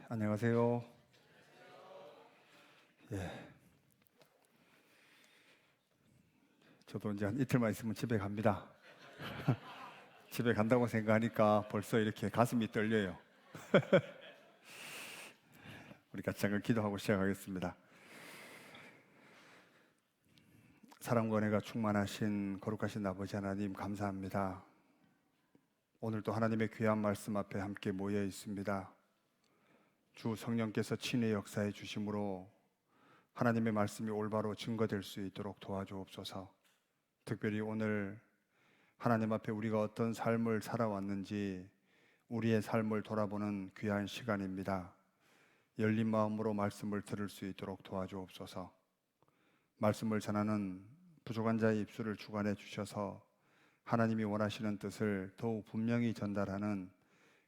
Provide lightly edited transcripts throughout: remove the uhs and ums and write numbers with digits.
안녕하세요. 예, 저도 이제 한 이틀만 있으면 집에 갑니다. 집에 간다고 생각하니까 벌써 이렇게 가슴이 떨려요. 우리 같이 잠깐 기도하고 시작하겠습니다. 사랑과 은혜가 충만하신 거룩하신 아버지 하나님 감사합니다. 오늘도 하나님의 귀한 말씀 앞에 함께 모여 있습니다. 주 성령께서 친히 역사해 주심으로 하나님의 말씀이 올바로 증거될 수 있도록 도와주옵소서. 특별히 오늘 하나님 앞에 우리가 어떤 삶을 살아왔는지 우리의 삶을 돌아보는 귀한 시간입니다. 열린 마음으로 말씀을 들을 수 있도록 도와주옵소서. 말씀을 전하는 부족한 자의 입술을 주관해 주셔서 하나님이 원하시는 뜻을 더욱 분명히 전달하는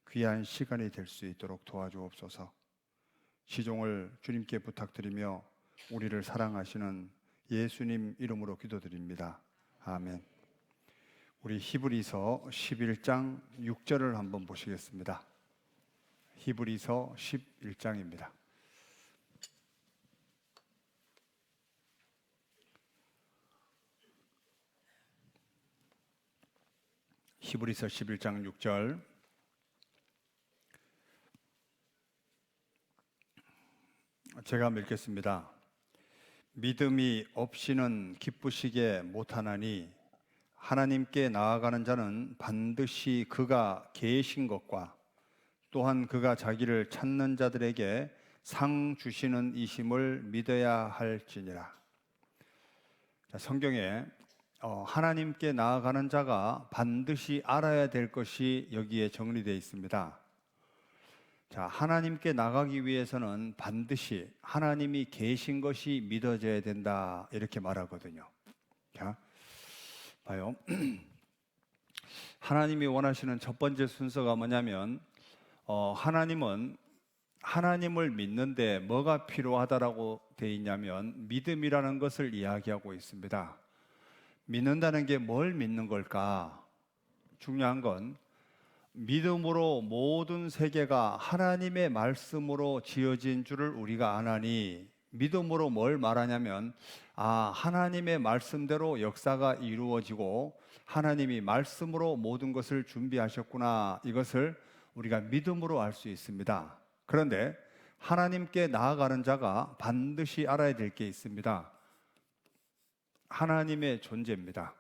귀한 시간이 될 수 있도록 도와주옵소서. 시종을 주님께 부탁드리며 우리를 사랑하시는 예수님 이름으로 기도드립니다. 아멘. 우리 히브리서 11장 6절을 한번 보시겠습니다. 히브리서 11장입니다. 히브리서 11장 6절. 제가 읽겠습니다. 믿음이 없이는 기쁘시게 못하나니 하나님께 나아가는 자는 반드시 그가 계신 것과 또한 그가 자기를 찾는 자들에게 상 주시는 이심을 믿어야 할지니라. 성경에 하나님께 나아가는 자가 반드시 알아야 될 것이 여기에 정리되어 있습니다. 하나님께 나가기 위해서는 반드시 하나님이 계신 것이 믿어져야 된다 이렇게 말하거든요. 자, 봐요. 하나님이 원하시는 첫 번째 순서가 뭐냐면 하나님은 하나님을 믿는데 뭐가 필요하다라고 되어 있냐면 믿음이라는 것을 이야기하고 있습니다. 믿는다는 게 뭘 믿는 걸까? 중요한 건 믿음으로 모든 세계가 하나님의 말씀으로 지어진 줄을 우리가 아나니, 믿음으로 뭘 말하냐면 하나님의 말씀대로 역사가 이루어지고 하나님이 말씀으로 모든 것을 준비하셨구나, 이것을 우리가 믿음으로 알 수 있습니다. 그런데 하나님께 나아가는 자가 반드시 알아야 될 게 있습니다. 하나님의 존재입니다.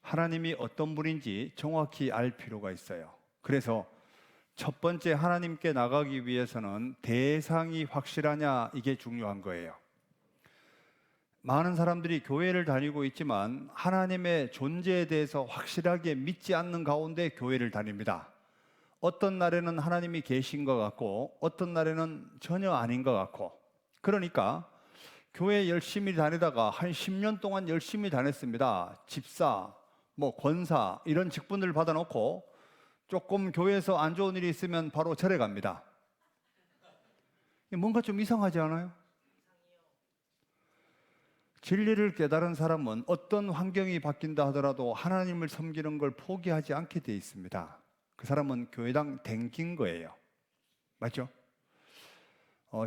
하나님이 어떤 분인지 정확히 알 필요가 있어요. 그래서 첫 번째 하나님께 나가기 위해서는 대상이 확실하냐, 이게 중요한 거예요. 많은 사람들이 교회를 다니고 있지만 하나님의 존재에 대해서 확실하게 믿지 않는 가운데 교회를 다닙니다. 어떤 날에는 하나님이 계신 것 같고 어떤 날에는 전혀 아닌 것 같고, 그러니까 교회 열심히 다니다가 한 10년 동안 열심히 다녔습니다. 집사, 권사 이런 직분을 받아놓고 조금 교회에서 안 좋은 일이 있으면 바로 절에 갑니다. 뭔가 좀 이상하지 않아요? 진리를 깨달은 사람은 어떤 환경이 바뀐다 하더라도 하나님을 섬기는 걸 포기하지 않게 돼 있습니다. 그 사람은 교회당 댕긴 거예요. 맞죠?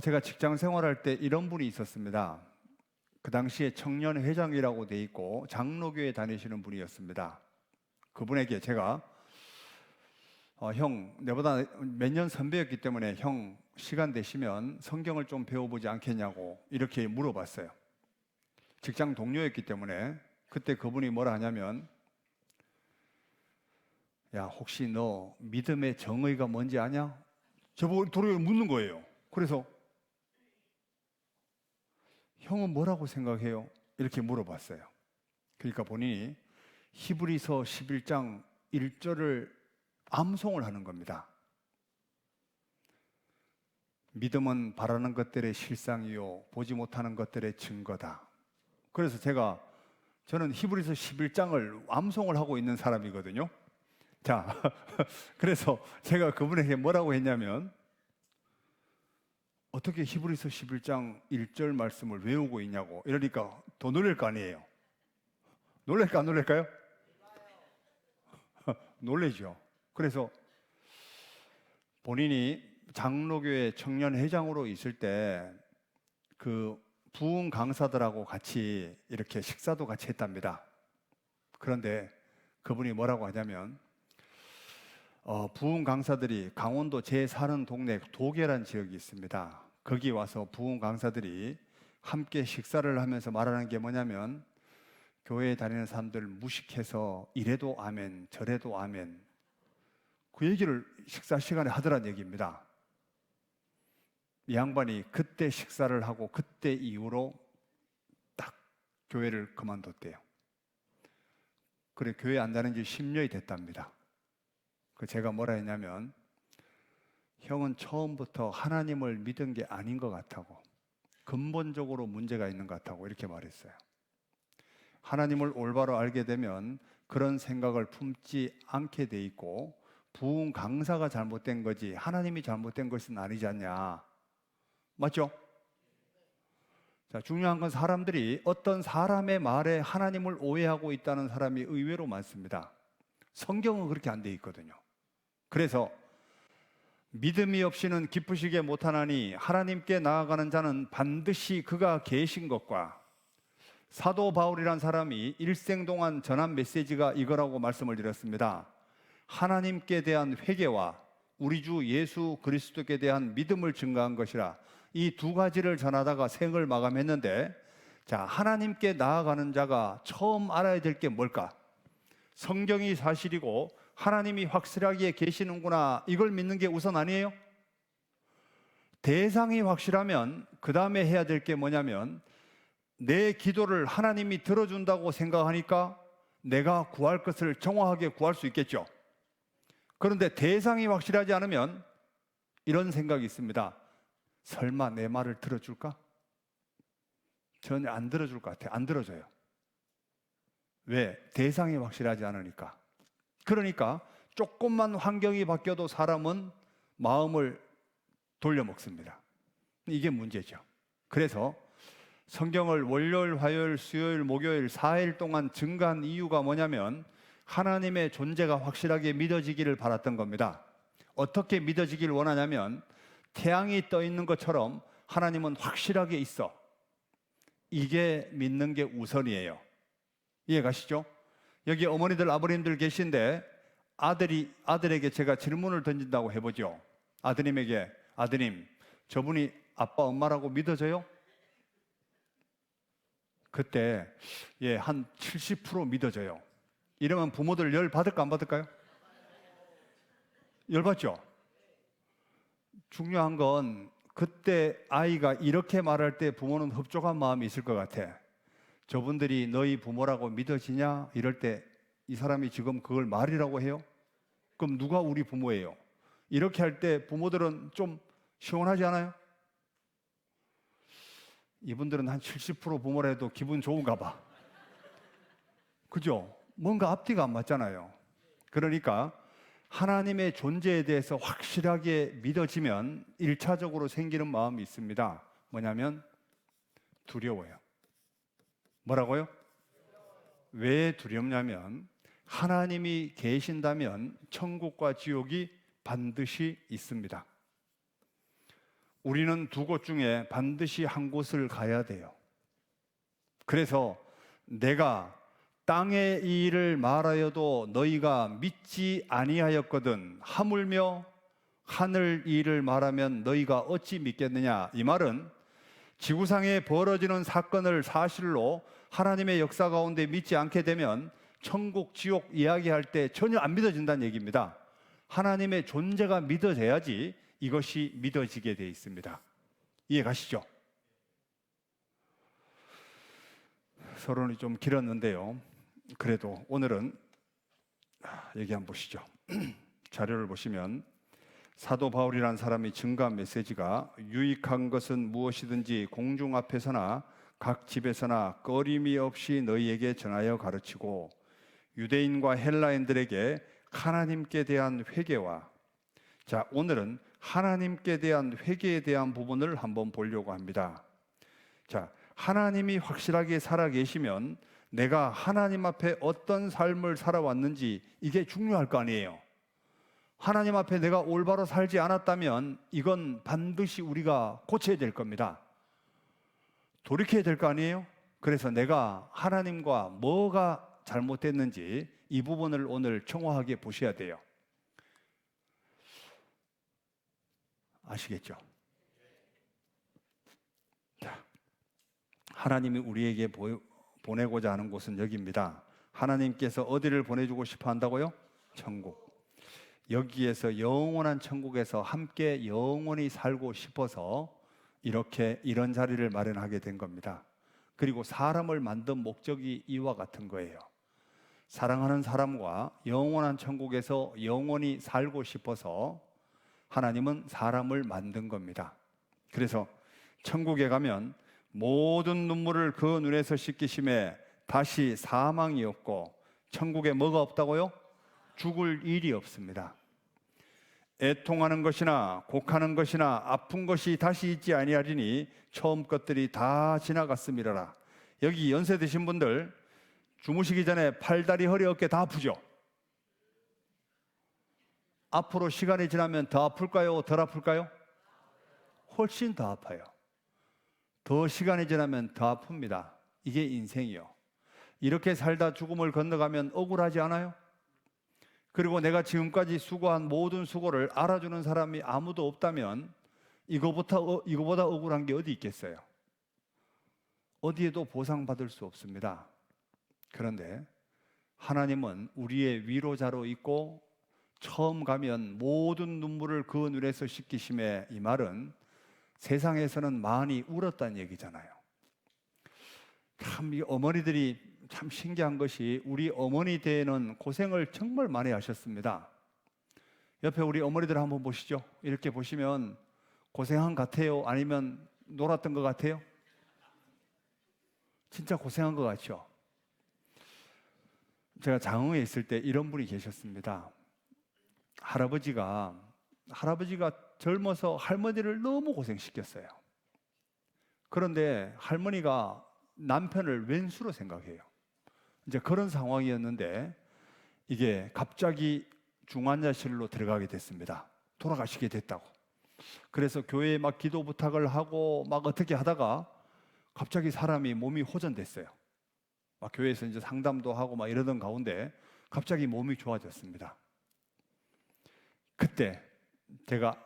제가 직장 생활할 때 이런 분이 있었습니다. 그 당시에 청년회장이라고 돼 있고 장로교에 다니시는 분이었습니다. 그분에게 제가 형, 내보다 몇 년 선배였기 때문에 형, 시간 되시면 성경을 좀 배워보지 않겠냐고 이렇게 물어봤어요. 직장 동료였기 때문에. 그때 그분이 뭐라 하냐면, 야, 혹시 너 믿음의 정의가 뭔지 아냐? 저보고 도리어 묻는 거예요. 그래서 형은 뭐라고 생각해요? 이렇게 물어봤어요. 그러니까 본인이 히브리서 11장 1절을 암송을 하는 겁니다. 믿음은 바라는 것들의 실상이요 보지 못하는 것들의 증거다. 그래서 저는 히브리서 11장을 암송을 하고 있는 사람이거든요. 그래서 제가 그분에게 뭐라고 했냐면, 어떻게 히브리서 11장 1절 말씀을 외우고 있냐고. 이러니까 더 놀랄 거 아니에요. 놀랄까 안 놀랄까요? 놀라죠. 그래서 본인이 장로교회 청년회장으로 있을 때 그 부흥 강사들하고 같이 이렇게 식사도 같이 했답니다. 그런데 그분이 뭐라고 하냐면 부흥 강사들이 강원도 제 사는 동네 도계란 지역이 있습니다. 거기 와서 부흥 강사들이 함께 식사를 하면서 말하는 게 뭐냐면 교회에 다니는 사람들 무식해서 이래도 아멘 저래도 아멘, 그 얘기를 식사 시간에 하더란 얘기입니다. 이 양반이 그때 식사를 하고 그때 이후로 딱 교회를 그만뒀대요. 그래 교회 안 다닌 지 10년이 됐답니다. 그 제가 뭐라 했냐면 형은 처음부터 하나님을 믿은 게 아닌 것 같다고, 근본적으로 문제가 있는 것 같다고 이렇게 말했어요. 하나님을 올바로 알게 되면 그런 생각을 품지 않게 돼 있고 부흥 강사가 잘못된 거지 하나님이 잘못된 것은 아니지 않냐. 맞죠? 자, 중요한 건 사람들이 어떤 사람의 말에 하나님을 오해하고 있다는 사람이 의외로 많습니다. 성경은 그렇게 안 돼 있거든요. 그래서 믿음이 없이는 기쁘시게 못하나니 하나님께 나아가는 자는 반드시 그가 계신 것과, 사도 바울이란 사람이 일생 동안 전한 메시지가 이거라고 말씀을 드렸습니다. 하나님께 대한 회개와 우리 주 예수 그리스도께 대한 믿음을 증거한 것이라. 이 두 가지를 전하다가 생을 마감했는데, 자, 하나님께 나아가는 자가 처음 알아야 될 게 뭘까? 성경이 사실이고 하나님이 확실하게 계시는구나, 이걸 믿는 게 우선 아니에요? 대상이 확실하면 그 다음에 해야 될 게 뭐냐면 내 기도를 하나님이 들어준다고 생각하니까 내가 구할 것을 정확하게 구할 수 있겠죠. 그런데 대상이 확실하지 않으면 이런 생각이 있습니다. 설마 내 말을 들어줄까? 전혀 안 들어줄 것 같아요. 안 들어줘요. 왜? 대상이 확실하지 않으니까. 그러니까 조금만 환경이 바뀌어도 사람은 마음을 돌려먹습니다. 이게 문제죠. 그래서 성경을 월요일, 화요일, 수요일, 목요일 4일 동안 증가한 이유가 뭐냐면 하나님의 존재가 확실하게 믿어지기를 바랐던 겁니다. 어떻게 믿어지기를 원하냐면 태양이 떠 있는 것처럼 하나님은 확실하게 있어. 이게 믿는 게 우선이에요. 이해 가시죠? 여기 어머니들, 아버님들 계신데 아들에게 제가 질문을 던진다고 해보죠. 아드님에게, 아드님, 저분이 아빠, 엄마라고 믿어져요? 그때 한 70% 믿어져요. 이러면 부모들 열 받을까 안 받을까요? 열 받죠? 중요한 건 그때 아이가 이렇게 말할 때 부모는 흡족한 마음이 있을 것 같아. 저분들이 너희 부모라고 믿어지냐? 이럴 때 이 사람이 지금 그걸 말이라고 해요? 그럼 누가 우리 부모예요? 이렇게 할 때 부모들은 좀 시원하지 않아요? 이분들은 한 70% 부모라 해도 기분 좋은가 봐. 그죠? 뭔가 앞뒤가 안 맞잖아요. 그러니까 하나님의 존재에 대해서 확실하게 믿어지면 1차적으로 생기는 마음이 있습니다. 뭐냐면 두려워요. 뭐라고요? 왜 두렵냐면 하나님이 계신다면 천국과 지옥이 반드시 있습니다. 우리는 두 곳 중에 반드시 한 곳을 가야 돼요. 그래서 내가 땅의 일을 말하여도 너희가 믿지 아니하였거든 하물며 하늘 일을 말하면 너희가 어찌 믿겠느냐. 이 말은 지구상에 벌어지는 사건을 사실로 하나님의 역사 가운데 믿지 않게 되면 천국, 지옥 이야기할 때 전혀 안 믿어진다는 얘기입니다. 하나님의 존재가 믿어져야지 이것이 믿어지게 되어 있습니다. 이해 가시죠? 서론이 좀 길었는데요. 그래도 오늘은 얘기 한번 보시죠. 자료를 보시면 사도 바울이라는 사람이 증거한 메시지가 유익한 것은 무엇이든지 공중 앞에서나 각 집에서나 꺼림이 없이 너희에게 전하여 가르치고 유대인과 헬라인들에게 하나님께 대한 회개와, 자, 오늘은 하나님께 대한 회개에 대한 부분을 한번 보려고 합니다. 자, 하나님이 확실하게 살아계시면 내가 하나님 앞에 어떤 삶을 살아왔는지 이게 중요할 거 아니에요. 하나님 앞에 내가 올바로 살지 않았다면 이건 반드시 우리가 고쳐야 될 겁니다. 돌이켜야 될 거 아니에요? 그래서 내가 하나님과 뭐가 잘못됐는지 이 부분을 오늘 청호하게 보셔야 돼요. 아시겠죠? 자, 하나님이 우리에게 보내고자 하는 곳은 여기입니다. 하나님께서 어디를 보내주고 싶어 한다고요? 천국. 여기에서 영원한 천국에서 함께 영원히 살고 싶어서 이런 자리를 마련하게 된 겁니다. 그리고 사람을 만든 목적이 이와 같은 거예요. 사랑하는 사람과 영원한 천국에서 영원히 살고 싶어서 하나님은 사람을 만든 겁니다. 그래서 천국에 가면 모든 눈물을 그 눈에서 씻기심에 다시 사망이 없고, 천국에 뭐가 없다고요? 죽을 일이 없습니다. 애통하는 것이나 곡하는 것이나 아픈 것이 다시 있지 아니하리니 처음 것들이 다 지나갔음이라라. 여기 연세 드신 분들 주무시기 전에 팔다리 허리 어깨 다 아프죠? 앞으로 시간이 지나면 더 아플까요? 덜 아플까요? 훨씬 더 아파요. 더 시간이 지나면 더 아픕니다. 이게 인생이요. 이렇게 살다 죽음을 건너가면 억울하지 않아요? 그리고 내가 지금까지 수고한 모든 수고를 알아주는 사람이 아무도 없다면 이거보다 억울한 게 어디 있겠어요? 어디에도 보상받을 수 없습니다. 그런데 하나님은 우리의 위로자로 있고 처음 가면 모든 눈물을 그 눈에서 씻기심에, 이 말은 세상에서는 많이 울었다는 얘기잖아요. 참 이 어머니들이 참 신기한 것이 우리 어머니 때에는 고생을 정말 많이 하셨습니다. 옆에 우리 어머니들 한번 보시죠. 이렇게 보시면 고생한 것 같아요? 아니면 놀았던 것 같아요? 진짜 고생한 것 같죠? 제가 장흥에 있을 때 이런 분이 계셨습니다. 할아버지가 젊어서 할머니를 너무 고생시켰어요. 그런데 할머니가 남편을 왼수로 생각해요. 이제 그런 상황이었는데 이게 갑자기 중환자실로 들어가게 됐습니다. 돌아가시게 됐다고. 그래서 교회에 막 기도 부탁을 하고 막 어떻게 하다가 갑자기 사람이 몸이 호전됐어요. 막 교회에서 이제 상담도 하고 막 이러던 가운데 갑자기 몸이 좋아졌습니다. 그때 제가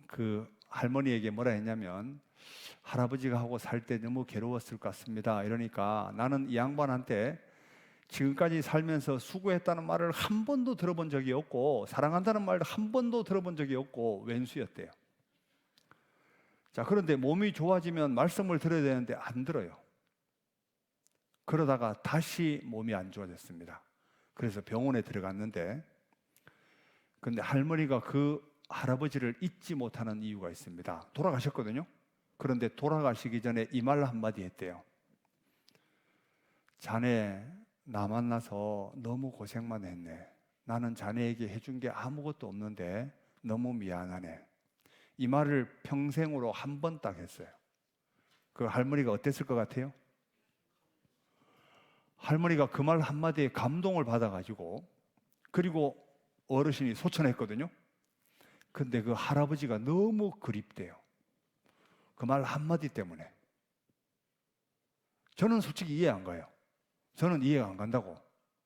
그 할머니에게 뭐라 했냐면, 할아버지가 하고 살 때 너무 괴로웠을 것 같습니다. 이러니까 나는 이 양반한테 지금까지 살면서 수고했다는 말을 한 번도 들어본 적이 없고 사랑한다는 말을 한 번도 들어본 적이 없고 왼수였대요. 자, 그런데 몸이 좋아지면 말씀을 들어야 되는데 안 들어요. 그러다가 다시 몸이 안 좋아졌습니다. 그래서 병원에 들어갔는데, 근데 할머니가 그 할아버지를 잊지 못하는 이유가 있습니다. 돌아가셨거든요. 그런데 돌아가시기 전에 이 말 한마디 했대요. 자네 나 만나서 너무 고생만 했네. 나는 자네에게 해준 게 아무것도 없는데 너무 미안하네. 이 말을 평생으로 한 번 딱 했어요. 그 할머니가 어땠을 것 같아요? 할머니가 그 말 한마디에 감동을 받아가지고, 그리고 어르신이 소천했거든요. 근데 그 할아버지가 너무 그립대요. 그 말 한마디 때문에. 저는 솔직히 이해 안 가요. 저는 이해가 안 간다고.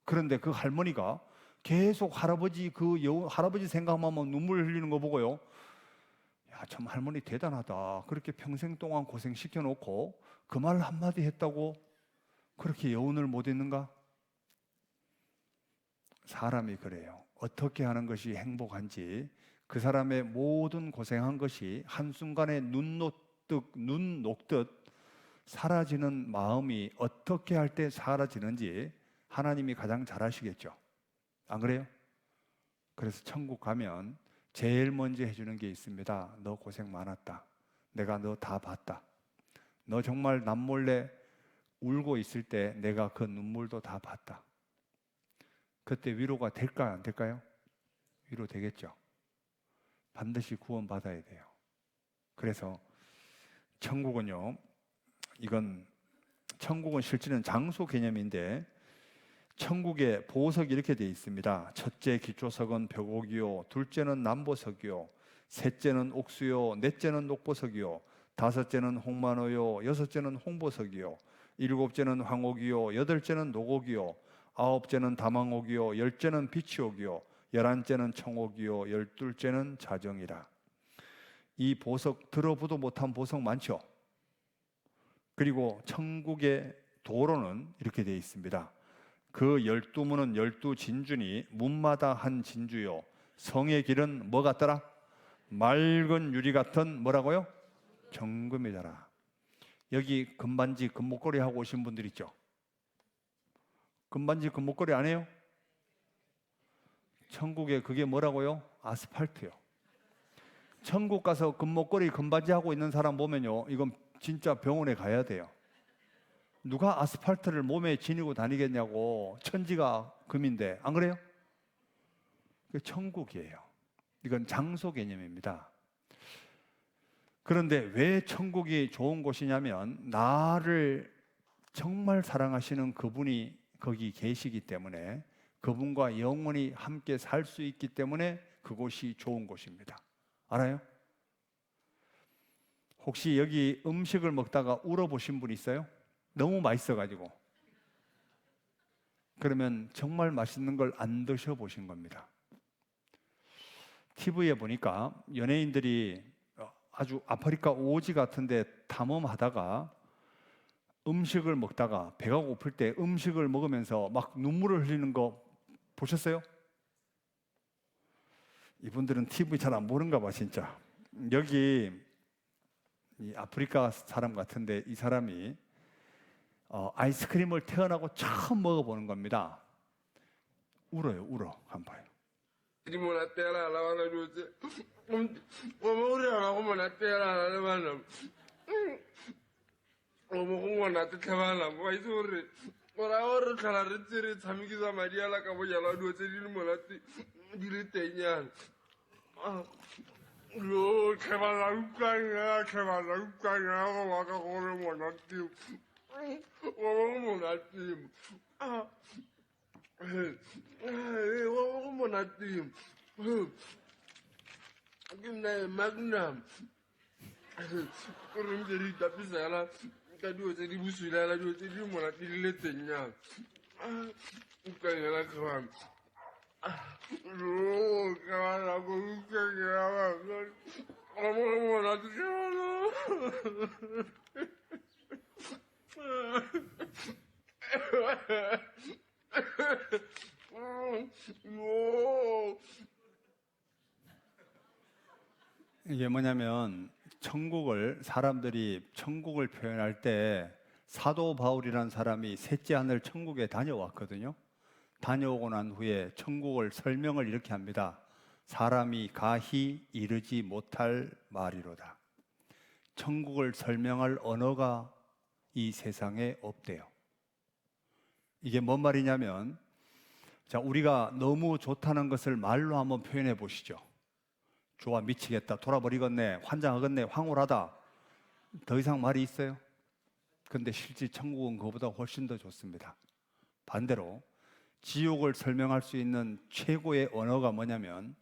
그런데 그 할머니가 계속 할아버지 생각만 눈물 흘리는 거 보고요. 야, 참 할머니 대단하다. 그렇게 평생 동안 고생시켜 놓고 그 말 한마디 했다고 그렇게 여운을 못 잊는가? 사람이 그래요. 어떻게 하는 것이 행복한지, 그 사람의 모든 고생한 것이 한순간에 눈 녹듯 사라지는 마음이 어떻게 할 때 사라지는지 하나님이 가장 잘 아시겠죠. 안 그래요? 그래서 천국 가면 제일 먼저 해주는 게 있습니다. 너 고생 많았다. 내가 너 다 봤다. 너 정말 남몰래 울고 있을 때 내가 그 눈물도 다 봤다. 그때 위로가 될까요? 안 될까요? 위로 되겠죠. 반드시 구원받아야 돼요. 그래서 천국은 실제는 장소 개념인데, 천국의 보석이 이렇게 되어 있습니다. 첫째 기초석은 벽옥이요, 둘째는 남보석이요, 셋째는 옥수요, 넷째는 녹보석이요, 다섯째는 홍만호요, 여섯째는 홍보석이요, 일곱째는 황옥이요, 여덟째는 녹옥이요, 아홉째는 다망옥이요, 열째는 비치옥이요, 열한째는 청옥이요, 열둘째는 자정이라. 이 보석 들어보도 못한 보석 많죠? 그리고 천국의 도로는 이렇게 되어 있습니다. 그 12문은 12진주니 문마다 한 진주요, 성의 길은 뭐 같더라? 맑은 유리 같은 뭐라고요? 정금이더라. 여기 금반지 금목걸이 하고 오신 분들 있죠? 금반지 금목걸이 안 해요? 천국에 그게 뭐라고요? 아스팔트요. 천국 가서 금목걸이 금반지 하고 있는 사람 보면요, 이건 진짜 병원에 가야 돼요. 누가 아스팔트를 몸에 지니고 다니겠냐고. 천지가 금인데, 안 그래요? 그 천국이에요. 이건 장소 개념입니다. 그런데 왜 천국이 좋은 곳이냐면, 나를 정말 사랑하시는 그분이 거기 계시기 때문에, 그분과 영원히 함께 살 수 있기 때문에 그곳이 좋은 곳입니다. 알아요? 혹시 여기 음식을 먹다가 울어보신 분 있어요? 너무 맛있어가지고. 그러면 정말 맛있는 걸 안 드셔보신 겁니다. TV에 보니까 연예인들이 아주 아프리카 오지 같은데 탐험하다가 음식을 먹다가 배가 고플 때 음식을 먹으면서 막 눈물을 흘리는 거 보셨어요? 이분들은 TV 잘 안 보는가 봐 진짜. 여기 이 아프리카 사람 같은데 이 사람이 아이스크림을 태어나고 처음 먹어보는 겁니다. 울어요, 울어. 한번 봐요. 이게 뭐냐면 사람들이 천국을 표현할 때 사도 바울이라는 사람이 셋째 하늘 천국에 다녀왔거든요. 다녀오고 난 후에 천국을 설명을 이렇게 합니다. 사람이 가히 이르지 못할 말이로다. 천국을 설명할 언어가 이 세상에 없대요. 이게 뭔 말이냐면, 자, 우리가 너무 좋다는 것을 말로 한번 표현해 보시죠. 좋아 미치겠다, 돌아버리겠네, 환장하겠네, 황홀하다. 더 이상 말이 있어요? 근데 실제 천국은 그보다 훨씬 더 좋습니다. 반대로 지옥을 설명할 수 있는 최고의 언어가 뭐냐면,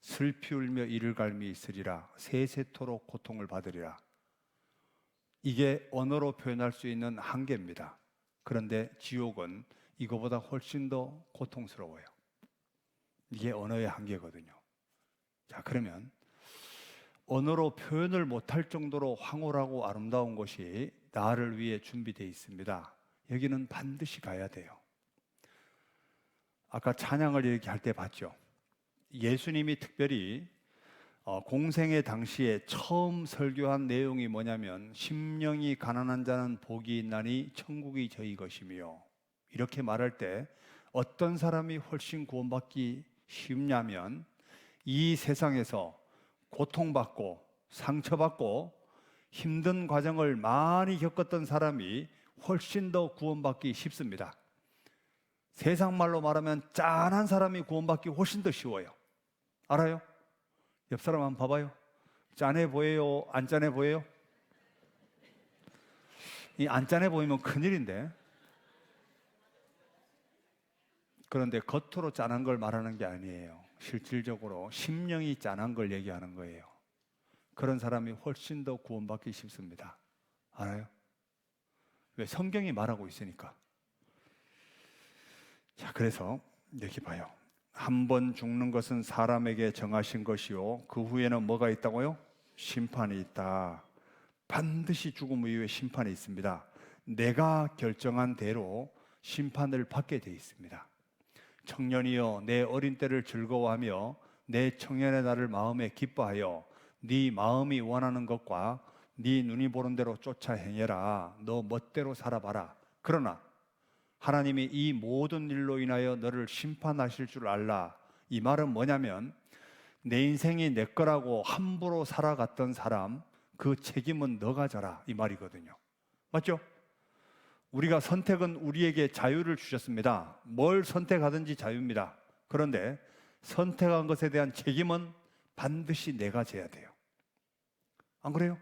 슬피 울며 이를 갈미 있으리라, 세세토록 고통을 받으리라. 이게 언어로 표현할 수 있는 한계입니다. 그런데 지옥은 이거보다 훨씬 더 고통스러워요. 이게 언어의 한계거든요. 자, 그러면 언어로 표현을 못할 정도로 황홀하고 아름다운 곳이 나를 위해 준비되어 있습니다. 여기는 반드시 가야 돼요. 아까 찬양을 이렇게 할 때 봤죠. 예수님이 특별히 공생의 당시에 처음 설교한 내용이 뭐냐면, 심령이 가난한 자는 복이 있나니 천국이 저희 것이며, 이렇게 말할 때 어떤 사람이 훨씬 구원받기 쉽냐면, 이 세상에서 고통받고 상처받고 힘든 과정을 많이 겪었던 사람이 훨씬 더 구원받기 쉽습니다. 세상 말로 말하면 짠한 사람이 구원받기 훨씬 더 쉬워요. 알아요? 옆 사람 한번 봐봐요. 짠해 보여요? 안 짠해 보여요? 이 안 짠해 보이면 큰일인데. 그런데 겉으로 짠한 걸 말하는 게 아니에요. 실질적으로 심령이 짠한 걸 얘기하는 거예요. 그런 사람이 훨씬 더 구원받기 쉽습니다. 알아요? 왜? 성경이 말하고 있으니까. 자, 그래서 여기 봐요. 한 번 죽는 것은 사람에게 정하신 것이요, 그 후에는 뭐가 있다고요? 심판이 있다. 반드시 죽음 이후에 심판이 있습니다. 내가 결정한 대로 심판을 받게 되어 있습니다. 청년이여, 내 어린 때를 즐거워하며 내 청년의 날을 마음에 기뻐하여 네 마음이 원하는 것과 네 눈이 보는 대로 쫓아 행해라. 너 멋대로 살아봐라. 그러나 하나님이 이 모든 일로 인하여 너를 심판하실 줄 알라. 이 말은 뭐냐면, 내 인생이 내 거라고 함부로 살아갔던 사람, 그 책임은 너가 져라, 이 말이거든요. 맞죠? 우리가 선택은 우리에게 자유를 주셨습니다. 뭘 선택하든지 자유입니다. 그런데 선택한 것에 대한 책임은 반드시 내가 져야 돼요. 안 그래요?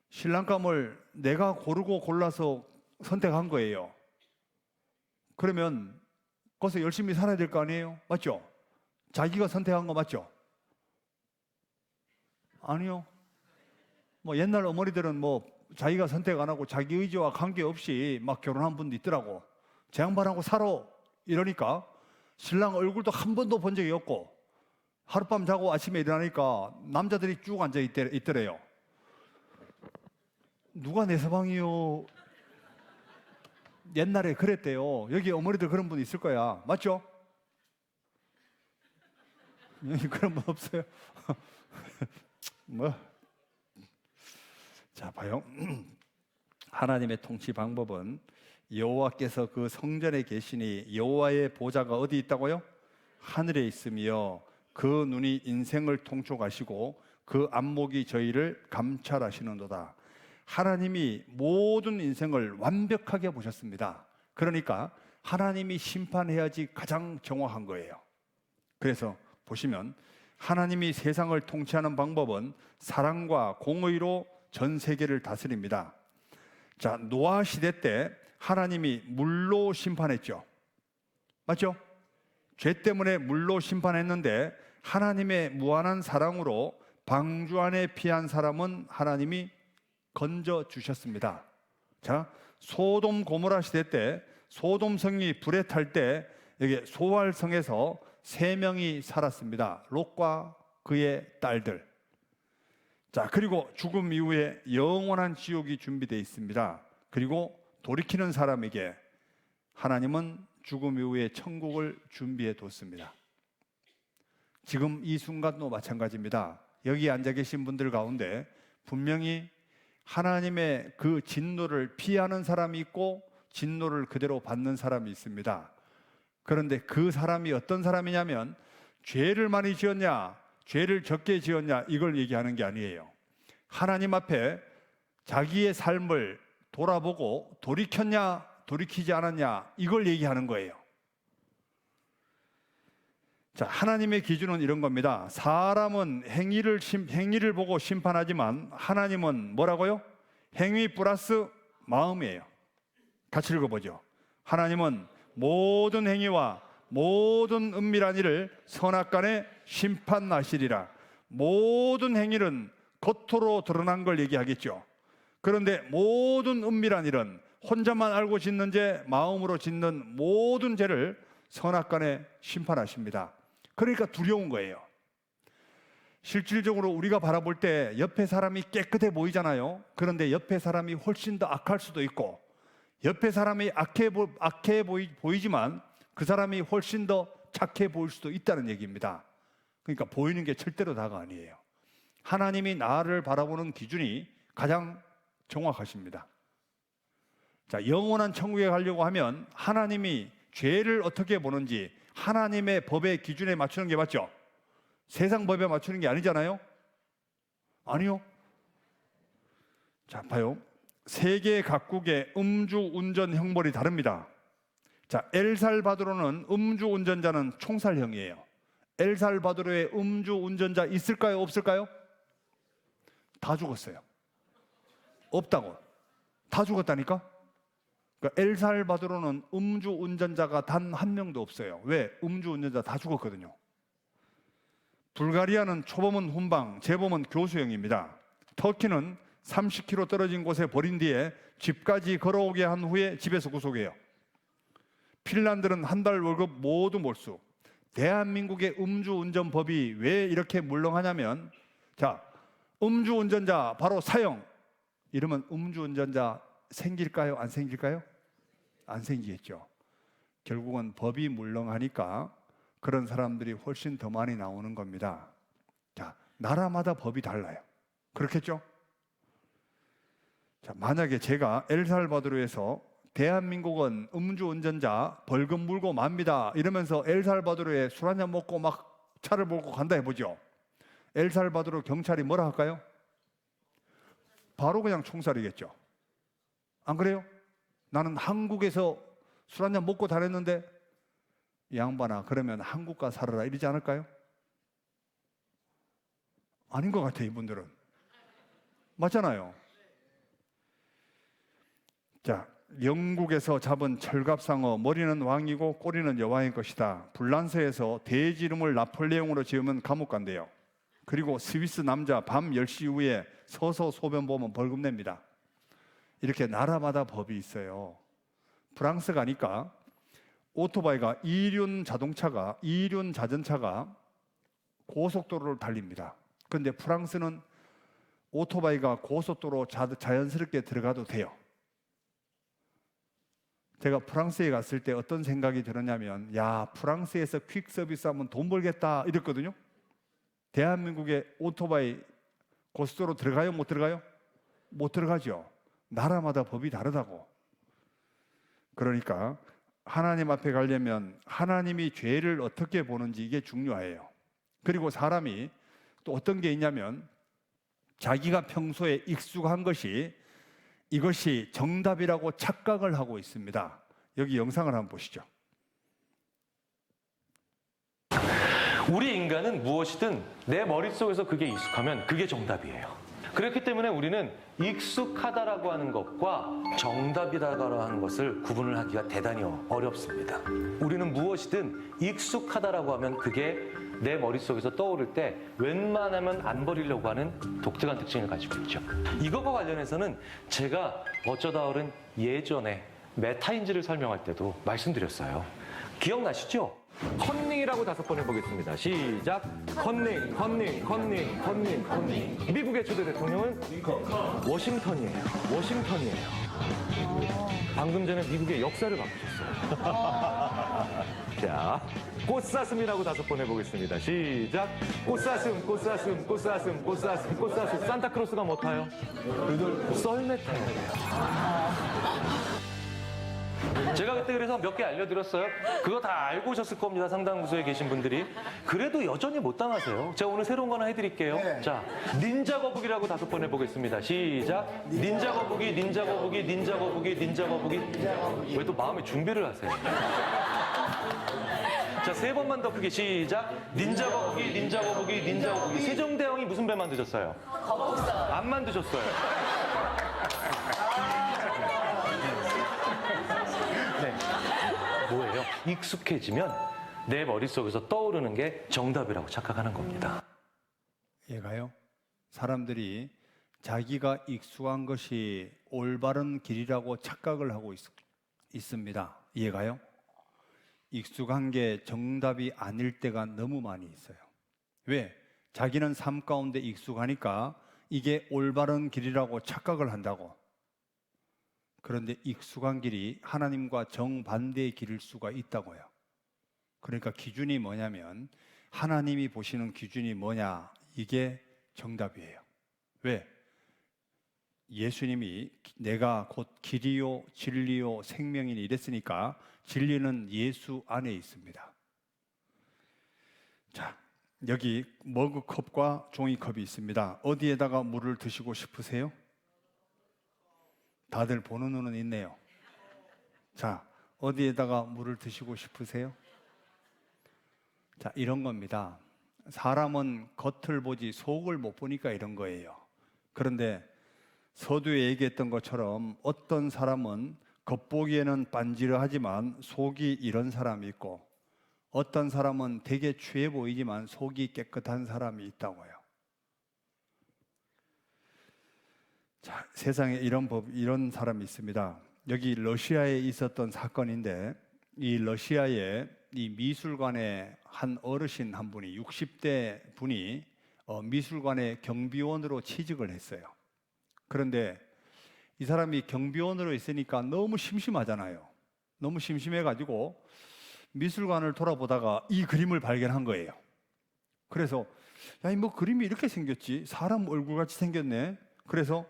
신랑감을 내가 고르고 골라서 선택한 거예요. 그러면 거기서 열심히 살아야 될 거 아니에요? 맞죠? 자기가 선택한 거 맞죠? 아니요. 뭐 옛날 어머니들은 뭐 자기가 선택 안 하고 자기 의지와 관계없이 막 결혼한 분도 있더라고. 제 양반하고 살아 이러니까 신랑 얼굴도 한 번도 본 적이 없고, 하룻밤 자고 아침에 일어나니까 남자들이 쭉 앉아 있더래요. 누가 내 서방이요? 옛날에 그랬대요. 여기 어머니들 그런 분 있을 거야. 맞죠? 여기 그런 분 없어요? 뭐. 자, 봐요. 하나님의 통치 방법은, 여호와께서 그 성전에 계시니 여호와의 보좌가 어디 있다고요? 하늘에 있으며 그 눈이 인생을 통촉하시고 그 안목이 저희를 감찰하시는도다. 하나님이 모든 인생을 완벽하게 보셨습니다. 그러니까 하나님이 심판해야지 가장 정확한 거예요. 그래서 보시면 하나님이 세상을 통치하는 방법은 사랑과 공의로 전 세계를 다스립니다. 자, 노아 시대 때 하나님이 물로 심판했죠. 맞죠? 죄 때문에 물로 심판했는데 하나님의 무한한 사랑으로 방주 안에 피한 사람은 하나님이 건져 주셨습니다. 자, 소돔 고모라 시대 때 소돔 성이 불에 탈 때 여기 소알성에서 3명이 살았습니다. 롯과 그의 딸들. 자, 그리고 죽음 이후에 영원한 지옥이 준비되어 있습니다. 그리고 돌이키는 사람에게 하나님은 죽음 이후에 천국을 준비해 뒀습니다. 지금 이 순간도 마찬가지입니다. 여기 앉아 계신 분들 가운데 분명히 하나님의 그 진노를 피하는 사람이 있고 진노를 그대로 받는 사람이 있습니다. 그런데 그 사람이 어떤 사람이냐면, 죄를 많이 지었냐, 죄를 적게 지었냐, 이걸 얘기하는 게 아니에요. 하나님 앞에 자기의 삶을 돌아보고 돌이켰냐, 돌이키지 않았냐, 이걸 얘기하는 거예요. 자, 하나님의 기준은 이런 겁니다. 사람은 행위를 보고 심판하지만 하나님은 뭐라고요? 행위 플러스 마음이에요. 같이 읽어보죠. 하나님은 모든 행위와 모든 은밀한 일을 선악간에 심판하시리라. 모든 행위는 겉으로 드러난 걸 얘기하겠죠. 그런데 모든 은밀한 일은 혼자만 알고 짓는 죄, 마음으로 짓는 모든 죄를 선악간에 심판하십니다. 그러니까 두려운 거예요. 실질적으로 우리가 바라볼 때 옆에 사람이 깨끗해 보이잖아요. 그런데 옆에 사람이 훨씬 더 악할 수도 있고, 옆에 사람이 악해 보이지만 그 사람이 훨씬 더 착해 보일 수도 있다는 얘기입니다. 그러니까 보이는 게 절대로 다가 아니에요. 하나님이 나를 바라보는 기준이 가장 정확하십니다. 자, 영원한 천국에 가려고 하면 하나님이 죄를 어떻게 보는지 하나님의 법의 기준에 맞추는 게 맞죠? 세상 법에 맞추는 게 아니잖아요? 아니요. 자, 봐요. 세계 각국의 음주운전 형벌이 다릅니다. 자, 엘살바도르는 음주운전자는 총살형이에요. 엘살바도르에 음주운전자 있을까요? 없을까요? 다 죽었어요. 없다고. 다 죽었다니까? 그러니까 엘살바도르는 음주 운전자가 단 한 명도 없어요. 왜? 음주 운전자 다 죽었거든요. 불가리아는 초범은 훈방, 재범은 교수형입니다. 터키는 30km 떨어진 곳에 버린 뒤에 집까지 걸어오게 한 후에 집에서 구속해요. 핀란드는 한 달 월급 모두 몰수. 대한민국의 음주운전법이 왜 이렇게 물렁하냐면, 자, 음주운전자 바로 사형. 이러면 음주운전자 생길까요? 안 생길까요? 안 생기겠죠. 결국은 법이 물렁하니까 그런 사람들이 훨씬 더 많이 나오는 겁니다. 자, 나라마다 법이 달라요. 그렇겠죠? 자, 만약에 제가 엘살바도르에서 대한민국은 음주운전자 벌금 물고 맙니다 이러면서 엘살바도르에 술 한잔 먹고 막 차를 몰고 간다 해보죠. 엘살바도르 경찰이 뭐라 할까요? 바로 그냥 총살이겠죠. 안 그래요? 나는 한국에서 술 한잔 먹고 다녔는데 이 양반아 그러면 한국 가 살아라 이러지 않을까요? 아닌 것 같아요. 이분들은 맞잖아요. 자, 영국에서 잡은 철갑상어, 머리는 왕이고 꼬리는 여왕의 것이다. 불란서에서 돼지 이름을 나폴레옹으로 지으면 감옥 간대요. 그리고 스위스 남자 밤 10시 이후에 서서 소변 보면 벌금 냅니다. 이렇게 나라마다 법이 있어요. 프랑스 가니까 오토바이가 이륜 자전차가 고속도로를 달립니다. 그런데 프랑스는 오토바이가 고속도로 자연스럽게 들어가도 돼요. 제가 프랑스에 갔을 때 어떤 생각이 들었냐면, 야, 프랑스에서 퀵 서비스 하면 돈 벌겠다 이랬거든요. 대한민국의 오토바이 고속도로 들어가요? 못 들어가요? 못 들어가죠. 나라마다 법이 다르다고. 그러니까 하나님 앞에 가려면 하나님이 죄를 어떻게 보는지 이게 중요해요. 그리고 사람이 또 어떤 게 있냐면, 자기가 평소에 익숙한 것이 이것이 정답이라고 착각을 하고 있습니다. 여기 영상을 한번 보시죠. 우리 인간은 무엇이든 내 머릿속에서 그게 익숙하면 그게 정답이에요. 그렇기 때문에 우리는 익숙하다라고 하는 것과 정답이라고 하는 것을 구분을 하기가 대단히 어렵습니다. 우리는 무엇이든 익숙하다라고 하면 그게 내 머릿속에서 떠오를 때 웬만하면 안 버리려고 하는 독특한 특징을 가지고 있죠. 이것과 관련해서는 제가 어쩌다 어른 예전에 메타인지를 설명할 때도 말씀드렸어요. 기억나시죠? 컨닝이라고 5번 해보겠습니다. 시작. 컨닝. 미국의 초대 대통령은 워싱턴이에요. 방금 전에 미국의 역사를 바꾸셨어요. 자, 꽃사슴이라고 5번 해보겠습니다. 시작. 꽃사슴. 산타크로스가 뭐 타요? 썰매 타요. 제가 그때 그래서 몇 개 알려드렸어요. 그거 다 알고 오셨을 겁니다. 상당 부서에 계신 분들이. 그래도 여전히 못 당하세요. 제가 오늘 새로운 거 하나 해드릴게요. 자, 닌자 거북이라고 5번 해보겠습니다. 시작. 닌자 거북이. 왜 또 마음의 준비를 하세요? 자, 3번만 더 크게 시작. 닌자 거북이. 세종대왕이 무슨 배 만드셨어요? 거북선. 안 만드셨어요. 네. 뭐예요? 익숙해지면 내 머릿속에서 떠오르는 게 정답이라고 착각하는 겁니다. 얘가요? 사람들이 자기가 익숙한 것이 올바른 길이라고 착각을 하고 있습니다. 이해가요? 익숙한 게 정답이 아닐 때가 너무 많이 있어요. 왜? 자기는 삶 가운데 익숙하니까 이게 올바른 길이라고 착각을 한다고. 그런데 익숙한 길이 하나님과 정반대의 길일 수가 있다고요. 그러니까 기준이 뭐냐면 하나님이 보시는 기준이 뭐냐, 이게 정답이에요. 왜? 예수님이 내가 곧 길이요 진리요 생명이니 이랬으니까 진리는 예수 안에 있습니다. 자, 여기 머그컵과 종이컵이 있습니다. 어디에다가 물을 드시고 싶으세요? 다들 보는 눈은 있네요. 자, 어디에다가 물을 드시고 싶으세요? 자, 이런 겁니다. 사람은 겉을 보지 속을 못 보니까 이런 거예요. 그런데 서두에 얘기했던 것처럼 어떤 사람은 겉보기에는 빤지르하지만 속이 이런 사람이 있고, 어떤 사람은 되게 취해 보이지만 속이 깨끗한 사람이 있다고요. 자, 세상에 이런 사람이 있습니다. 여기 러시아에 있었던 사건인데, 이 러시아에 이 미술관에 한 어르신 한 분이 60대 분이 미술관의 경비원으로 취직을 했어요. 그런데 이 사람이 경비원으로 있으니까 너무 심심하잖아요. 너무 심심해가지고 미술관을 돌아보다가 이 그림을 발견한 거예요. 그래서 야, 뭐 그림이 이렇게 생겼지? 사람 얼굴같이 생겼네. 그래서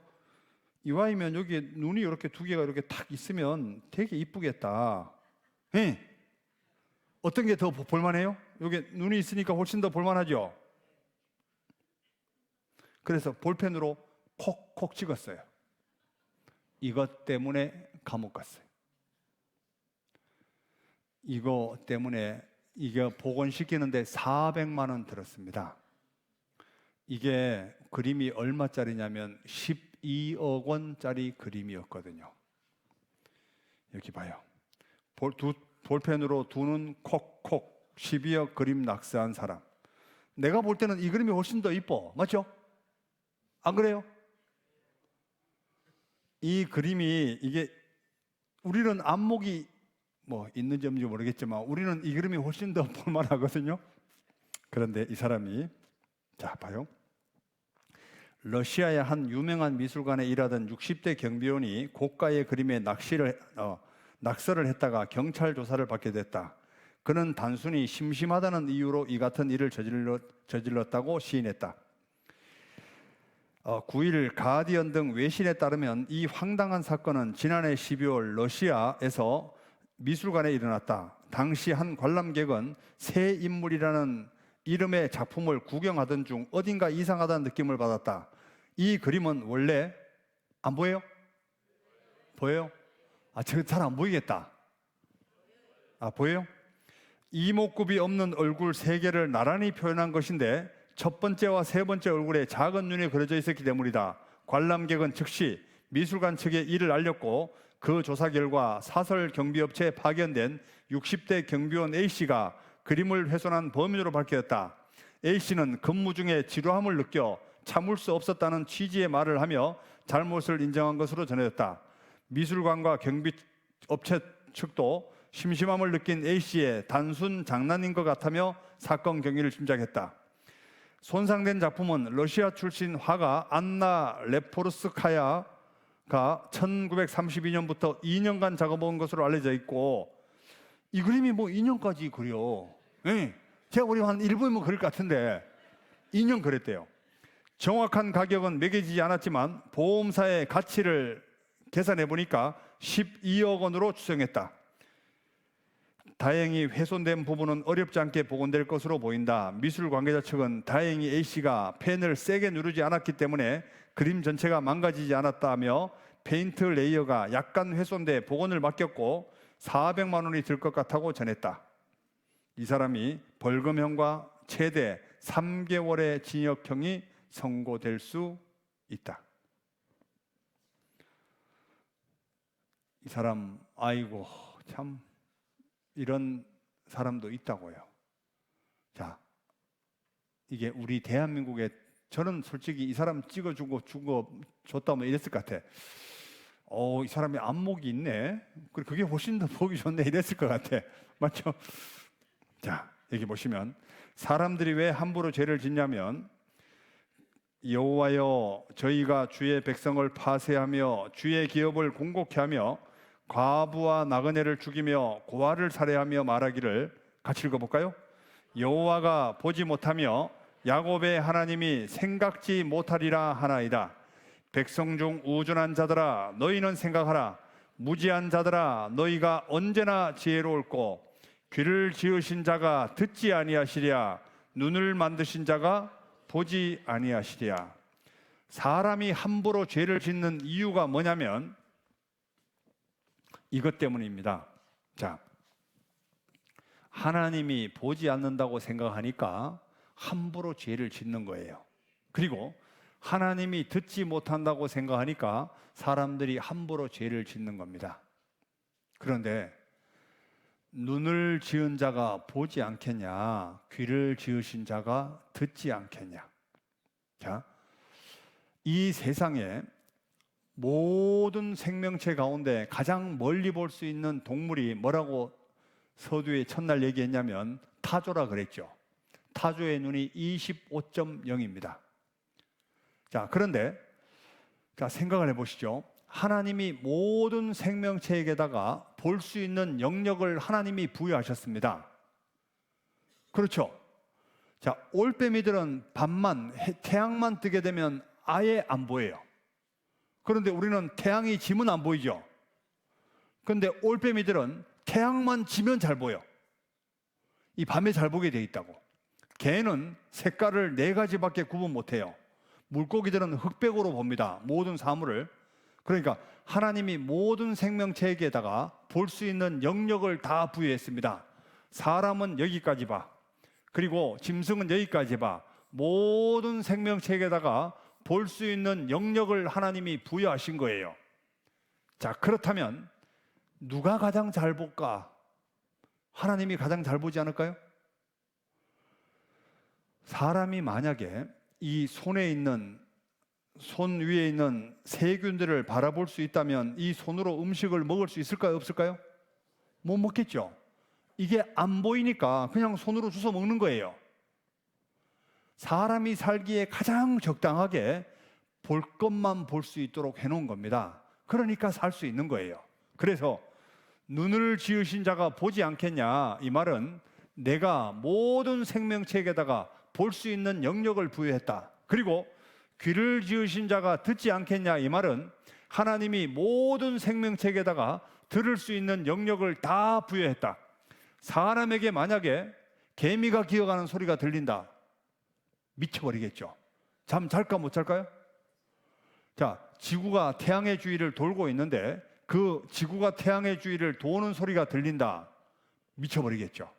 이와이면 여기에 눈이 이렇게 두 개가 이렇게 탁 있으면 되게 이쁘겠다. 예. 어떤 게 더 볼만해요? 여기 눈이 있으니까 훨씬 더 볼만하죠? 그래서 볼펜으로 콕콕 찍었어요. 이것 때문에 감옥 갔어요. 이거 때문에 이게 복원시키는데 400만 원 들었습니다. 이게 그림이 얼마짜리냐면 12억 원짜리 그림이었거든요. 여기 봐요. 볼펜으로 두 눈 콕콕 12억 그림 낙서한 사람. 내가 볼 때는 이 그림이 훨씬 더 이뻐. 맞죠? 안 그래요? 이 그림이 이게 우리는 안목이 뭐 있는지 없는지 모르겠지만 우리는 이 그림이 훨씬 더 볼만하거든요. 그런데 이 사람이 자 봐요. 러시아의 한 유명한 미술관에 일하던 60대 경비원이 고가의 그림에 낙서를 했다가 경찰 조사를 받게 됐다. 그는 단순히 심심하다는 이유로 이 같은 일을 저질렀다고 시인했다. 9일 가디언 등 외신에 따르면 이 황당한 사건은 지난해 12월 러시아에서 미술관에 일어났다. 당시 한 관람객은 새 인물이라는 이름의 작품을 구경하던 중 어딘가 이상하다는 느낌을 받았다. 이 그림은 원래 안 보여요? 보여요? 저거 잘 안 보이겠다. 보여요? 이목구비 없는 얼굴 3개를 나란히 표현한 것인데 첫 번째와 세 번째 얼굴에 작은 눈이 그려져 있었기 때문이다. 관람객은 즉시 미술관 측에 이를 알렸고 그 조사 결과 사설 경비업체에 파견된 60대 경비원 A씨가 그림을 훼손한 범인으로 밝혀졌다. A씨는 근무 중에 지루함을 느껴 참을 수 없었다는 취지의 말을 하며 잘못을 인정한 것으로 전해졌다. 미술관과 경비업체 측도 심심함을 느낀 A씨의 단순 장난인 것 같으며 사건 경위를 짐작했다. 손상된 작품은 러시아 출신 화가 안나 레포르스카야가 1932년부터 2년간 작업한 것으로 알려져 있고 이 그림이 뭐 2년까지 그려. 네. 제가 우리 한 1분이면 그릴 것 같은데 2년 그랬대요. 정확한 가격은 매겨지지 않았지만 보험사의 가치를 계산해 보니까 12억 원으로 추정했다. 다행히 훼손된 부분은 어렵지 않게 복원될 것으로 보인다. 미술 관계자 측은 다행히 A씨가 펜을 세게 누르지 않았기 때문에 그림 전체가 망가지지 않았다며 페인트 레이어가 약간 훼손돼 복원을 맡겼고 400만 원이 들 것 같다고 전했다. 이 사람이 벌금형과 최대 3개월의 징역형이 선고될 수 있다. 이 사람 아이고 참 이런 사람도 있다고요. 자, 이게 우리 대한민국에 저는 솔직히 이 사람 찍어주고 줬다면 이랬을 것 같아. 이 사람이 안목이 있네. 그게 훨씬 더 보기 좋네 이랬을 것 같아. 맞죠? 자, 여기 보시면 사람들이 왜 함부로 죄를 짓냐면 여호와여 저희가 주의 백성을 파쇄하며 주의 기업을 공곡케 하며 과부와 나그네를 죽이며 고아를 살해하며 말하기를 같이 읽어볼까요? 여호와가 보지 못하며 야곱의 하나님이 생각지 못하리라 하나이다. 백성 중 우준한 자들아 너희는 생각하라. 무지한 자들아 너희가 언제나 지혜로울꼬. 귀를 지으신 자가 듣지 아니하시랴. 눈을 만드신 자가 보지 아니하시랴. 사람이 함부로 죄를 짓는 이유가 뭐냐면 이것 때문입니다. 자, 하나님이 보지 않는다고 생각하니까 함부로 죄를 짓는 거예요. 그리고 하나님이 듣지 못한다고 생각하니까 사람들이 함부로 죄를 짓는 겁니다. 그런데 눈을 지은 자가 보지 않겠냐, 귀를 지으신 자가 듣지 않겠냐. 자, 이 세상에 모든 생명체 가운데 가장 멀리 볼 수 있는 동물이 뭐라고 서두에 첫날 얘기했냐면 타조라 그랬죠. 타조의 눈이 25.0입니다. 자, 그런데 자, 생각을 해보시죠. 하나님이 모든 생명체에게다가 볼 수 있는 영역을 하나님이 부여하셨습니다. 그렇죠? 자, 올빼미들은 밤만, 태양만 뜨게 되면 아예 안 보여요. 그런데 우리는 태양이 지면 안 보이죠? 그런데 올빼미들은 태양만 지면 잘 보여. 이 밤에 잘 보게 돼 있다고. 개는 색깔을 4가지밖에 구분 못해요. 물고기들은 흑백으로 봅니다. 모든 사물을. 그러니까 하나님이 모든 생명체에게다가 볼 수 있는 영역을 다 부여했습니다. 사람은 여기까지 봐. 그리고 짐승은 여기까지 봐. 모든 생명체에게다가 볼 수 있는 영역을 하나님이 부여하신 거예요. 자, 그렇다면 누가 가장 잘 볼까? 하나님이 가장 잘 보지 않을까요? 사람이 만약에 이 손 위에 있는 세균들을 바라볼 수 있다면 이 손으로 음식을 먹을 수 있을까요? 없을까요? 못 먹겠죠. 이게 안 보이니까 그냥 손으로 주워 먹는 거예요. 사람이 살기에 가장 적당하게 볼 것만 볼 수 있도록 해놓은 겁니다. 그러니까 살 수 있는 거예요. 그래서 눈을 지으신 자가 보지 않겠냐, 이 말은 내가 모든 생명체에게다가 볼 수 있는 영역을 부여했다. 그리고 귀를 지으신 자가 듣지 않겠냐, 이 말은 하나님이 모든 생명체에게다가 들을 수 있는 영역을 다 부여했다. 사람에게 만약에 개미가 기어가는 소리가 들린다, 미쳐버리겠죠. 잠 잘까 못 잘까요? 자, 지구가 태양의 주위를 돌고 있는데 그 지구가 태양의 주위를 도는 소리가 들린다, 미쳐버리겠죠.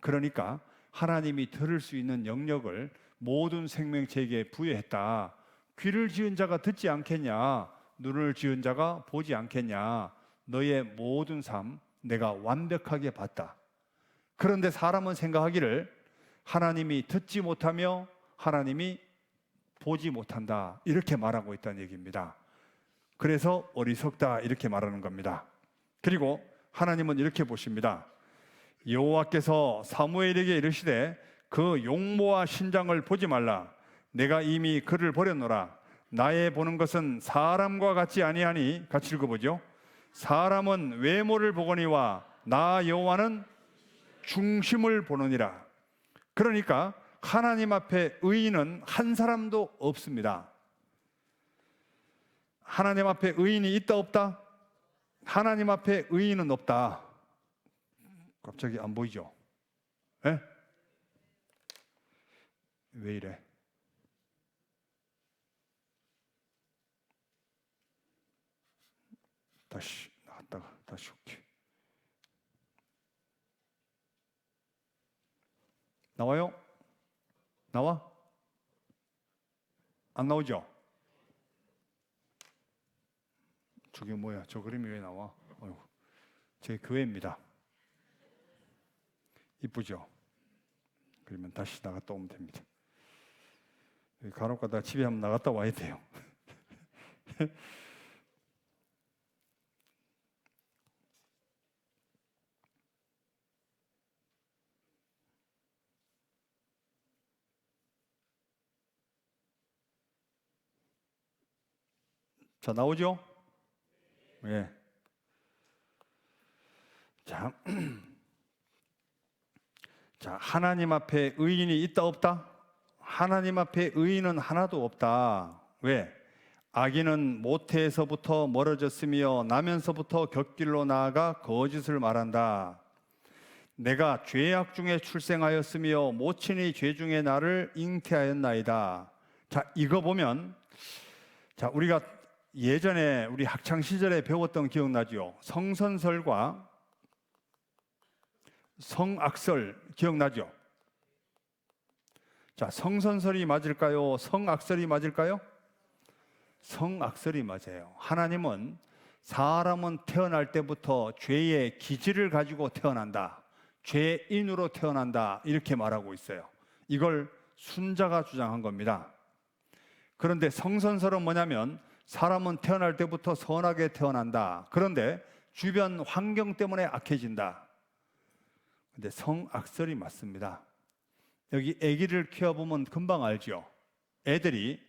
그러니까 하나님이 들을 수 있는 영역을 모든 생명체에게 부여했다. 귀를 지은 자가 듣지 않겠냐, 눈을 지은 자가 보지 않겠냐, 너의 모든 삶 내가 완벽하게 봤다. 그런데 사람은 생각하기를 하나님이 듣지 못하며 하나님이 보지 못한다, 이렇게 말하고 있다는 얘기입니다. 그래서 어리석다, 이렇게 말하는 겁니다. 그리고 하나님은 이렇게 보십니다. 여호와께서 사무엘에게 이르시되 그 용모와 신장을 보지 말라. 내가 이미 그를 버렸노라. 나의 보는 것은 사람과 같지 아니하니. 같이 읽어보죠. 사람은 외모를 보거니와 나 여호와는 중심을 보느니라. 그러니까 하나님 앞에 의인은 한 사람도 없습니다. 하나님 앞에 의인이 있다 없다? 하나님 앞에 의인은 없다. 갑자기 안 보이죠? 예? 왜 이래? 다시 나갔다가 다시 올게. 나와요? 나와? 안 나오죠? 저게 뭐야? 저 그림이 왜 나와? 어휴, 제 교회입니다. 이쁘죠? 그러면 다시 나갔다 오면 됩니다. 간혹 가다가 집에 한번 나갔다 와야 돼요. 자, 나오죠? 예. 자, 자, 하나님 앞에 의인이 있다 없다? 하나님 앞에 의인은 하나도 없다. 왜? 악인은 모태에서부터 멀어졌으며 나면서부터 곁길로 나아가 거짓을 말한다. 내가 죄악 중에 출생하였으며 모친이 죄 중에 나를 잉태하였나이다. 자, 이거 보면, 자, 우리가 예전에 우리 학창 시절에 배웠던 기억나죠? 성선설과 성악설 기억나죠? 자, 성선설이 맞을까요? 성악설이 맞을까요? 성악설이 맞아요. 하나님은 사람은 태어날 때부터 죄의 기질을 가지고 태어난다. 죄인으로 태어난다. 이렇게 말하고 있어요. 이걸 순자가 주장한 겁니다. 그런데 성선설은 뭐냐면 사람은 태어날 때부터 선하게 태어난다. 그런데 주변 환경 때문에 악해진다. 근데 성악설이 맞습니다. 여기 아기를 키워보면 금방 알죠. 애들이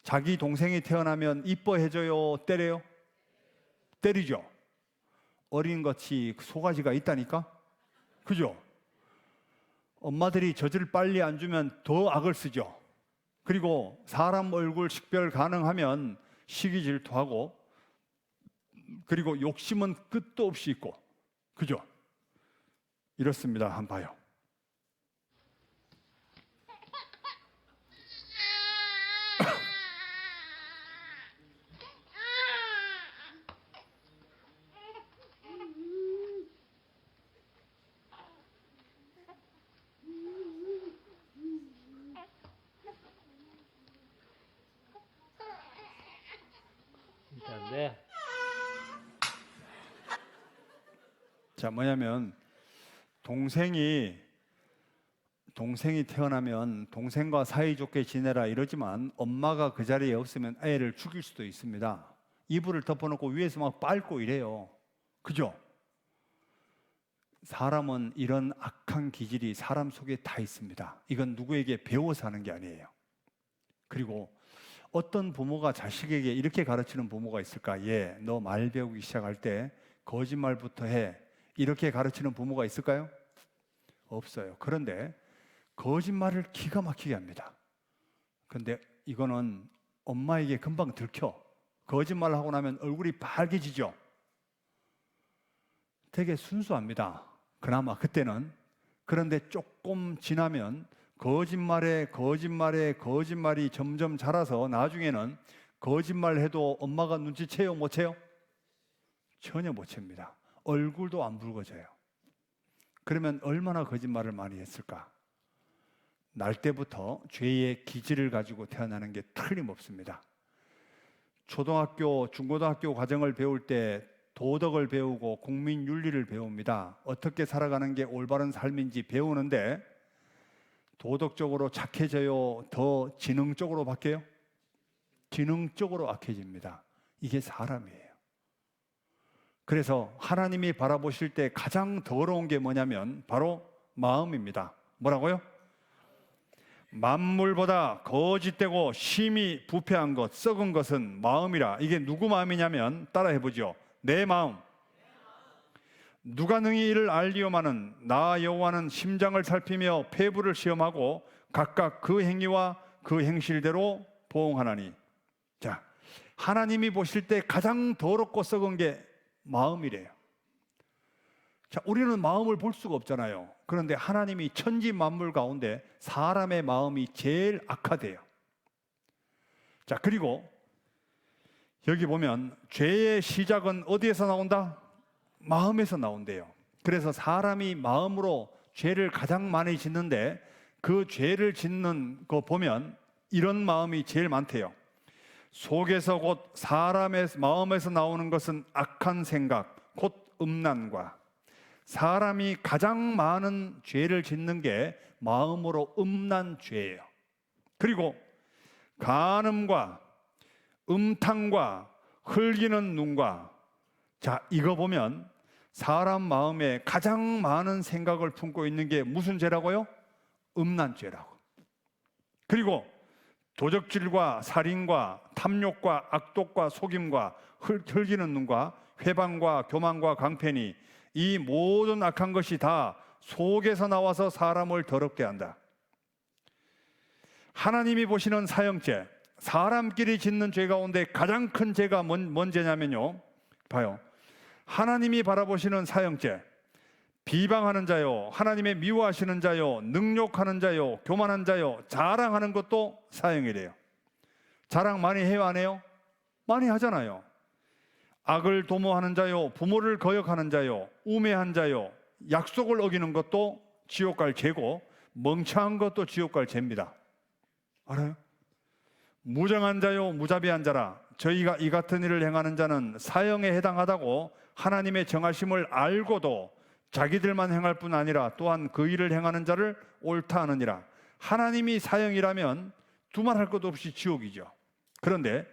자기 동생이 태어나면 이뻐해줘요, 때려요? 때리죠. 어린같이 속아지가 있다니까? 그죠? 엄마들이 젖을 빨리 안 주면 더 악을 쓰죠. 그리고 사람 얼굴 식별 가능하면 시기 질투하고, 그리고 욕심은 끝도 없이 있고, 그죠? 이렇습니다. 한번 봐요. 네. 자, 뭐냐면 동생이 태어나면 동생과 사이좋게 지내라 이러지만 엄마가 그 자리에 없으면 애를 죽일 수도 있습니다. 이불을 덮어놓고 위에서 막 빨고 이래요. 그죠? 사람은 이런 악한 기질이 사람 속에 다 있습니다. 이건 누구에게 배워서 하는 게 아니에요. 그리고 어떤 부모가 자식에게 이렇게 가르치는 부모가 있을까? 예, 너 말 배우기 시작할 때 거짓말부터 해. 이렇게 가르치는 부모가 있을까요? 없어요. 그런데 거짓말을 기가 막히게 합니다. 그런데 이거는 엄마에게 금방 들켜. 거짓말을 하고 나면 얼굴이 빨개지죠. 되게 순수합니다. 그나마 그때는. 그런데 조금 지나면 거짓말이 점점 자라서 나중에는 거짓말해도 엄마가 눈치채요, 못 채요? 전혀 못 챕니다. 얼굴도 안 붉어져요. 그러면 얼마나 거짓말을 많이 했을까? 날 때부터 죄의 기질을 가지고 태어나는 게 틀림없습니다. 초등학교, 중고등학교 과정을 배울 때 도덕을 배우고 국민 윤리를 배웁니다. 어떻게 살아가는 게 올바른 삶인지 배우는데 도덕적으로 착해져요? 더 지능적으로 바뀌어요? 지능적으로 악해집니다. 이게 사람이에요. 그래서 하나님이 바라보실 때 가장 더러운 게 뭐냐면 바로 마음입니다. 뭐라고요? 만물보다 거짓되고 심히 부패한 것, 썩은 것은 마음이라. 이게 누구 마음이냐면 따라해보죠. 내 마음. 누가 능히 이를 알리오마는 나 여호와는 심장을 살피며 폐부를 시험하고 각각 그 행위와 그 행실대로 보응하나니. 자, 하나님이 보실 때 가장 더럽고 썩은 게 마음이래요. 자, 우리는 마음을 볼 수가 없잖아요. 그런데 하나님이 천지 만물 가운데 사람의 마음이 제일 악하대요. 자, 그리고 여기 보면 죄의 시작은 어디에서 나온다? 마음에서 나온대요. 그래서 사람이 마음으로 죄를 가장 많이 짓는데 그 죄를 짓는 거 보면 이런 마음이 제일 많대요. 속에서 곧 사람의 마음에서 나오는 것은 악한 생각, 곧 음란과. 사람이 가장 많은 죄를 짓는 게 마음으로 음란 죄예요. 그리고 간음과 음탕과 흘기는 눈과. 자, 이거 보면 사람 마음에 가장 많은 생각을 품고 있는 게 무슨 죄라고요? 음란죄라고. 그리고 도적질과 살인과 탐욕과 악독과 속임과 흘기는 눈과 회방과 교만과 강패니 이 모든 악한 것이 다 속에서 나와서 사람을 더럽게 한다. 하나님이 보시는 사형죄, 사람끼리 짓는 죄 가운데 가장 큰 죄가 뭔 죄냐면요, 봐요. 하나님이 바라보시는 사형죄, 비방하는 자요, 하나님의 미워하시는 자요, 능욕하는 자요, 교만한 자요, 자랑하는 것도 사형이래요. 자랑 많이 해요, 안 해요? 많이 하잖아요. 악을 도모하는 자요, 부모를 거역하는 자요, 우매한 자요, 약속을 어기는 것도 지옥 갈 죄고 멍청한 것도 지옥 갈 죄입니다. 알아요? 무정한 자요, 무자비한 자라. 저희가 이 같은 일을 행하는 자는 사형에 해당하다고 하나님의 정하심을 알고도 자기들만 행할 뿐 아니라 또한 그 일을 행하는 자를 옳다 하느니라. 하나님이 사형이라면 두말할 것도 없이 지옥이죠. 그런데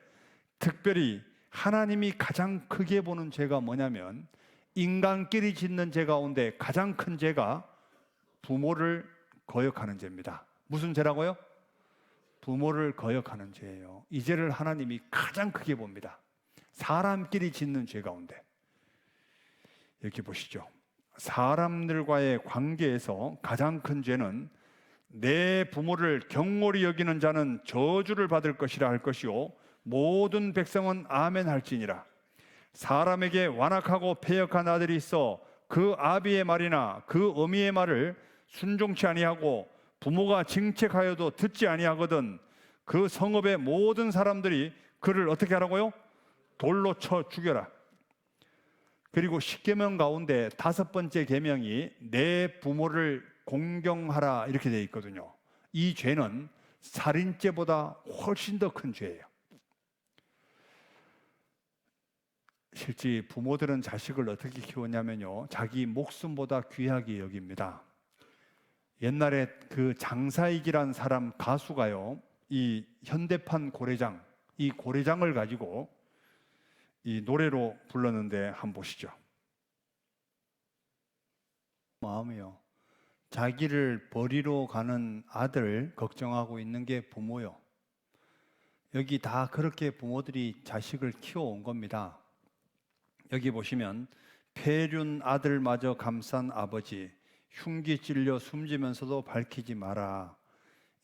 특별히 하나님이 가장 크게 보는 죄가 뭐냐면 인간끼리 짓는 죄 가운데 가장 큰 죄가 부모를 거역하는 죄입니다. 무슨 죄라고요? 부모를 거역하는 죄예요. 이 죄를 하나님이 가장 크게 봅니다. 사람끼리 짓는 죄 가운데. 여기 보시죠. 사람들과의 관계에서 가장 큰 죄는 내 부모를 경홀히 여기는 자는 저주를 받을 것이라 할 것이요 모든 백성은 아멘 할지니라. 사람에게 완악하고 패역한 아들이 있어 그 아비의 말이나 그 어미의 말을 순종치 아니하고 부모가 징책하여도 듣지 아니하거든 그 성읍의 모든 사람들이 그를 어떻게 하라고요? 돌로 쳐 죽여라. 그리고 10계명 가운데 5번째 계명이 내 부모를 공경하라 이렇게 되어 있거든요. 이 죄는 살인죄보다 훨씬 더 큰 죄예요. 실제 부모들은 자식을 어떻게 키웠냐면요, 자기 목숨보다 귀하게 여깁니다. 옛날에 그 장사익이란 사람 가수가요, 이 현대판 고래장, 이 고래장을 가지고 이 노래로 불렀는데 한번 보시죠. 마음이요, 자기를 버리러 가는 아들 걱정하고 있는 게 부모요. 여기 다 그렇게 부모들이 자식을 키워온 겁니다. 여기 보시면 폐륜 아들마저 감싼 아버지, 흉기 찔려 숨지면서도 밝히지 마라.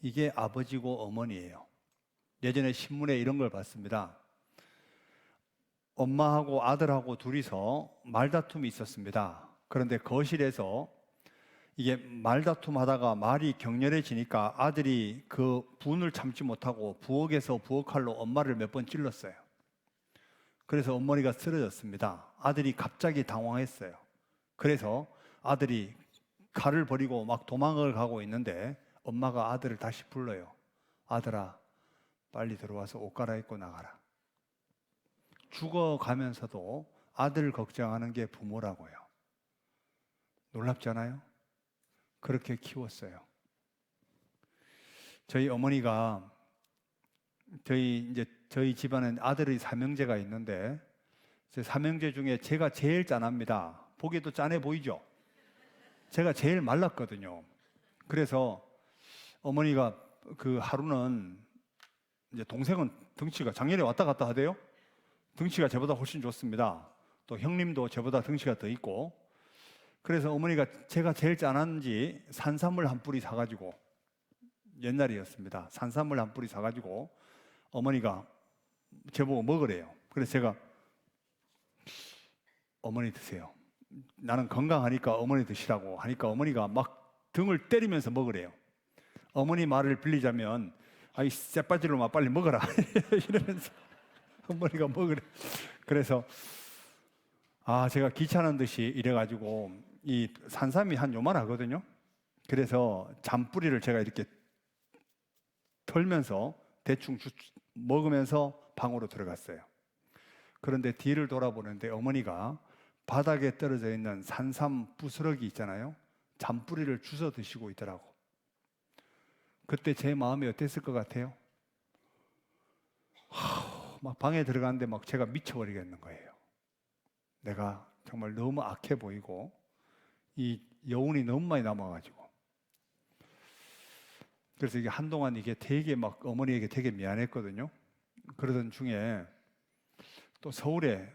이게 아버지고 어머니예요. 예전에 신문에 이런 걸 봤습니다. 엄마하고 아들하고 둘이서 말다툼이 있었습니다. 그런데 거실에서 이게 말다툼 하다가 말이 격렬해지니까 아들이 그 분을 참지 못하고 부엌에서 부엌칼로 엄마를 몇 번 찔렀어요. 그래서 어머니가 쓰러졌습니다. 아들이 갑자기 당황했어요. 그래서 아들이 칼을 버리고 막 도망을 가고 있는데 엄마가 아들을 다시 불러요. 아들아, 빨리 들어와서 옷 갈아입고 나가라. 죽어가면서도 아들 걱정하는 게 부모라고요. 놀랍잖아요? 그렇게 키웠어요. 저희 어머니가 저희 집안엔 아들이 삼형제가 있는데 삼형제 중에 제가 제일 짠합니다. 보기에도 짠해 보이죠? 제가 제일 말랐거든요. 그래서 어머니가 그 하루는 이제 동생은 덩치가 작년에 왔다 갔다 하대요. 덩치가 저보다 훨씬 좋습니다. 또 형님도 저보다 덩치가 더 있고. 그래서 어머니가 제가 제일 짠한지 산삼을 한 뿌리 사가지고, 옛날이었습니다. 산삼을 한 뿌리 사가지고 어머니가 저보고 먹으래요. 그래서 제가 어머니 드세요. 나는 건강하니까 어머니 드시라고 하니까 어머니가 막 등을 때리면서 먹으래요. 어머니 말을 빌리자면 아이 쇠바지로만 빨리 먹어라 이러면서 어머니가 먹으래. 그래서 제가 귀찮은 듯이 이래가지고 이 산삼이 한 요만하거든요. 그래서 잔뿌리를 제가 이렇게 털면서 대충 먹으면서 방으로 들어갔어요. 그런데 뒤를 돌아보는데 어머니가 바닥에 떨어져 있는 산삼 부스러기 있잖아요. 잔뿌리를 주워 드시고 있더라고. 그때 제 마음이 어땠을 것 같아요? 막 방에 들어갔는데 막 제가 미쳐버리겠는 거예요. 내가 정말 너무 악해 보이고 이 여운이 너무 많이 남아가지고. 그래서 이게 한동안 이게 되게 막 어머니에게 되게 미안했거든요. 그러던 중에 또 서울에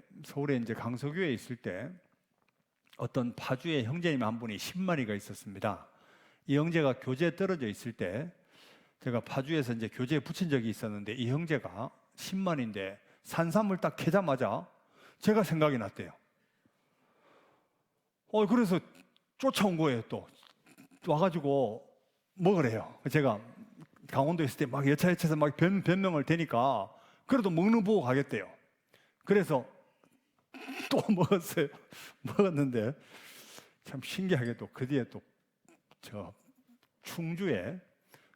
이제 강서교회에 있을 때 어떤 파주의 형제님 한 분이 10마리가 있었습니다. 이 형제가 교제에 떨어져 있을 때 제가 파주에서 이제 교제에 붙인 적이 있었는데 이 형제가 10마리인데 산삼을 딱 캐자마자 제가 생각이 났대요. 그래서 쫓아온 거예요. 또 와가지고 먹으래요. 제가 강원도에 있을 때 막 여차여차해서 막 변명을 대니까 그래도 먹는 보고 가겠대요. 그래서 또 먹었어요. 먹었는데 참 신기하게도 그 뒤에 또 저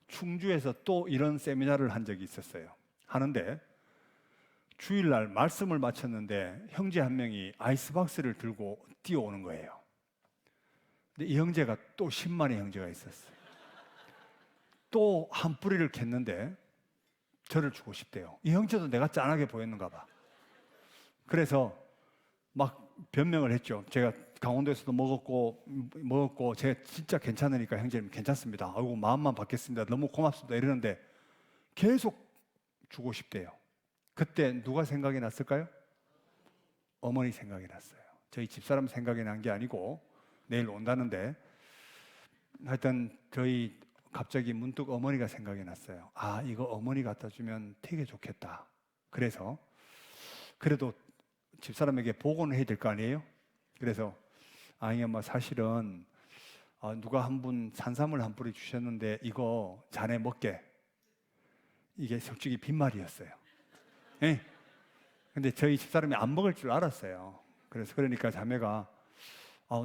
충주에서 또 이런 세미나를 한 적이 있었어요. 하는데 주일날 말씀을 마쳤는데 형제 한 명이 아이스박스를 들고 뛰어오는 거예요. 근데 이 형제가 또 10만의 형제가 있었어요. 또 한 뿌리를 캤는데 저를 주고 싶대요. 이 형제도 내가 짠하게 보였는가 봐. 그래서 막 변명을 했죠. 제가 강원도에서도 먹었고 제가 진짜 괜찮으니까 형제님 괜찮습니다. 아이고 마음만 받겠습니다. 너무 고맙습니다. 이러는데 계속 주고 싶대요. 그때 누가 생각이 났을까요? 어머니 생각이 났어요. 저희 집사람 생각이 난 게 아니고 내일 온다는데 하여튼 저희 갑자기 문득 어머니가 생각이 났어요. 아, 이거 어머니 갖다 주면 되게 좋겠다. 그래서 그래도 집사람에게 보고는 해야 될 거 아니에요? 그래서 아니 엄마 사실은 누가 한 분 산삼을 한 뿌리 주셨는데 이거 자네 먹게. 이게 솔직히 빈말이었어요. 예. 근데 저희 집사람이 안 먹을 줄 알았어요. 그러니까 자매가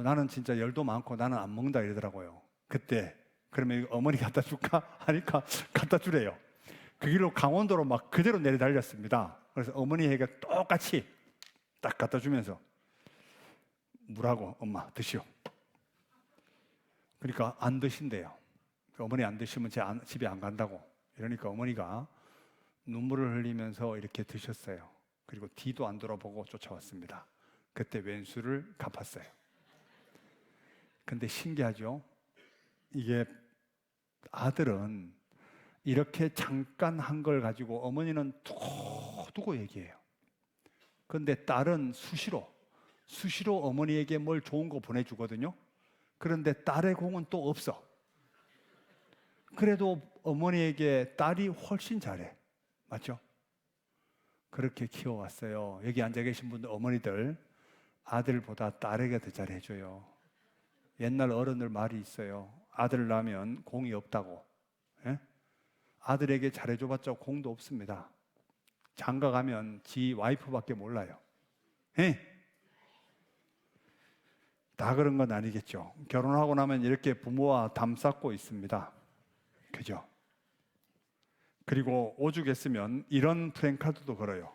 나는 진짜 열도 많고 나는 안 먹는다 이러더라고요. 그때 그러면 어머니 갖다 줄까? 하니까 갖다 주래요. 그 길로 강원도로 막 그대로 내려달렸습니다. 그래서 어머니에게 똑같이 딱 갖다 주면서 물하고 엄마 드시오. 그러니까 안 드신대요. 어머니 안 드시면 집에 안 간다고. 이러니까 어머니가 눈물을 흘리면서 이렇게 드셨어요. 그리고 뒤도 안 돌아보고 쫓아왔습니다. 그때 왼수를 갚았어요. 근데 신기하죠? 이게 아들은 이렇게 잠깐 한 걸 가지고 어머니는 두고 얘기해요. 그런데 딸은 수시로 어머니에게 뭘 좋은 거 보내주거든요. 그런데 딸의 공은 또 없어. 그래도 어머니에게 딸이 훨씬 잘해. 맞죠? 그렇게 키워왔어요. 여기 앉아 계신 분들 어머니들 아들보다 딸에게 더 잘해줘요. 옛날 어른들 말이 있어요. 아들 낳으면 공이 없다고. 예? 아들에게 잘해줘봤자 공도 없습니다. 장가 가면 지 와이프밖에 몰라요. 예? 다 그런 건 아니겠죠. 결혼하고 나면 이렇게 부모와 담쌓고 있습니다. 그죠? 그리고 오죽했으면 이런 프랭카드도 걸어요.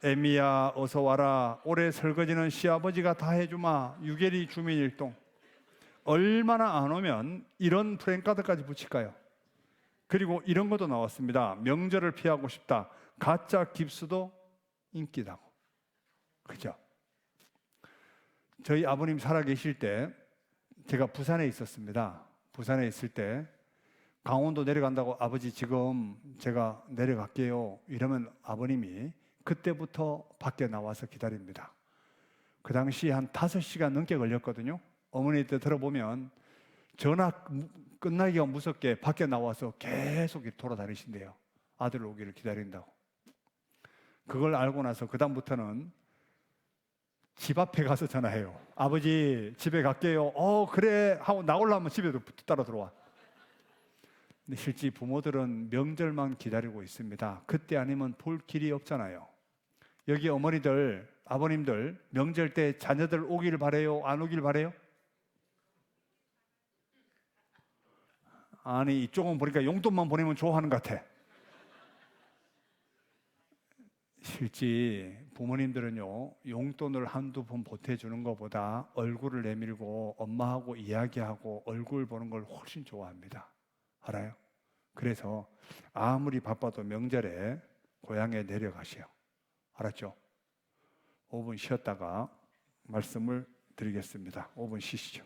애미야 어서 와라. 올해 설거지는 시아버지가 다 해주마. 유계리 주민일동. 얼마나 안 오면 이런 프랭카드까지 붙일까요? 그리고 이런 것도 나왔습니다. 명절을 피하고 싶다. 가짜 깁스도 인기다고. 그죠? 저희 아버님 살아계실 때 제가 부산에 있었습니다. 부산에 있을 때 강원도 내려간다고 아버지 지금 제가 내려갈게요. 이러면 아버님이 그때부터 밖에 나와서 기다립니다. 그 당시 한 5시간 넘게 걸렸거든요. 어머니 때 들어보면 전화 끝나기가 무섭게 밖에 나와서 계속 돌아다니신대요. 아들 오기를 기다린다고. 그걸 알고 나서 그 다음부터는 집 앞에 가서 전화해요. 아버지 집에 갈게요. 그래 하고 나오려면 집에도 따라 들어와. 근데 실제 부모들은 명절만 기다리고 있습니다. 그때 아니면 볼 길이 없잖아요. 여기 어머니들, 아버님들 명절 때 자녀들 오길 바래요? 안 오길 바래요? 아니 이쪽은 보니까 용돈만 보내면 좋아하는 것 같아. 실제 부모님들은요 용돈을 한두 번 보태주는 것보다 얼굴을 내밀고 엄마하고 이야기하고 얼굴 보는 걸 훨씬 좋아합니다. 알아요? 그래서 아무리 바빠도 명절에 고향에 내려가세요. 알았죠? 5분 쉬었다가 말씀을 드리겠습니다. 5분 쉬시죠.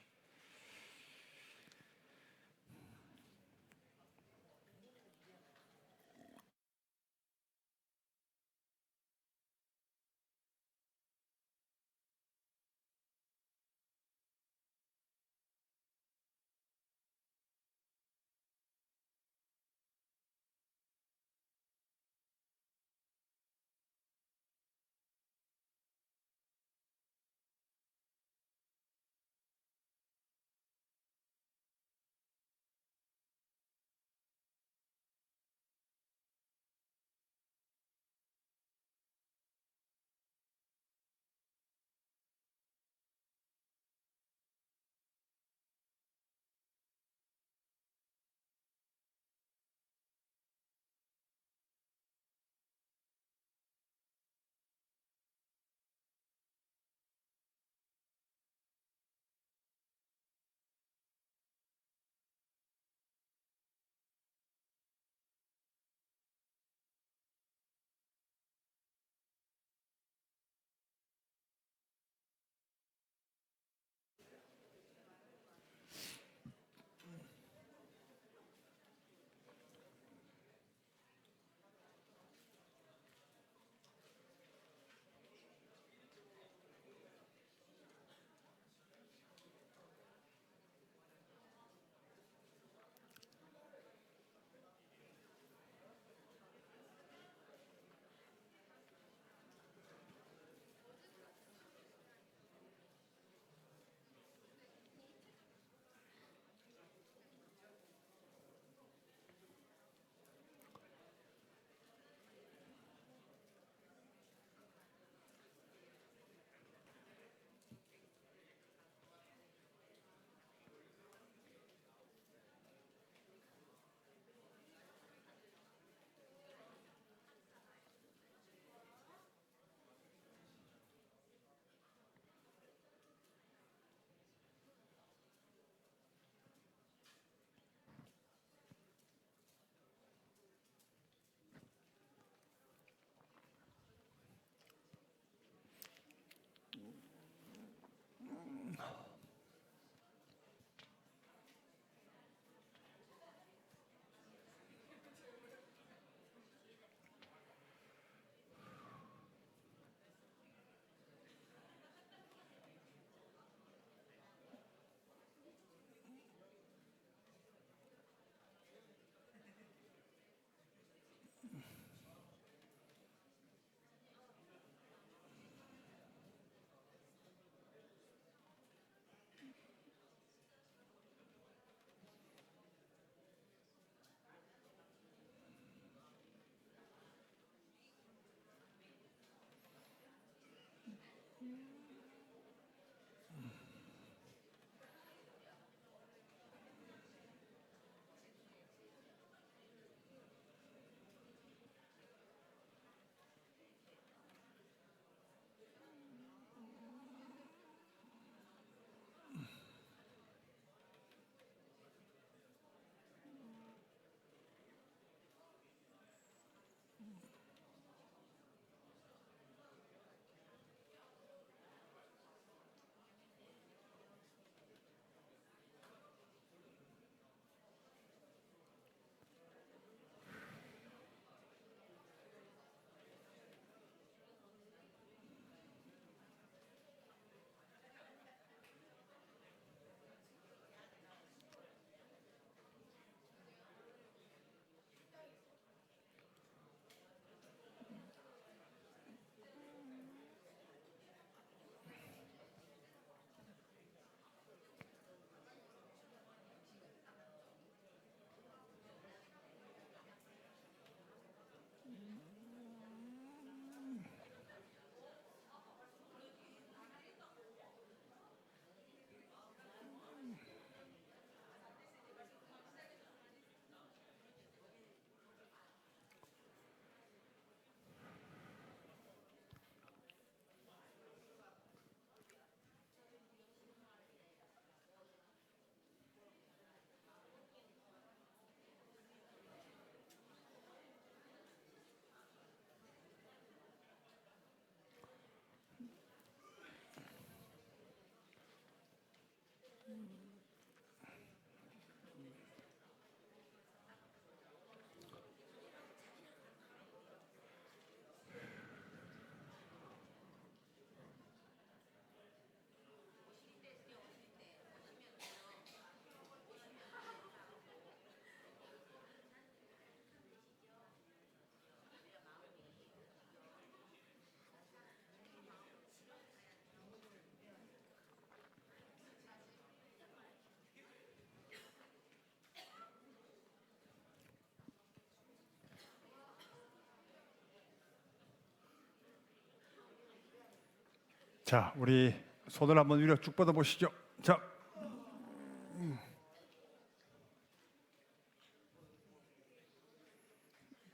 자, 우리 손을 한번 위로 쭉 뻗어 보시죠. 자,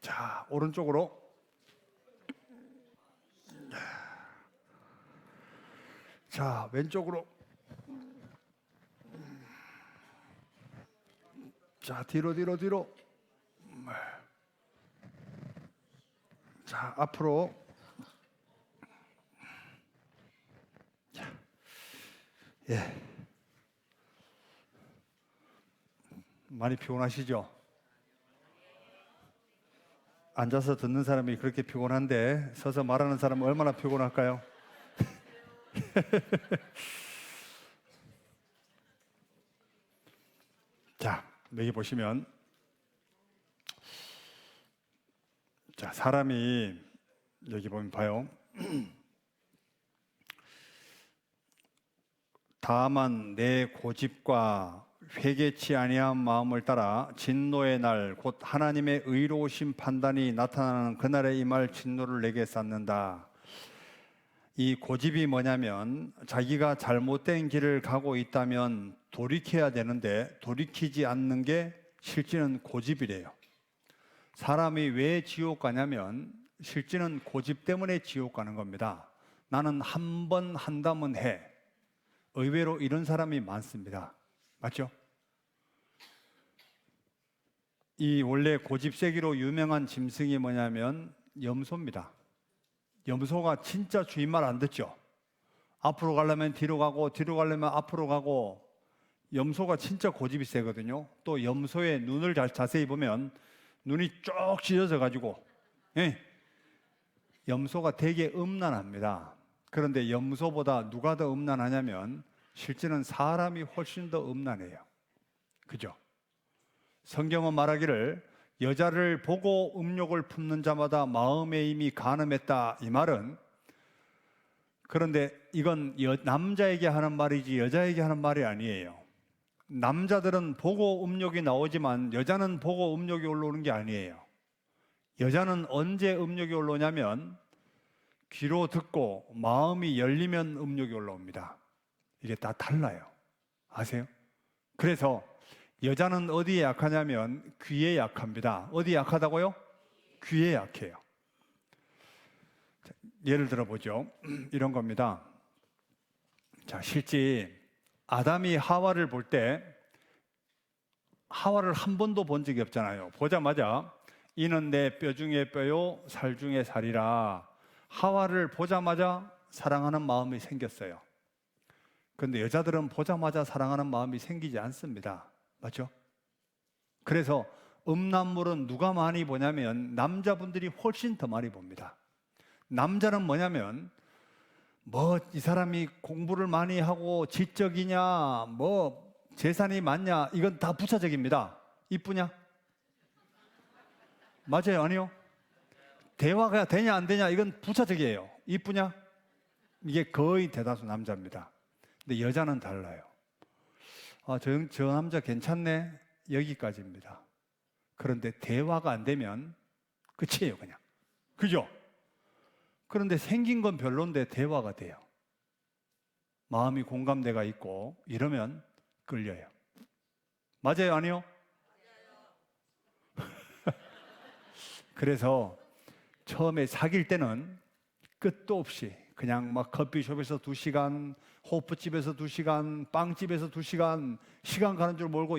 자, 오른쪽으로. 자, 왼쪽으로. 자, 뒤로 뒤로 뒤로. 자, 앞으로. 자, 예. 많이 피곤하시죠? 앉아서 듣는 사람이 그렇게 피곤한데 서서 말하는 사람은 얼마나 피곤할까요? 자, 여기 보시면, 자, 사람이 여기 보면 봐요. 다만 내 고집과 회개치 아니한 마음을 따라 진노의 날 곧 하나님의 의로우신 판단이 나타나는 그날에 임할 진노를 내게 쌓는다. 이 고집이 뭐냐면 자기가 잘못된 길을 가고 있다면 돌이켜야 되는데 돌이키지 않는 게 실제는 고집이래요. 사람이 왜 지옥 가냐면 실제는 고집 때문에 지옥 가는 겁니다. 나는 한 번 한다면 해. 의외로 이런 사람이 많습니다. 맞죠? 이 원래 고집세기로 유명한 짐승이 뭐냐면 염소입니다. 염소가 진짜 주인 말 안 듣죠. 앞으로 가려면 뒤로 가고 뒤로 가려면 앞으로 가고. 염소가 진짜 고집이 세거든요. 또 염소의 눈을 자세히 보면 눈이 쭉 찢어져 가지고, 예, 염소가 되게 음란합니다. 그런데 염소보다 누가 더 음란하냐면 실제는 사람이 훨씬 더 음란해요. 그죠? 성경은 말하기를 여자를 보고 음욕을 품는 자마다 마음에 이미 간음했다. 이 말은, 그런데 이건 남자에게 하는 말이지 여자에게 하는 말이 아니에요. 남자들은 보고 음욕이 나오지만 여자는 보고 음욕이 올라오는 게 아니에요. 여자는 언제 음욕이 올라오냐면 귀로 듣고 마음이 열리면 음욕이 올라옵니다. 이게 다 달라요. 아세요? 그래서 여자는 어디에 약하냐면 귀에 약합니다. 어디 약하다고요? 귀에 약해요. 예를 들어보죠. 이런 겁니다. 자, 실제 아담이 하와를 볼 때 하와를 한 번도 본 적이 없잖아요. 보자마자 이는 내 뼈 중에 뼈요 살 중에 살이라. 하와를 보자마자 사랑하는 마음이 생겼어요. 그런데 여자들은 보자마자 사랑하는 마음이 생기지 않습니다. 맞죠? 그래서 음란물은 누가 많이 보냐면 남자분들이 훨씬 더 많이 봅니다. 남자는 뭐냐면 뭐 이 사람이 공부를 많이 하고 지적이냐 뭐 재산이 많냐 이건 다 부차적입니다. 이쁘냐? 맞아요? 아니요? 대화가 되냐 안 되냐 이건 부차적이에요. 이쁘냐? 이게 거의 대다수 남자입니다. 근데 여자는 달라요. 아, 저 남자 괜찮네? 여기까지입니다. 그런데 대화가 안 되면 끝이에요, 그냥. 그죠? 그런데 생긴 건 별론데 대화가 돼요. 마음이 공감대가 있고 이러면 끌려요. 맞아요, 아니요? 그래서 처음에 사귈 때는 끝도 없이 그냥 막 커피숍에서 2시간, 호프집에서 2시간, 빵집에서 2시간, 시간 가는 줄 모르고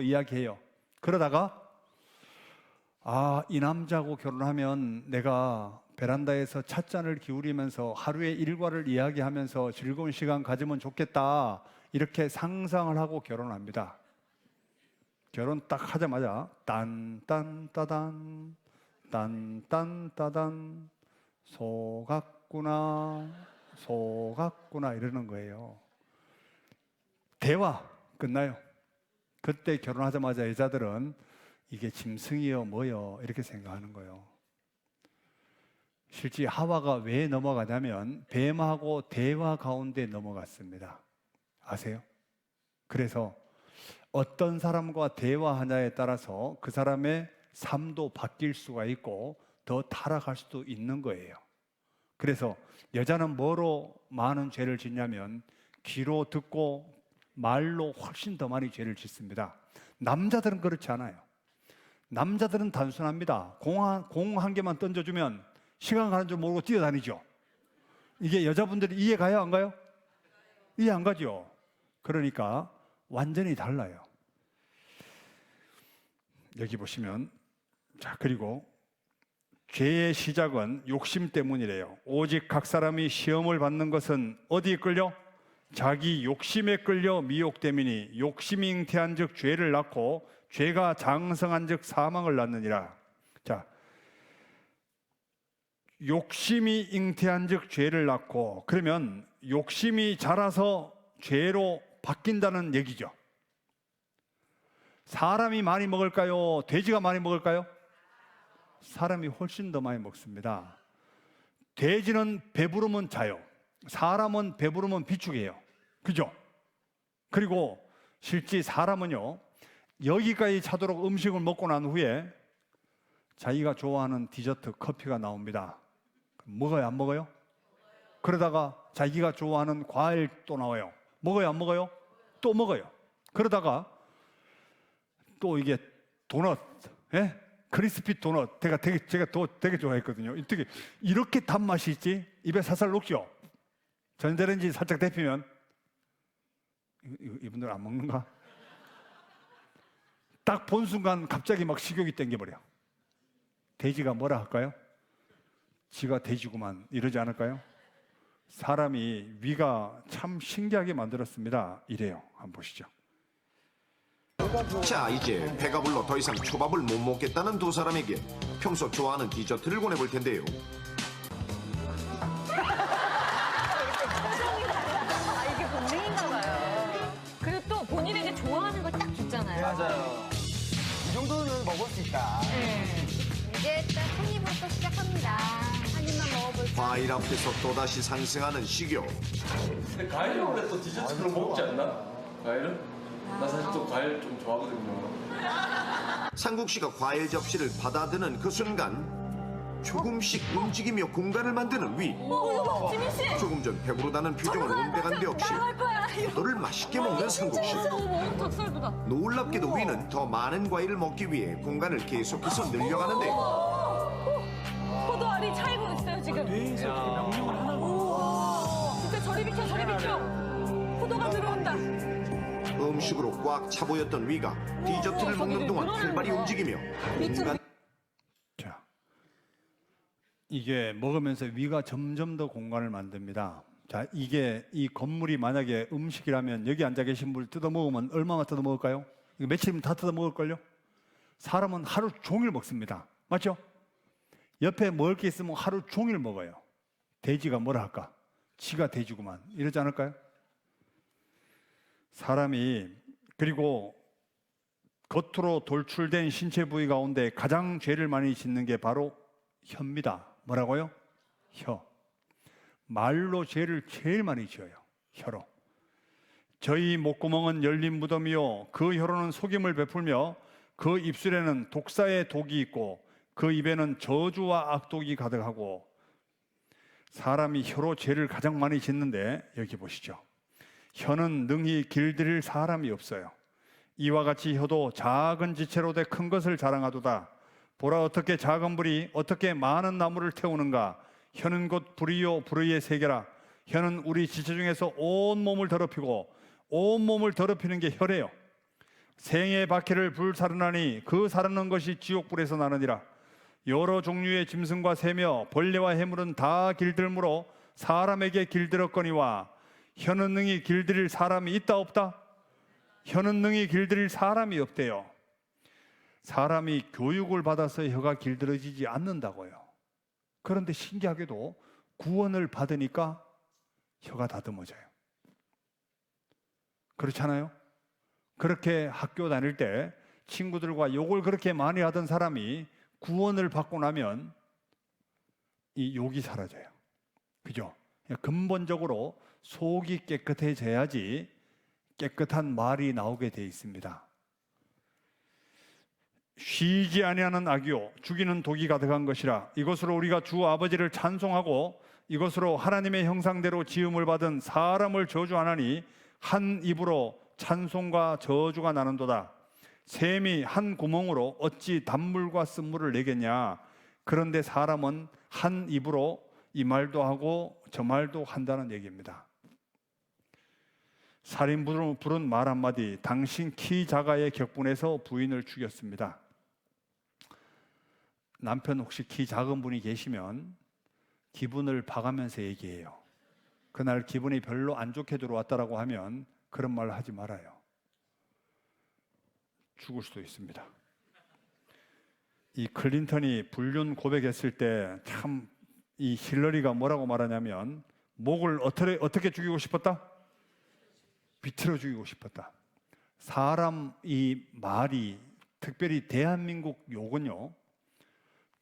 이야기해요. 그러다가 아, 이 남자하고 결혼하면 내가 베란다에서 찻잔을 기울이면서 하루의 일과를 이야기하면서 즐거운 시간 가지면 좋겠다. 이렇게 상상을 하고 결혼합니다. 결혼 딱 하자마자 딴딴따단 딴딴따단 속았구나 이러는 거예요. 대화 끝나요. 그때 결혼하자마자 여자들은 이게 짐승이요 뭐요 이렇게 생각하는 거예요. 실제 하와가 왜 넘어가냐면 뱀하고 대화 가운데 넘어갔습니다. 아세요? 그래서 어떤 사람과 대화하냐에 따라서 그 사람의 삶도 바뀔 수가 있고 더 타락할 수도 있는 거예요. 그래서 여자는 뭐로 많은 죄를 짓냐면 귀로 듣고 말로 훨씬 더 많이 죄를 짓습니다. 남자들은 그렇지 않아요. 남자들은 단순합니다. 공 한 개만 던져주면 시간 가는 줄 모르고 뛰어다니죠. 이게 여자분들이 이해 가요, 안 가요? 이해 안 가죠. 그러니까 완전히 달라요. 여기 보시면, 자, 그리고 죄의 시작은 욕심 때문이래요. 오직 각 사람이 시험을 받는 것은 어디에 끌려? 자기 욕심에 끌려 미혹됨이니 욕심이 잉태한 즉 죄를 낳고 죄가 장성한 즉 사망을 낳느니라. 자, 욕심이 잉태한 즉 죄를 낳고, 그러면 욕심이 자라서 죄로 바뀐다는 얘기죠. 사람이 많이 먹을까요? 돼지가 많이 먹을까요? 사람이 훨씬 더 많이 먹습니다. 돼지는 배부르면 자요. 사람은 배부르면 비축해요. 그죠? 그리고 실제 사람은요, 여기까지 차도록 음식을 먹고 난 후에 자기가 좋아하는 디저트, 커피가 나옵니다. 먹어요, 안 먹어요? 그러다가 자기가 좋아하는 과일 또 나와요. 먹어요, 안 먹어요? 또 먹어요. 그러다가 또 이게 도넛, 예? 크리스피 도넛, 제가 되게 좋아했거든요. 어떻게 이렇게 단맛이 있지? 입에 살살 녹죠? 전자레인지 살짝 데피면, 이분들 안 먹는가? 딱 본 순간 갑자기 막 식욕이 땡겨버려. 돼지가 뭐라 할까요? 지가 돼지구만 이러지 않을까요? 사람이 위가 참 신기하게 만들었습니다. 이래요. 한번 보시죠. 자, 이제 배가 불러 더 이상 초밥을 못 먹겠다는 두 사람에게 평소 좋아하는 디저트를 권해볼 텐데요. 아, 이게 본능인가 봐요. 그리고 또 본인에게 좋아하는 걸 딱 줬잖아요. 맞아요. 이 정도는 먹을 수 있다. 이제 딱 한 입부터 시작합니다. 한 입만 먹어볼까? 과일 앞에서 또다시 상승하는 식욕. 근데 과일은 원래 또 디저트로 먹지 않나? 과일은? 나 사실 또 과일 좀 좋아하거든요. 상국 씨가 과일 접시를 받아드는 그 순간 조금씩 움직이며 공간을 만드는 위. 이거 지민 씨! 조금 전 배부르다는 표정을 온데간 데 없이 따라갈 거야. 너를 맛있게 먹는 상국 씨. 어머, 닭살보다. 놀랍게도 위는 더 많은 과일을 먹기 위해 공간을 계속해서 늘려가는데요. 포도 알이 차이고 있어요, 지금. 뇌에서 이렇게 명령을 하나 진짜 저리 비켜, 저리 비켜. 포도가 들어온다. 음식으로 꽉 차 보였던 위가 디저트를 먹는 동안 활발히 움직이며 공간 자, 이게 먹으면서 위가 점점 더 공간을 만듭니다. 자, 이게 이 건물이 만약에 음식이라면 여기 앉아 계신 분 뜯어 먹으면 얼마나 뜯어 먹을까요? 이거 며칠이면 다 뜯어 먹을걸요? 사람은 하루 종일 먹습니다. 맞죠? 옆에 먹을 게 있으면 하루 종일 먹어요. 돼지가 뭐라 할까? 지가 돼지구만 이러지 않을까요? 사람이, 그리고 겉으로 돌출된 신체 부위 가운데 가장 죄를 많이 짓는 게 바로 혀입니다. 뭐라고요? 혀. 말로 죄를 제일 많이 지어요. 혀로. 저희 목구멍은 열린 무덤이요 그 혀로는 속임을 베풀며 그 입술에는 독사의 독이 있고 그 입에는 저주와 악독이 가득하고. 사람이 혀로 죄를 가장 많이 짓는데 여기 보시죠. 혀는 능히 길들일 사람이 없어요. 이와 같이 혀도 작은 지체로 돼 큰 것을 자랑하도다. 보라 어떻게 작은 불이 어떻게 많은 나무를 태우는가. 혀는 곧 불이요 불의의 세계라. 혀는 우리 지체 중에서 온 몸을 더럽히고 온 몸을 더럽히는 게 혀래요. 생의 바퀴를 불 사르나니 그 사르는 것이 지옥불에서 나느니라. 여러 종류의 짐승과 새며 벌레와 해물은 다 길들므로 사람에게 길들었거니와. 혀는 능히 길들일 사람이 있다 없다? 혀는 능히 길들일 사람이 없대요. 사람이 교육을 받아서 혀가 길들어지지 않는다고요. 그런데 신기하게도 구원을 받으니까 혀가 다듬어져요. 그렇잖아요? 그렇게 학교 다닐 때 친구들과 욕을 그렇게 많이 하던 사람이 구원을 받고 나면 이 욕이 사라져요. 그죠? 근본적으로 속이 깨끗해져야지 깨끗한 말이 나오게 돼 있습니다. 쉬지 아니하는 악이요 죽이는 독이 가득한 것이라. 이것으로 우리가 주 아버지를 찬송하고 이것으로 하나님의 형상대로 지음을 받은 사람을 저주하나니 한 입으로 찬송과 저주가 나는도다. 샘이 한 구멍으로 어찌 단물과 쓴물을 내겠냐. 그런데 사람은 한 입으로 이 말도 하고 저 말도 한다는 얘기입니다. 살인부는 부른 말 한마디, 당신 키 작아의 격분에서 부인을 죽였습니다. 남편 혹시 키 작은 분이 계시면 기분을 봐가면서 얘기해요. 그날 기분이 별로 안 좋게 들어왔다라고 하면 그런 말 하지 말아요. 죽을 수도 있습니다. 이 클린턴이 불륜 고백했을 때 참 이 힐러리가 뭐라고 말하냐면 목을 어떻게 죽이고 싶었다? 비틀어 죽이고 싶었다. 사람 이 말이, 특별히 대한민국 욕은요,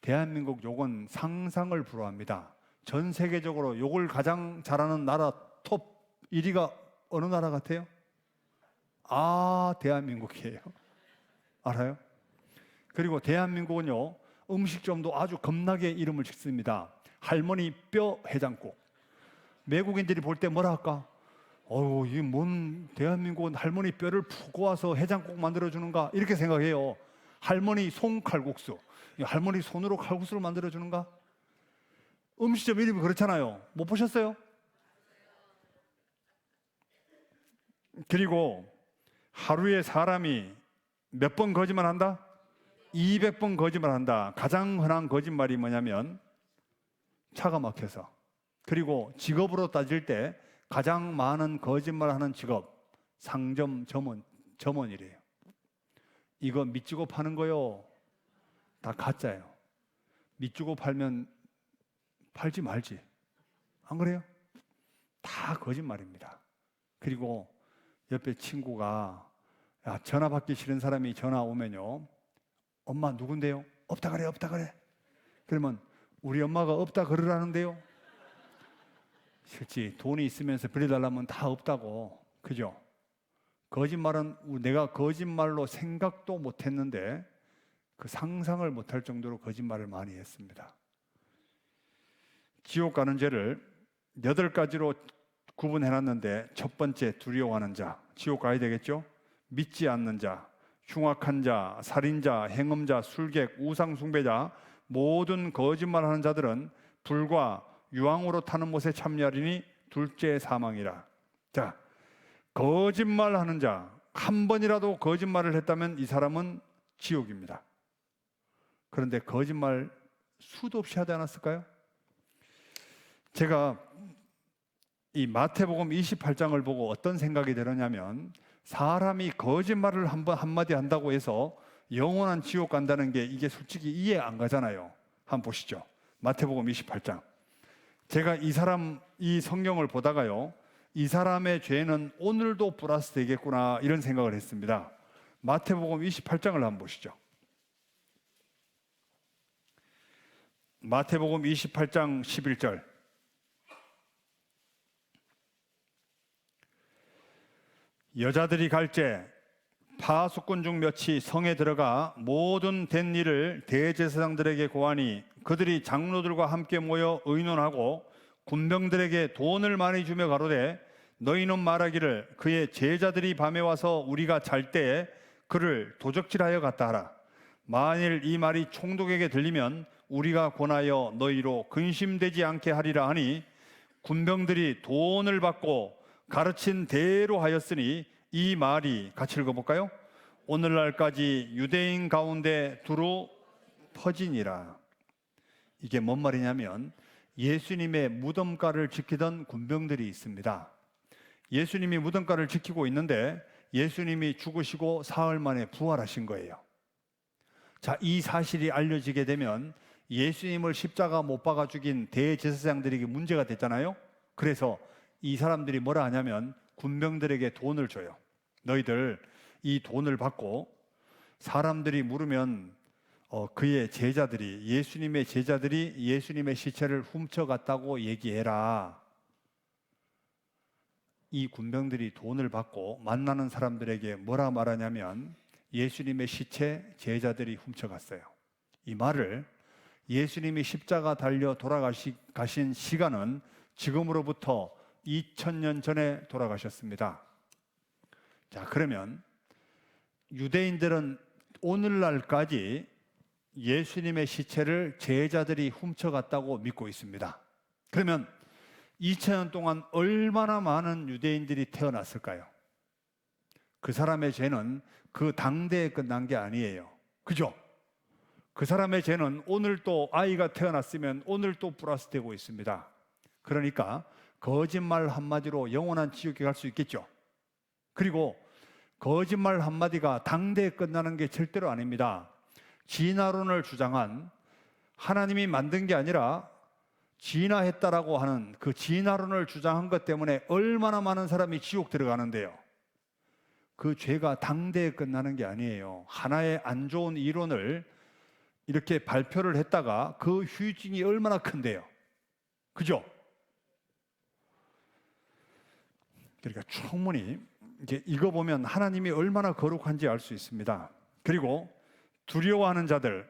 대한민국 욕은 상상을 불허합니다. 전 세계적으로 욕을 가장 잘하는 나라 톱 1위가 어느 나라 같아요? 대한민국이에요. 알아요? 그리고 대한민국은요, 음식점도 아주 겁나게 이름을 짓습니다. 할머니 뼈 해장국. 외국인들이 볼 때 뭐라 할까? 이게 뭔, 대한민국은 할머니 뼈를 푸고 와서 해장국 만들어주는가? 이렇게 생각해요. 할머니 손칼국수. 할머니 손으로 칼국수를 만들어주는가? 음식점 이름이 그렇잖아요. 못 보셨어요? 그리고 하루에 사람이 몇 번 거짓말 한다? 200번 거짓말 한다. 가장 흔한 거짓말이 뭐냐면 차가 막혀서. 그리고 직업으로 따질 때 가장 많은 거짓말하는 직업, 상점 점원이래요. 이거 밑주고 파는 거요, 다 가짜예요. 밑주고 팔면 팔지 말지, 안 그래요? 다 거짓말입니다. 그리고 옆에 친구가 전화 받기 싫은 사람이 전화 오면요, 엄마 누군데요? 없다 그래, 없다 그래. 그러면 우리 엄마가 없다 그러라는데요. 실제 돈이 있으면서 빌려달라면 다 없다고, 그죠? 거짓말은 내가 거짓말로 생각도 못했는데 그 상상을 못할 정도로 거짓말을 많이 했습니다. 지옥 가는 죄를 8가지로 구분해놨는데, 첫 번째 두려워하는 자, 지옥 가야 되겠죠? 믿지 않는 자, 흉악한 자, 살인자, 행음자, 술객, 우상숭배자, 모든 거짓말하는 자들은 불과 유황으로 타는 못에 참여하리니 둘째 사망이라. 자, 거짓말하는 자, 한 번이라도 거짓말을 했다면 이 사람은 지옥입니다. 그런데 거짓말 수도 없이 하지 않았을까요? 제가 이 마태복음 28장을 보고 어떤 생각이 들었냐면, 사람이 거짓말을 한마디 한다고 해서 영원한 지옥 간다는 게 이게 솔직히 이해 안 가잖아요. 한번 보시죠. 마태복음 28장. 제가 이 성경을 보다가요, 이 사람의 죄는 오늘도 플러스 되겠구나, 이런 생각을 했습니다. 마태복음 28장을 한번 보시죠. 마태복음 28장 11절. 여자들이 갈째 파수꾼 중 몇이 성에 들어가 모든 된 일을 대제사장들에게 고하니 그들이 장로들과 함께 모여 의논하고 군병들에게 돈을 많이 주며 가로되, 너희는 말하기를 그의 제자들이 밤에 와서 우리가 잘 때에 그를 도적질하여 갔다 하라. 만일 이 말이 총독에게 들리면 우리가 권하여 너희로 근심되지 않게 하리라 하니, 군병들이 돈을 받고 가르친 대로 하였으니 이 말이, 같이 읽어볼까요? 오늘날까지 유대인 가운데 두루 퍼지니라. 이게 뭔 말이냐면, 예수님의 무덤가를 지키던 군병들이 있습니다. 예수님이 무덤가를 지키고 있는데 예수님이 죽으시고 사흘 만에 부활하신 거예요. 자, 이 사실이 알려지게 되면 예수님을 십자가 못 박아 죽인 대제사장들에게 문제가 됐잖아요. 그래서 이 사람들이 뭐라 하냐면 군병들에게 돈을 줘요. 너희들 이 돈을 받고 사람들이 물으면 그의 제자들이, 예수님의 제자들이 예수님의 시체를 훔쳐갔다고 얘기해라. 이 군병들이 돈을 받고 만나는 사람들에게 뭐라 말하냐면 예수님의 시체 제자들이 훔쳐갔어요. 이 말을 예수님이 십자가 달려 가신 시간은 지금으로부터 2000년 전에 돌아가셨습니다. 자, 그러면 유대인들은 오늘날까지 예수님의 시체를 제자들이 훔쳐갔다고 믿고 있습니다. 그러면 2000년 동안 얼마나 많은 유대인들이 태어났을까요? 그 사람의 죄는 그 당대에 끝난 게 아니에요. 그죠? 그 사람의 죄는 오늘 또 아이가 태어났으면 오늘 또 플러스 되고 있습니다. 그러니까 거짓말 한마디로 영원한 지옥에 갈 수 있겠죠. 그리고 거짓말 한마디가 당대에 끝나는 게 절대로 아닙니다. 진화론을 주장한, 하나님이 만든 게 아니라 진화했다라고 하는 그 진화론을 주장한 것 때문에 얼마나 많은 사람이 지옥 들어가는데요. 그 죄가 당대에 끝나는 게 아니에요. 하나의 안 좋은 이론을 이렇게 발표를 했다가 그 후유증이 얼마나 큰데요. 그죠? 그러니까 충분히 이제 읽어보면 하나님이 얼마나 거룩한지 알 수 있습니다. 그리고 두려워하는 자들,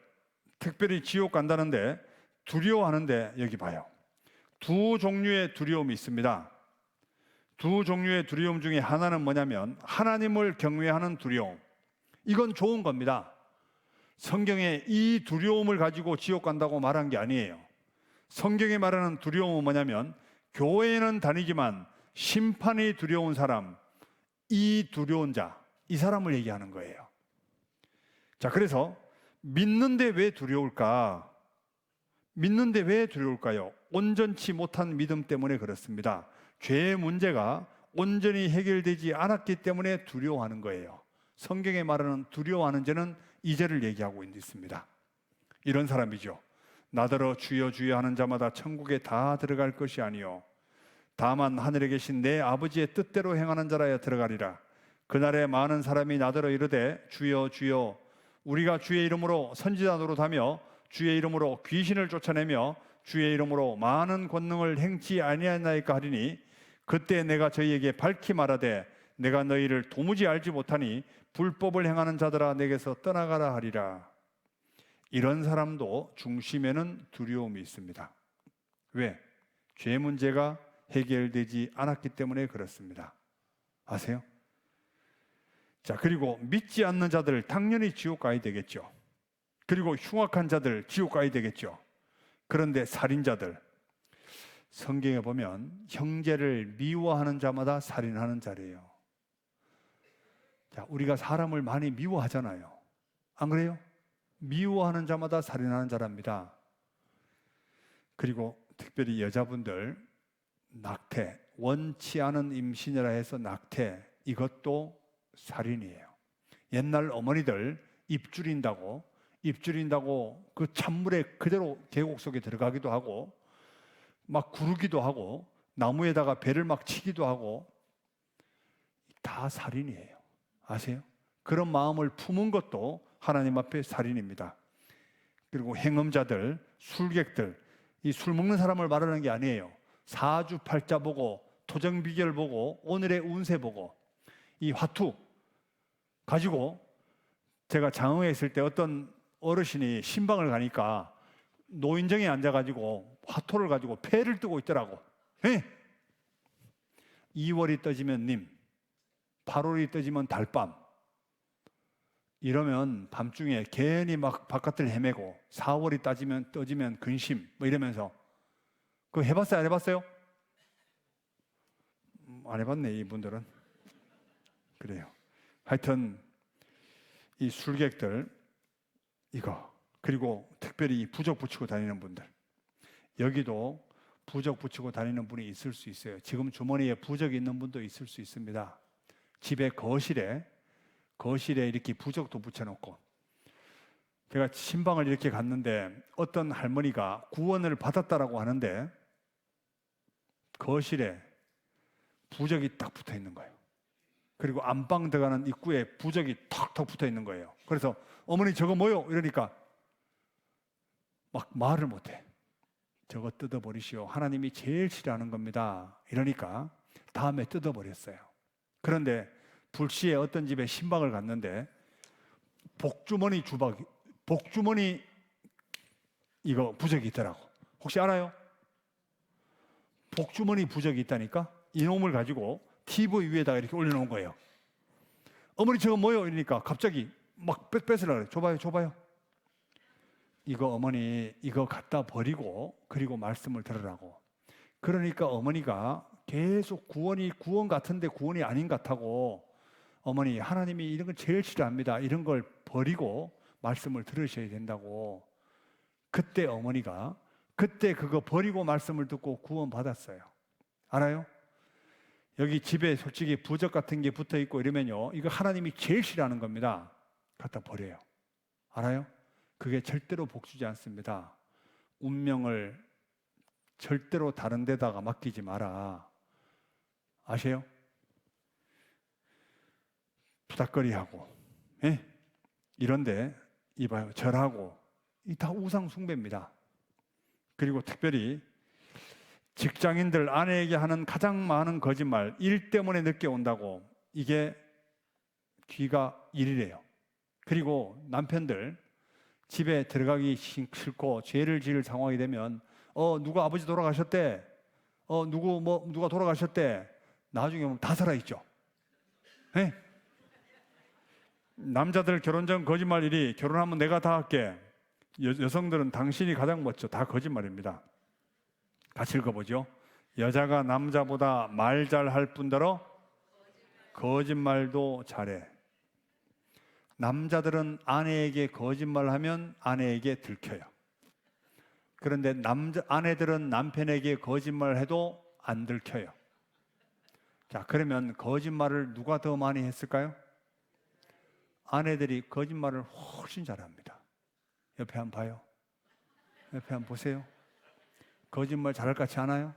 특별히 지옥 간다는데 두려워하는데 여기 봐요. 두 종류의 두려움이 있습니다. 두 종류의 두려움 중에 하나는 뭐냐면 하나님을 경외하는 두려움. 이건 좋은 겁니다. 성경에 이 두려움을 가지고 지옥 간다고 말한 게 아니에요. 성경에 말하는 두려움은 뭐냐면 교회에는 다니지만 심판이 두려운 사람, 이 두려운 자, 이 사람을 얘기하는 거예요. 자, 그래서 믿는데 왜 두려울까? 믿는데 왜 두려울까요? 온전치 못한 믿음 때문에 그렇습니다. 죄의 문제가 온전히 해결되지 않았기 때문에 두려워하는 거예요. 성경에 말하는 두려워하는 죄는 이 죄를 얘기하고 있습니다. 이런 사람이죠. 나더러 주여 주여 하는 자마다 천국에 다 들어갈 것이 아니요 다만 하늘에 계신 내 아버지의 뜻대로 행하는 자라야 들어가리라. 그날에 많은 사람이 나더러 이르되 주여 주여 우리가 주의 이름으로 선지자 노릇하며 주의 이름으로 귀신을 쫓아내며 주의 이름으로 많은 권능을 행치 아니하나이까 하리니 그때 내가 저희에게 밝히 말하되 내가 너희를 도무지 알지 못하니 불법을 행하는 자들아 내게서 떠나가라 하리라. 이런 사람도 중심에는 두려움이 있습니다. 왜? 죄 문제가 해결되지 않았기 때문에 그렇습니다. 아세요? 자, 그리고 믿지 않는 자들 당연히 지옥 가야 되겠죠. 그리고 흉악한 자들 지옥 가야 되겠죠. 그런데 살인자들, 성경에 보면 형제를 미워하는 자마다 살인하는 자래요. 자, 우리가 사람을 많이 미워하잖아요. 안 그래요? 미워하는 자마다 살인하는 자랍니다. 그리고 특별히 여자분들 낙태, 원치 않은 임신이라 해서 낙태, 이것도 살인이에요. 옛날 어머니들 입줄인다고 그 찬물에 그대로 계곡 속에 들어가기도 하고 막 구르기도 하고 나무에다가 배를 막 치기도 하고 다 살인이에요. 아세요? 그런 마음을 품은 것도 하나님 앞에 살인입니다. 그리고 행음자들, 술객들, 이 술 먹는 사람을 말하는 게 아니에요. 사주팔자 보고 토정비결 보고 오늘의 운세 보고 이 화투 가지고 제가 장흥에 있을 때 어떤 어르신이 신방을 가니까 노인정에 앉아가지고 화토를 가지고 패를 뜨고 있더라고. 2월이 떠지면 님, 8월이 떠지면 달밤. 이러면 밤중에 괜히 막 바깥을 헤매고 4월이 떠지면 근심 뭐 이러면서 그거 해봤어요? 안 해봤어요? 안 해봤네 이분들은. 그래요. 하여튼 이 술객들 이거 그리고 특별히 부적 붙이고 다니는 분들 여기도 부적 붙이고 다니는 분이 있을 수 있어요. 지금 주머니에 부적이 있는 분도 있을 수 있습니다. 집에 거실에 이렇게 부적도 붙여놓고 제가 신방을 이렇게 갔는데 어떤 할머니가 구원을 받았다라고 하는데 거실에 부적이 딱 붙어 있는 거예요. 그리고 안방 들어가는 입구에 부적이 턱턱 붙어 있는 거예요. 그래서 어머니 저거 뭐요? 이러니까 막 말을 못해. 저거 뜯어버리시오. 하나님이 제일 싫어하는 겁니다. 이러니까 다음에 뜯어버렸어요. 그런데 불시에 어떤 집에 신방을 갔는데 복주머니 이거 부적이 있더라고. 혹시 알아요? 복주머니 부적이 있다니까? 이놈을 가지고 TV 위에다가 이렇게 올려놓은 거예요. 어머니 저거 뭐요? 이러니까 갑자기 막 뺏으려고 그래. 줘봐요. 이거 어머니 이거 갖다 버리고 그리고 말씀을 들으라고. 그러니까 어머니가 계속 구원 같은데 구원이 아닌 것 같다고, 어머니 하나님이 이런 걸 제일 싫어합니다. 이런 걸 버리고 말씀을 들으셔야 된다고. 그때 어머니가 그때 그거 버리고 말씀을 듣고 구원 받았어요. 알아요? 여기 집에 솔직히 부적 같은 게 붙어 있고 이러면요, 이거 하나님이 제일 싫어하는 겁니다. 갖다 버려요. 알아요? 그게 절대로 복주지 않습니다. 운명을 절대로 다른 데다가 맡기지 마라. 아세요? 부닥거리하고, 예? 이런데 이봐요, 절하고, 이 다 우상 숭배입니다. 그리고 특별히 직장인들 아내에게 하는 가장 많은 거짓말, 일 때문에 늦게 온다고, 이게 귀가 일이래요. 그리고 남편들 집에 들어가기 싫고 죄를 지을 상황이 되면 누가 아버지 돌아가셨대, 누가 돌아가셨대, 나중에 보면 다 살아있죠. 네? 남자들 결혼 전 거짓말 1위, 결혼하면 내가 다 할게. 여성들은 당신이 가장 멋져. 다 거짓말입니다. 같이 읽어보죠. 여자가 남자보다 말 잘할 뿐더러 거짓말도 잘해. 남자들은 아내에게 거짓말하면 아내에게 들켜요. 그런데 아내들은 남편에게 거짓말해도 안 들켜요. 자, 그러면 거짓말을 누가 더 많이 했을까요? 아내들이 거짓말을 훨씬 잘합니다. 옆에 한번 봐요. 옆에 한번 보세요. 거짓말 잘할 것 같지 않아요?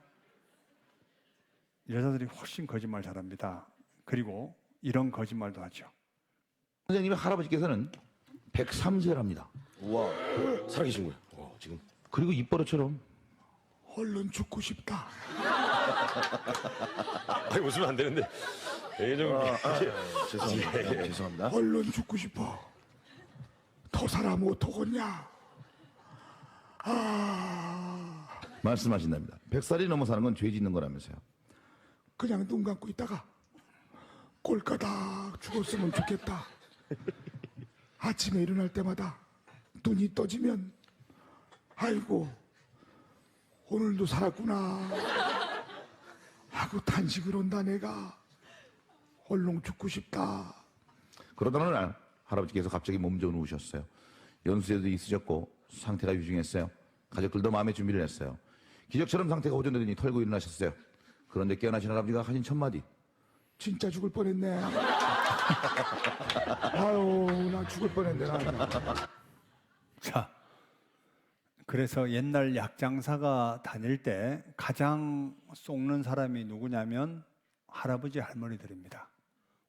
여자들이 훨씬 거짓말 잘합니다. 그리고 이런 거짓말도 하죠. 선생님의 할아버지께서는 103세랍니다. 우와, 살아계신 거야. 지금. 그리고 입버릇처럼 얼른 죽고 싶다. 아니, 웃으면 안 되는데. 죄송합니다. 얼른 죽고 싶어. 더 살아 못 오겠냐? 말씀하신답니다. 100살이 넘어 사는 건 죄 짓는 거라면서요. 그냥 눈 감고 있다가 꼴까닥 죽었으면 좋겠다. 아침에 일어날 때마다 눈이 떠지면 아이고 오늘도 살았구나 하고 탄식을 한다. 내가 얼른 죽고 싶다. 그러던 어느 날 할아버지께서 갑자기 몸 좋은 누우셨어요. 연세도 있으셨고 상태가 유중했어요. 가족들도 마음의 준비를 했어요. 기적처럼 상태가 호전되더니 털고 일어나셨어요. 그런데 깨어나신 할아버지가 하신 첫마디, 진짜 죽을 뻔했네. 아유, 나 죽을 뻔했네. 나. 자, 그래서 옛날 약장사가 다닐 때 가장 속는 사람이 누구냐면 할아버지 할머니들입니다.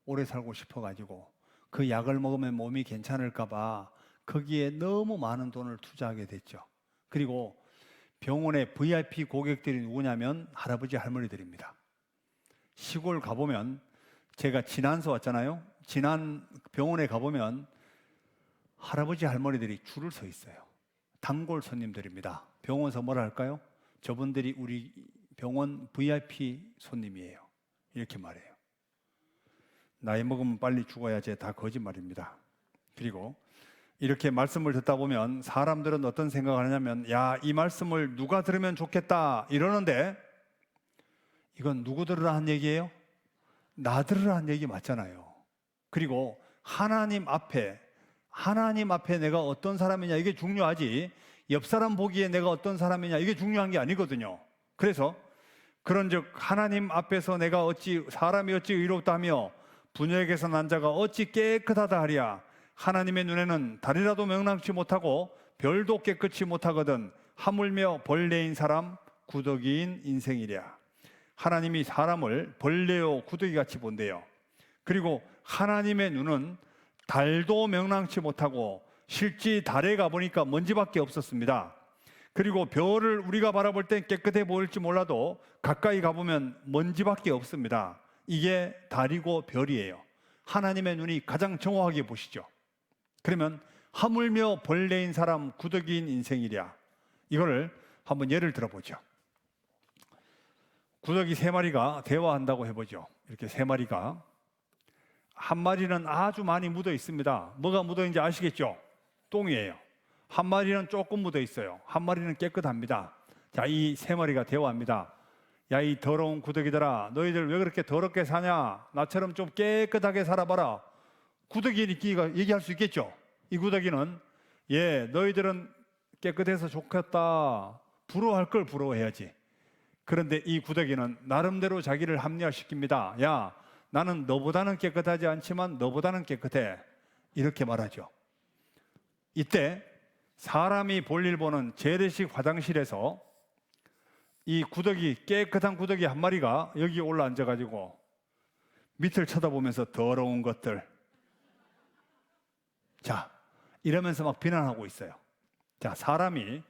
오래 살고 싶어가지고 그 약을 먹으면 몸이 괜찮을까 봐 거기에 너무 많은 돈을 투자하게 됐죠. 그리고 병원의 VIP 고객들이 누구냐면 할아버지 할머니들입니다. 시골 가보면, 제가 진안서 왔잖아요. 진안 병원에 가보면 할아버지 할머니들이 줄을 서 있어요. 단골 손님들입니다. 병원에서 뭐라 할까요? 저분들이 우리 병원 VIP 손님이에요. 이렇게 말해요. 나이 먹으면 빨리 죽어야지. 다 거짓말입니다. 그리고 이렇게 말씀을 듣다 보면 사람들은 어떤 생각을 하냐면, 야, 이 말씀을 누가 들으면 좋겠다 이러는데, 이건 누구 들으라 한 얘기예요? 나 들으라 한 얘기 맞잖아요. 그리고 하나님 앞에 내가 어떤 사람이냐 이게 중요하지, 옆 사람 보기에 내가 어떤 사람이냐 이게 중요한 게 아니거든요. 그래서 그런즉 하나님 앞에서 내가 사람이 어찌 의롭다 하며 분역에서 난 자가 어찌 깨끗하다 하랴. 하나님의 눈에는 달이라도 명랑치 못하고 별도 깨끗이 못하거든 하물며 벌레인 사람 구더기인 인생이랴. 하나님이 사람을 벌레요 구더기같이 본대요. 그리고 하나님의 눈은 달도 명랑치 못하고, 실제 달에 가보니까 먼지밖에 없었습니다. 그리고 별을 우리가 바라볼 땐 깨끗해 보일지 몰라도 가까이 가보면 먼지밖에 없습니다. 이게 달이고 별이에요. 하나님의 눈이 가장 정확하게 보시죠. 그러면 하물며 벌레인 사람 구더기인 인생이랴. 이거를 한번 예를 들어보죠. 구더기 3마리가 대화한다고 해보죠. 이렇게 3마리가. 한 마리는 아주 많이 묻어 있습니다. 뭐가 묻어 있는지 아시겠죠? 똥이에요. 한 마리는 조금 묻어 있어요. 한 마리는 깨끗합니다. 자, 이 3마리가 대화합니다. 야, 이 더러운 구더기들아, 너희들 왜 그렇게 더럽게 사냐? 나처럼 좀 깨끗하게 살아봐라. 구더기가 얘기할 수 있겠죠? 이 구더기는, 예, 너희들은 깨끗해서 좋겠다. 부러워할 걸 부러워해야지. 그런데 이 구더기는 나름대로 자기를 합리화시킵니다. 야, 나는 너보다는 깨끗하지 않지만 너보다는 깨끗해. 이렇게 말하죠. 이때 사람이 볼일 보는 재래식 화장실에서 이 구더기, 깨끗한 구더기 한 마리가 여기 올라 앉아가지고 밑을 쳐다보면서 더러운 것들. 자, 이러면서 막 비난하고 있어요. 자, 사람이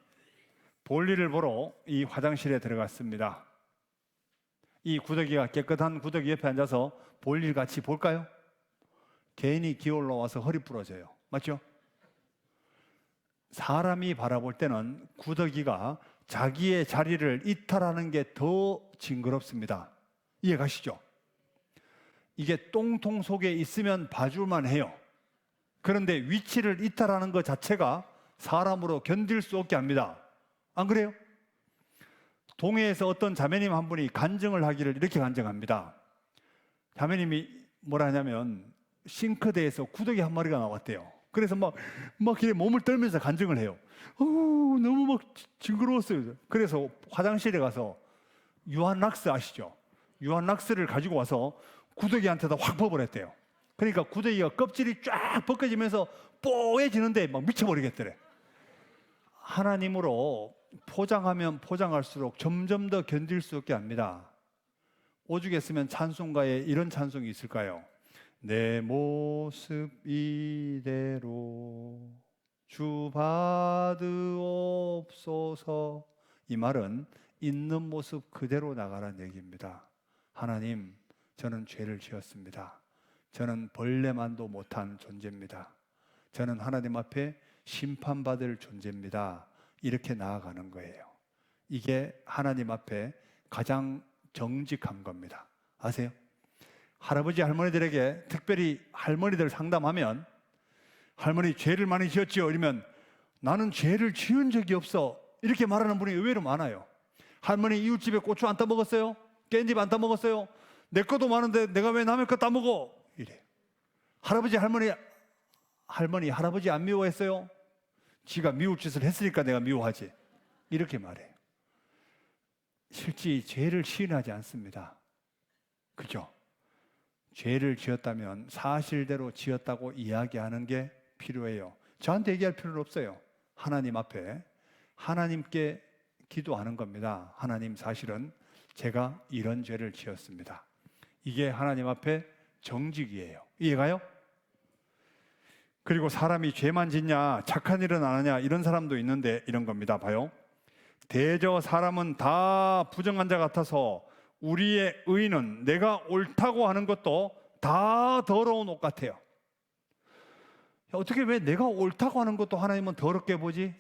볼일을 보러 이 화장실에 들어갔습니다. 이 구더기가 깨끗한 구더기 옆에 앉아서 볼일 같이 볼까요? 괜히 기어올라 와서 허리 부러져요. 맞죠? 사람이 바라볼 때는 구더기가 자기의 자리를 이탈하는 게 더 징그럽습니다. 이해 가시죠? 이게 똥통 속에 있으면 봐줄만 해요. 그런데 위치를 이탈하는 것 자체가 사람으로 견딜 수 없게 합니다. 안 그래요? 동해에서 어떤 자매님 한 분이 간증을 하기를 이렇게 간증합니다. 자매님이 뭐라 하냐면 싱크대에서 구더기 한 마리가 나왔대요. 그래서 막 이렇게 몸을 떨면서 간증을 해요. 너무 막 징그러웠어요. 그래서 화장실에 가서 유한락스 아시죠? 유한락스를 가지고 와서 구더기한테다 확 퍼버렸대요. 그러니까 구더기가 껍질이 쫙 벗겨지면서 뽀해지는데 막 미쳐버리겠더래. 하나님으로 포장하면 포장할수록 점점 더 견딜 수 없게 합니다. 오죽했으면 찬송가에 이런 찬송이 있을까요? 내 모습 이대로 주 받으옵소서. 이 말은 있는 모습 그대로 나가라는 얘기입니다. 하나님, 저는 죄를 지었습니다. 저는 벌레만도 못한 존재입니다. 저는 하나님 앞에 심판받을 존재입니다. 이렇게 나아가는 거예요. 이게 하나님 앞에 가장 정직한 겁니다. 아세요? 할아버지 할머니들에게 특별히 할머니들 상담하면 할머니 죄를 많이 지었지요? 이러면 나는 죄를 지은 적이 없어. 이렇게 말하는 분이 의외로 많아요. 할머니 이웃집에 고추 안 따먹었어요? 깻잎 안 따먹었어요? 내 것도 많은데 내가 왜 남의 거 따먹어? 이래. 할아버지 할아버지 안 미워했어요? 지가 미울 짓을 했으니까 내가 미워하지. 이렇게 말해요. 실제 죄를 시인하지 않습니다. 그죠? 죄를 지었다면 사실대로 지었다고 이야기하는 게 필요해요. 저한테 얘기할 필요는 없어요. 하나님 앞에 하나님께 기도하는 겁니다. 하나님, 사실은 제가 이런 죄를 지었습니다. 이게 하나님 앞에 정직이에요. 이해가요? 그리고 사람이 죄만 짓냐, 착한 일은 안 하냐, 이런 사람도 있는데 이런 겁니다. 봐요. 대저 사람은 다 부정한 자 같아서 우리의 의는 내가 옳다고 하는 것도 다 더러운 옷 같아요. 어떻게 왜 내가 옳다고 하는 것도 하나님은 더럽게 보지?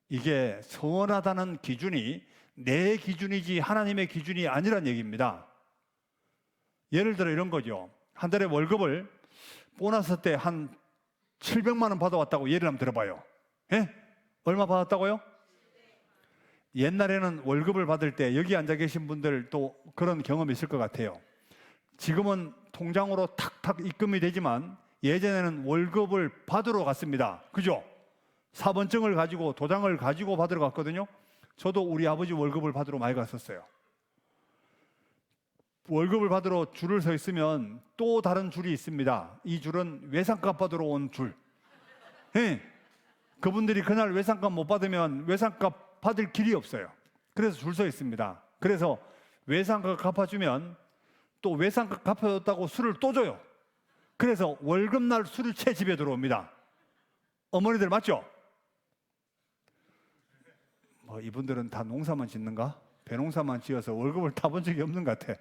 이게 선하다는 기준이 내 기준이지 하나님의 기준이 아니란 얘기입니다. 예를 들어 이런 거죠. 한 달에 월급을 보너스 때 한 700만 원 받아왔다고 예를 한번 들어봐요. 예? 얼마 받았다고요? 옛날에는 월급을 받을 때 여기 앉아 계신 분들도 그런 경험이 있을 것 같아요. 지금은 통장으로 탁탁 입금이 되지만 예전에는 월급을 받으러 갔습니다. 그죠? 사본증을 가지고 도장을 가지고 받으러 갔거든요. 저도 우리 아버지 월급을 받으러 많이 갔었어요. 월급을 받으러 줄을 서 있으면 또 다른 줄이 있습니다. 이 줄은 외상값 받으러 온 줄. 네. 그분들이 그날 외상값 못 받으면 외상값 받을 길이 없어요. 그래서 줄 서 있습니다. 그래서 외상값 갚아주면 또 외상값 갚아줬다고 술을 또 줘요. 그래서 월급날 술을 채 집에 들어옵니다. 어머니들 맞죠? 이분들은 다 농사만 짓는가? 배농사만 지어서 월급을 타본 적이 없는 것 같아.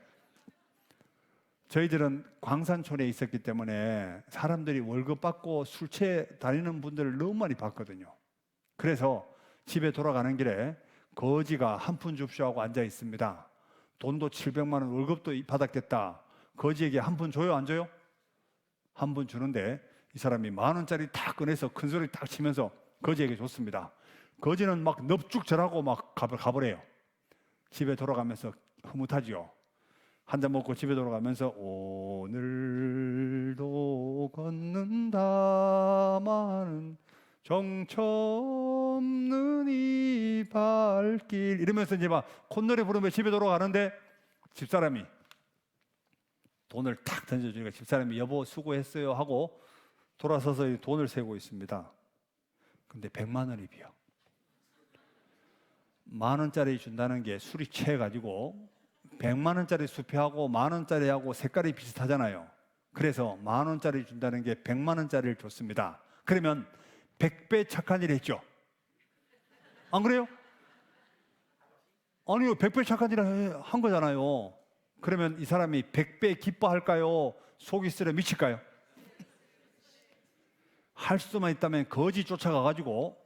저희들은 광산촌에 있었기 때문에 사람들이 월급 받고 술 취해 다니는 분들을 너무 많이 봤거든요. 그래서 집에 돌아가는 길에 거지가 한 푼 줍쇼 하고 앉아 있습니다. 돈도 700만 원 월급도 받았겠다. 거지에게 한 푼 줘요, 안 줘요? 한 푼 주는데 이 사람이 10,000원짜리 딱 꺼내서 큰 소리 딱 치면서 거지에게 줬습니다. 거지는 막 넙죽절하고 막 가버려요. 집에 돌아가면서 흐뭇하지요. 한 잔 먹고 집에 돌아가면서 오늘도 걷는다마는 정처 없는 이 발길 이러면서 이제 막 콧노래 부르며 집에 돌아가는데 집사람이 돈을 탁 던져주니까 집사람이 여보 수고했어요 하고 돌아서서 돈을 세고 있습니다. 근데 100만 원이 비어. 10,000원짜리 준다는 게 술이 취해가지고 100만 원짜리 수표하고 10,000원짜리하고 색깔이 비슷하잖아요. 그래서 10,000원짜리 준다는 게 100만 원짜리를 줬습니다. 그러면 100배 착한 일 했죠? 안 그래요? 아니요, 100배 착한 일을 한 거잖아요. 그러면 이 사람이 100배 기뻐할까요? 속이 쓰려 미칠까요? 할 수만 있다면 거지 쫓아가가지고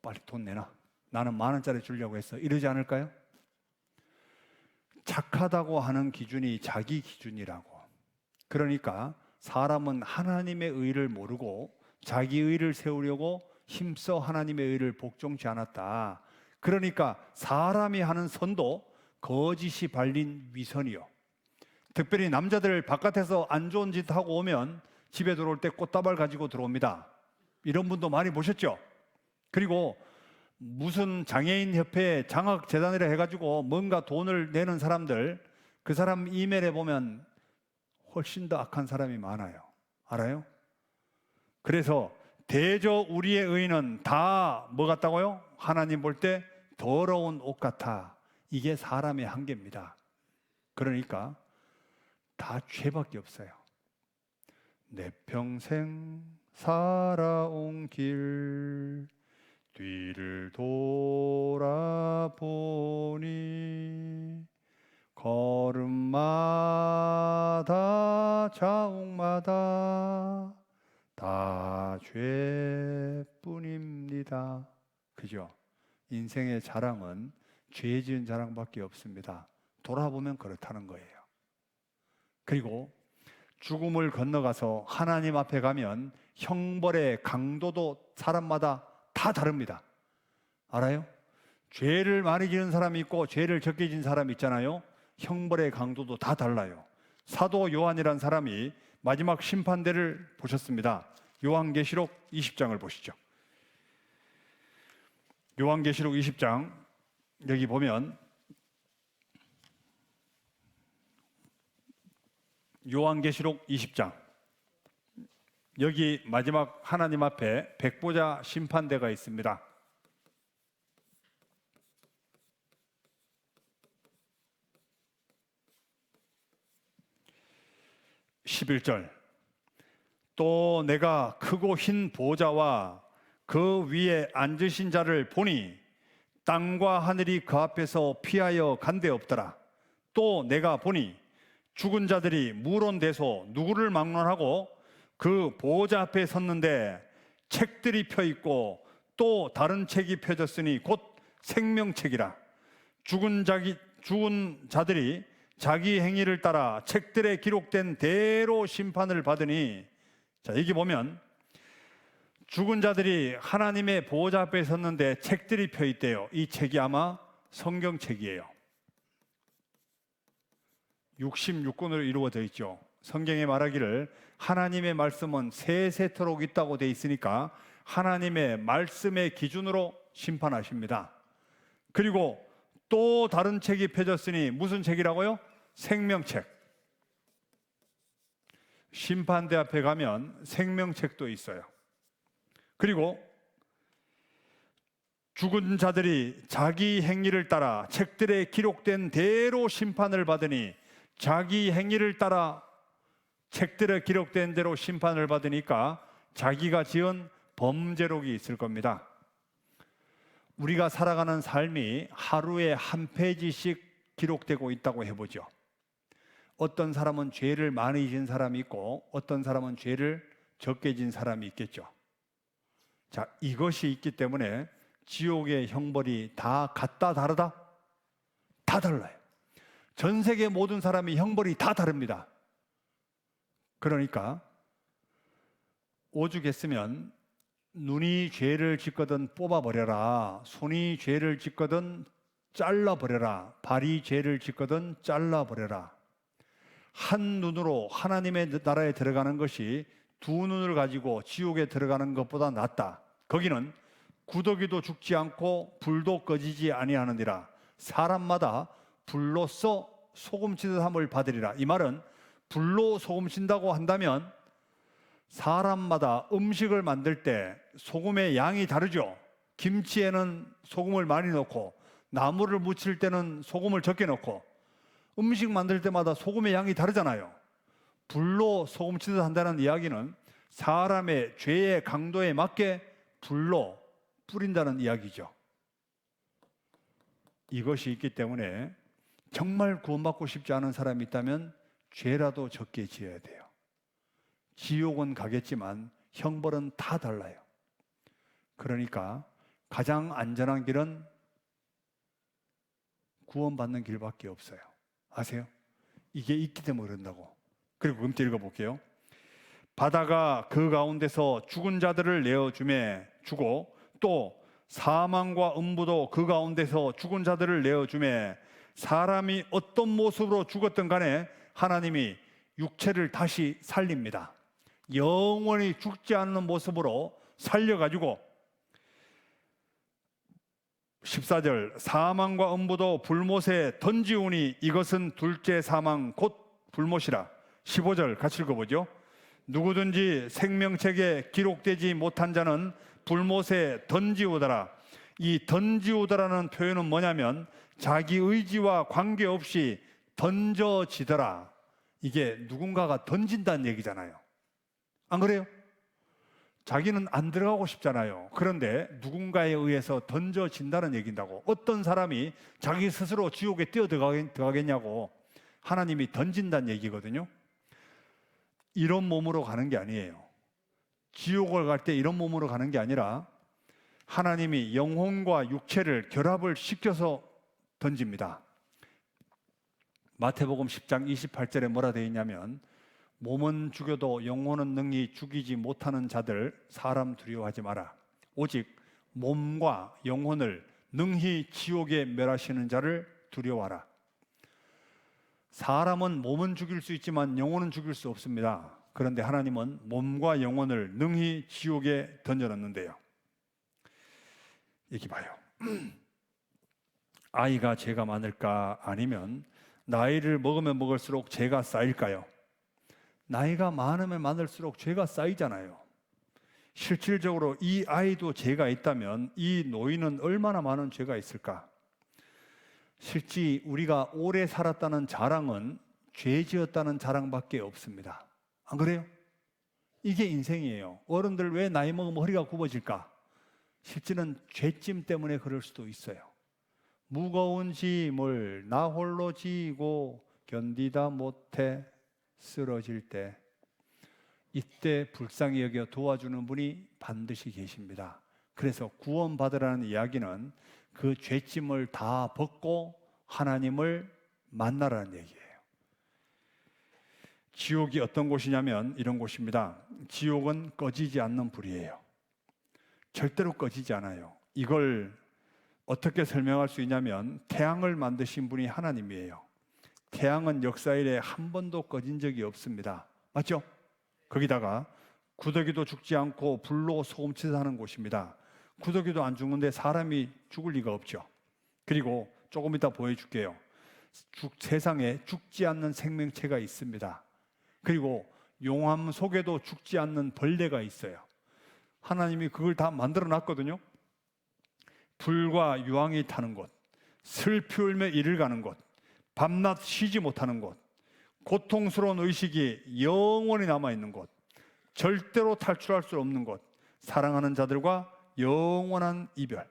빨리 돈 내놔. 나는 10,000원짜리 주려고 했어. 이러지 않을까요? 착하다고 하는 기준이 자기 기준이라고. 그러니까 사람은 하나님의 의를 모르고 자기 의를 세우려고 힘써 하나님의 의를 복종치 않았다. 그러니까 사람이 하는 선도 거짓이 발린 위선이요. 특별히 남자들 바깥에서 안 좋은 짓 하고 오면 집에 들어올 때 꽃다발 가지고 들어옵니다. 이런 분도 많이 보셨죠? 그리고 무슨 장애인 협회 장학재단이라 해가지고 뭔가 돈을 내는 사람들, 그 사람 이메일에 보면 훨씬 더 악한 사람이 많아요. 알아요? 그래서 대저 우리의 의는 다 뭐 같다고요? 하나님 볼 때 더러운 옷 같아. 이게 사람의 한계입니다. 그러니까 다 죄밖에 없어요. 내 평생 살아온 길 뒤를 돌아보니 걸음마다 자옥마다 다 죄뿐입니다. 그죠? 인생의 자랑은 죄 지은 자랑밖에 없습니다. 돌아보면 그렇다는 거예요. 그리고 죽음을 건너가서 하나님 앞에 가면 형벌의 강도도 사람마다 다 다릅니다. 알아요? 죄를 많이 지은 사람이 있고 죄를 적게 지은 사람이 있잖아요. 형벌의 강도도 다 달라요. 사도 요한이라는 사람이 마지막 심판대를 보셨습니다. 요한계시록 20장을 보시죠. 요한계시록 20장 여기 보면 요한계시록 20장 여기 마지막 하나님 앞에 백보자 심판대가 있습니다. 11절 또 내가 크고 흰 보좌와 그 위에 앉으신 자를 보니 땅과 하늘이 그 앞에서 피하여 간데 없더라. 또 내가 보니 죽은 자들이 물온대서 누구를 막론하고 그 보좌 앞에 섰는데 책들이 펴 있고 또 다른 책이 펴졌으니 곧 생명책이라. 죽은 자들이 자기 행위를 따라 책들에 기록된 대로 심판을 받으니, 자 여기 보면 죽은 자들이 하나님의 보호자 앞에 섰는데 책들이 펴 있대요. 이 책이 아마 성경책이에요. 66권으로 이루어져 있죠. 성경에 말하기를 하나님의 말씀은 세세토록 있다고 돼 있으니까 하나님의 말씀의 기준으로 심판하십니다. 그리고 또 다른 책이 펴졌으니 무슨 책이라고요? 생명책. 심판대 앞에 가면 생명책도 있어요. 그리고 죽은 자들이 자기 행위를 따라 책들에 기록된 대로 심판을 받으니, 자기 행위를 따라 책들에 기록된 대로 심판을 받으니까 자기가 지은 범죄록이 있을 겁니다. 우리가 살아가는 삶이 하루에 한 페이지씩 기록되고 있다고 해보죠. 어떤 사람은 죄를 많이 지은 사람이 있고 어떤 사람은 죄를 적게 지은 사람이 있겠죠. 자, 이것이 있기 때문에 지옥의 형벌이 다 같다 다르다? 다 달라요. 전 세계 모든 사람이 형벌이 다 다릅니다. 그러니까 오죽했으면 눈이 죄를 짓거든 뽑아버려라, 손이 죄를 짓거든 잘라버려라, 발이 죄를 짓거든 잘라버려라. 한 눈으로 하나님의 나라에 들어가는 것이 두 눈을 가지고 지옥에 들어가는 것보다 낫다. 거기는 구더기도 죽지 않고 불도 꺼지지 아니하느니라. 사람마다 불로써 소금치듯 함을 받으리라. 이 말은 불로 소금친다고 한다면 사람마다 음식을 만들 때 소금의 양이 다르죠. 김치에는 소금을 많이 넣고 나물을 무칠 때는 소금을 적게 넣고 음식 만들 때마다 소금의 양이 다르잖아요. 불로 소금치듯 한다는 이야기는 사람의 죄의 강도에 맞게 불로 뿌린다는 이야기죠. 이것이 있기 때문에 정말 구원받고 싶지 않은 사람이 있다면 죄라도 적게 지어야 돼요. 지옥은 가겠지만 형벌은 다 달라요. 그러니까 가장 안전한 길은 구원받는 길밖에 없어요. 아세요? 이게 있기 때문에 그런다고. 그리고 금태 읽어볼게요. 바다가 그 가운데서 죽은 자들을 내어주고 또 사망과 음부도 그 가운데서 죽은 자들을 내어주매 사람이 어떤 모습으로 죽었든 간에 하나님이 육체를 다시 살립니다. 영원히 죽지 않는 모습으로 살려가지고 14절 사망과 음부도 불못에 던지우니 이것은 둘째 사망 곧 불못이라. 15절 같이 읽어보죠. 누구든지 생명책에 기록되지 못한 자는 불못에 던지우더라. 이 던지우더라는 표현은 뭐냐면 자기 의지와 관계없이 던져지더라. 이게 누군가가 던진다는 얘기잖아요. 안 그래요? 자기는 안 들어가고 싶잖아요. 그런데 누군가에 의해서 던져진다는 얘기인다고. 어떤 사람이 자기 스스로 지옥에 뛰어 들어가겠냐고. 하나님이 던진다는 얘기거든요. 이런 몸으로 가는 게 아니에요. 지옥을 갈 때 이런 몸으로 가는 게 아니라 하나님이 영혼과 육체를 결합을 시켜서 던집니다. 마태복음 10장 28절에 뭐라 되어 있냐면 몸은 죽여도 영혼은 능히 죽이지 못하는 자들 사람 두려워하지 마라. 오직 몸과 영혼을 능히 지옥에 멸하시는 자를 두려워하라. 사람은 몸은 죽일 수 있지만 영혼은 죽일 수 없습니다. 그런데 하나님은 몸과 영혼을 능히 지옥에 던져놓는데요. 여기 봐요. 아이가 죄가 많을까 아니면 나이를 먹으면 먹을수록 죄가 쌓일까요? 나이가 많으면 많을수록 죄가 쌓이잖아요. 실질적으로 이 아이도 죄가 있다면 이 노인은 얼마나 많은 죄가 있을까? 실제 우리가 오래 살았다는 자랑은 죄 지었다는 자랑밖에 없습니다. 안 그래요? 이게 인생이에요. 어른들 왜 나이 먹으면 허리가 굽어질까? 실제는 죄짐 때문에 그럴 수도 있어요. 무거운 짐을 나 홀로 지고 견디다 못해 쓰러질 때 이때 불쌍히 여겨 도와주는 분이 반드시 계십니다. 그래서 구원받으라는 이야기는 그 죄짐을 다 벗고 하나님을 만나라는 얘기예요. 지옥이 어떤 곳이냐면 이런 곳입니다. 지옥은 꺼지지 않는 불이에요. 절대로 꺼지지 않아요. 이걸 어떻게 설명할 수 있냐면 태양을 만드신 분이 하나님이에요. 태양은 역사 이래 한 번도 꺼진 적이 없습니다. 맞죠? 거기다가 구더기도 죽지 않고 불로 소금치듯 하는 곳입니다. 구더기도 안 죽는데 사람이 죽을 리가 없죠. 그리고 조금 이따 보여줄게요. 세상에 죽지 않는 생명체가 있습니다. 그리고 용암 속에도 죽지 않는 벌레가 있어요. 하나님이 그걸 다 만들어 놨거든요. 불과 유황이 타는 곳, 슬피 울며 이를 가는 곳, 밤낮 쉬지 못하는 곳, 고통스러운 의식이 영원히 남아있는 곳, 절대로 탈출할 수 없는 곳, 사랑하는 자들과 영원한 이별.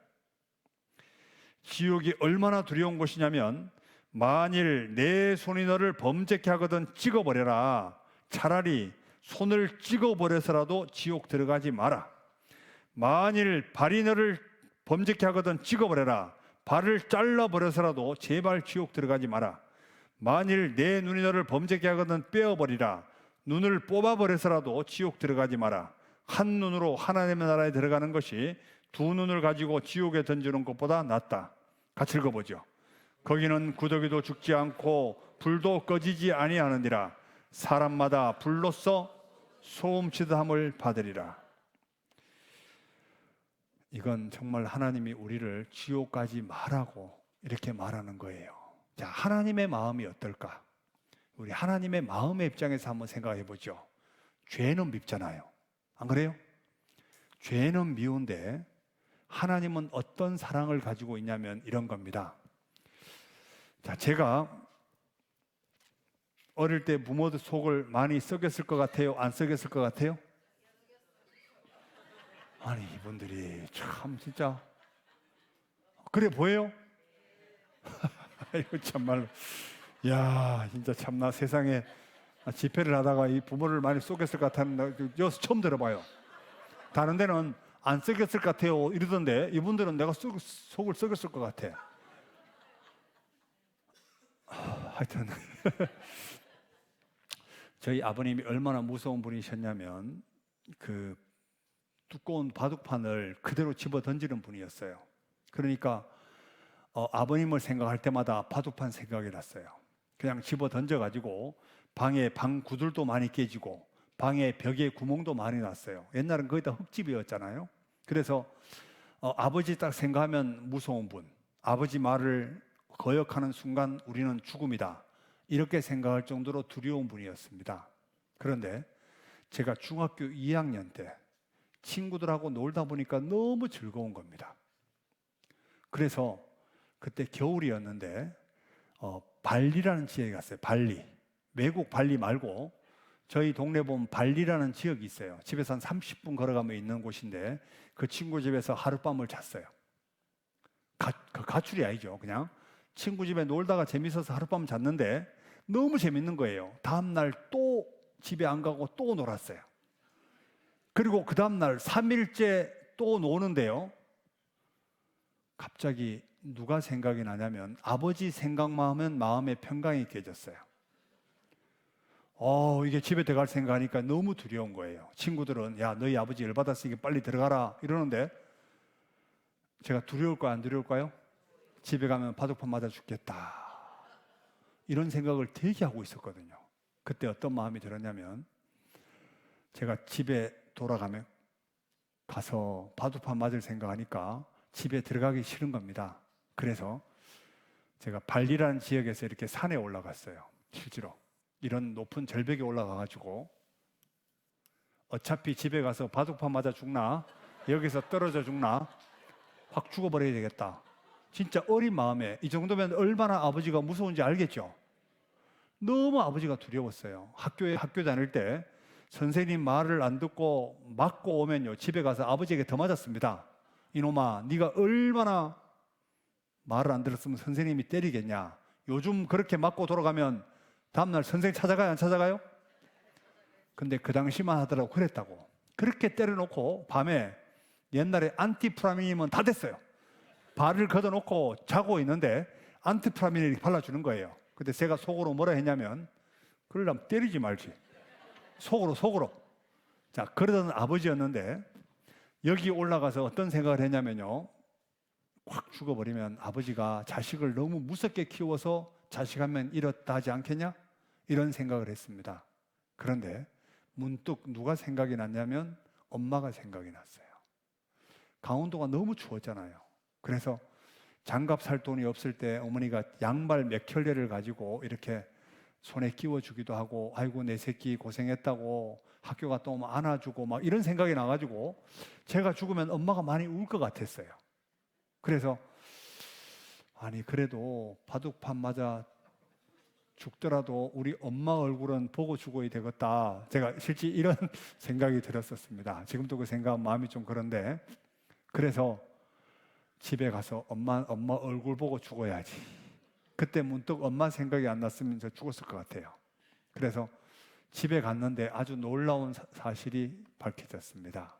지옥이 얼마나 두려운 곳이냐면 만일 내 손이 너를 범죄케 하거든 찍어버려라. 차라리 손을 찍어버려서라도 지옥 들어가지 마라. 만일 발이 너를 범죄케 하거든 찍어버려라. 발을 잘라버려서라도 제발 지옥 들어가지 마라. 만일 내 눈이 너를 범죄케 하거든 빼어버리라. 눈을 뽑아버려서라도 지옥 들어가지 마라. 한 눈으로 하나님의 나라에 들어가는 것이 두 눈을 가지고 지옥에 던지는 것보다 낫다. 같이 읽어보죠. 거기는 구더기도 죽지 않고 불도 꺼지지 아니하느니라. 사람마다 불로써 소음치듯함을 받으리라. 이건 정말 하나님이 우리를 지옥 가지 말라고 이렇게 말하는 거예요. 자, 하나님의 마음이 어떨까? 우리 하나님의 마음의 입장에서 한번 생각해 보죠. 죄는 밉잖아요. 안 그래요? 죄는 미운데 하나님은 어떤 사랑을 가지고 있냐면 이런 겁니다. 자, 제가 어릴 때 부모들 속을 많이 썩였을 것 같아요? 안 썩였을 것 같아요? 아니, 이분들이 참 진짜 그래 보여요? 이거 참말로, 야, 진짜 참나 세상에 집회를 하다가 이 부모를 많이 썩였을 것 같다는 여기서 처음 들어봐요. 다른 데는 안 썩였을 것 같아요 이러던데 이분들은 내가 속을 썩였을 것 같아. 하여튼 저희 아버님이 얼마나 무서운 분이셨냐면 그 두꺼운 바둑판을 그대로 집어 던지는 분이었어요. 그러니까 아버님을 생각할 때마다 바둑판 생각이 났어요. 그냥 집어 던져가지고 방에 방 구들도 많이 깨지고 방에 벽에 구멍도 많이 났어요. 옛날엔 거의 다 흙집이었잖아요. 그래서 아버지 딱 생각하면 무서운 분, 아버지 말을 거역하는 순간 우리는 죽음이다, 이렇게 생각할 정도로 두려운 분이었습니다. 그런데 제가 중학교 2학년 때 친구들하고 놀다 보니까 너무 즐거운 겁니다. 그래서 그때 겨울이었는데 발리라는 지역에 갔어요. 발리. 외국 발리 말고 저희 동네 보면 발리라는 지역이 있어요. 집에서 한 30분 걸어가면 있는 곳인데 그 친구 집에서 하룻밤을 잤어요. 가출이 아니죠. 그냥 친구 집에 놀다가 재밌어서 하룻밤 잤는데 너무 재밌는 거예요. 다음날 또 집에 안 가고 또 놀았어요. 그리고 그 다음날 3일째 또 노는데요, 갑자기 누가 생각이 나냐면 아버지 생각만 하면 마음의 평강이 깨졌어요. 이게 집에 들어갈 생각하니까 너무 두려운 거예요. 친구들은 야, 너희 아버지 열받았으니까 빨리 들어가라 이러는데 제가 두려울까요, 안 두려울까요? 집에 가면 바둑판 맞아 죽겠다, 이런 생각을 되게 하고 있었거든요. 그때 어떤 마음이 들었냐면 제가 집에 돌아가면 가서 바둑판 맞을 생각하니까 집에 들어가기 싫은 겁니다. 그래서 제가 발리라는 지역에서 이렇게 산에 올라갔어요. 실제로 이런 높은 절벽에 올라가가지고 어차피 집에 가서 바둑판 맞아 죽나 여기서 떨어져 죽나 확 죽어버려야 되겠다. 진짜 어린 마음에 이 정도면 얼마나 아버지가 무서운지 알겠죠? 너무 아버지가 두려웠어요. 학교 다닐 때 선생님 말을 안 듣고 맞고 오면요, 집에 가서 아버지에게 더 맞았습니다. 이놈아, 네가 얼마나 말을 안 들었으면 선생님이 때리겠냐. 요즘 그렇게 맞고 돌아가면 다음날 선생님 찾아가요, 안 찾아가요? 근데 그 당시만 하더라고 그랬다고. 그렇게 때려놓고 밤에 옛날에 안티프라민이면 다 됐어요. 발을 걷어놓고 자고 있는데 안티프라민을 발라주는 거예요. 근데 제가 속으로 뭐라 했냐면 그러려면 때리지 말지. 속으로. 자, 그러던 아버지였는데 여기 올라가서 어떤 생각을 했냐면요, 확 죽어버리면 아버지가 자식을 너무 무섭게 키워서 자식 하면 이렇다 하지 않겠냐? 이런 생각을 했습니다. 그런데 문득 누가 생각이 났냐면 엄마가 생각이 났어요. 강원도가 너무 추웠잖아요. 그래서 장갑 살 돈이 없을 때 어머니가 양발 몇 켤레를 가지고 이렇게 손에 끼워주기도 하고, 아이고 내 새끼 고생했다고 학교 갔다 오면 안아주고 막 이런 생각이 나가지고 제가 죽으면 엄마가 많이 울 것 같았어요. 그래서 아니 그래도 바둑판 맞아 죽더라도 우리 엄마 얼굴은 보고 죽어야 되겠다, 제가 실제 이런 생각이 들었었습니다. 지금도 그 생각은 마음이 좀 그런데, 그래서 집에 가서 엄마 얼굴 보고 죽어야지. 그때 문득 엄마 생각이 안 났으면 저 죽었을 것 같아요. 그래서 집에 갔는데 아주 놀라운 사실이 밝혀졌습니다.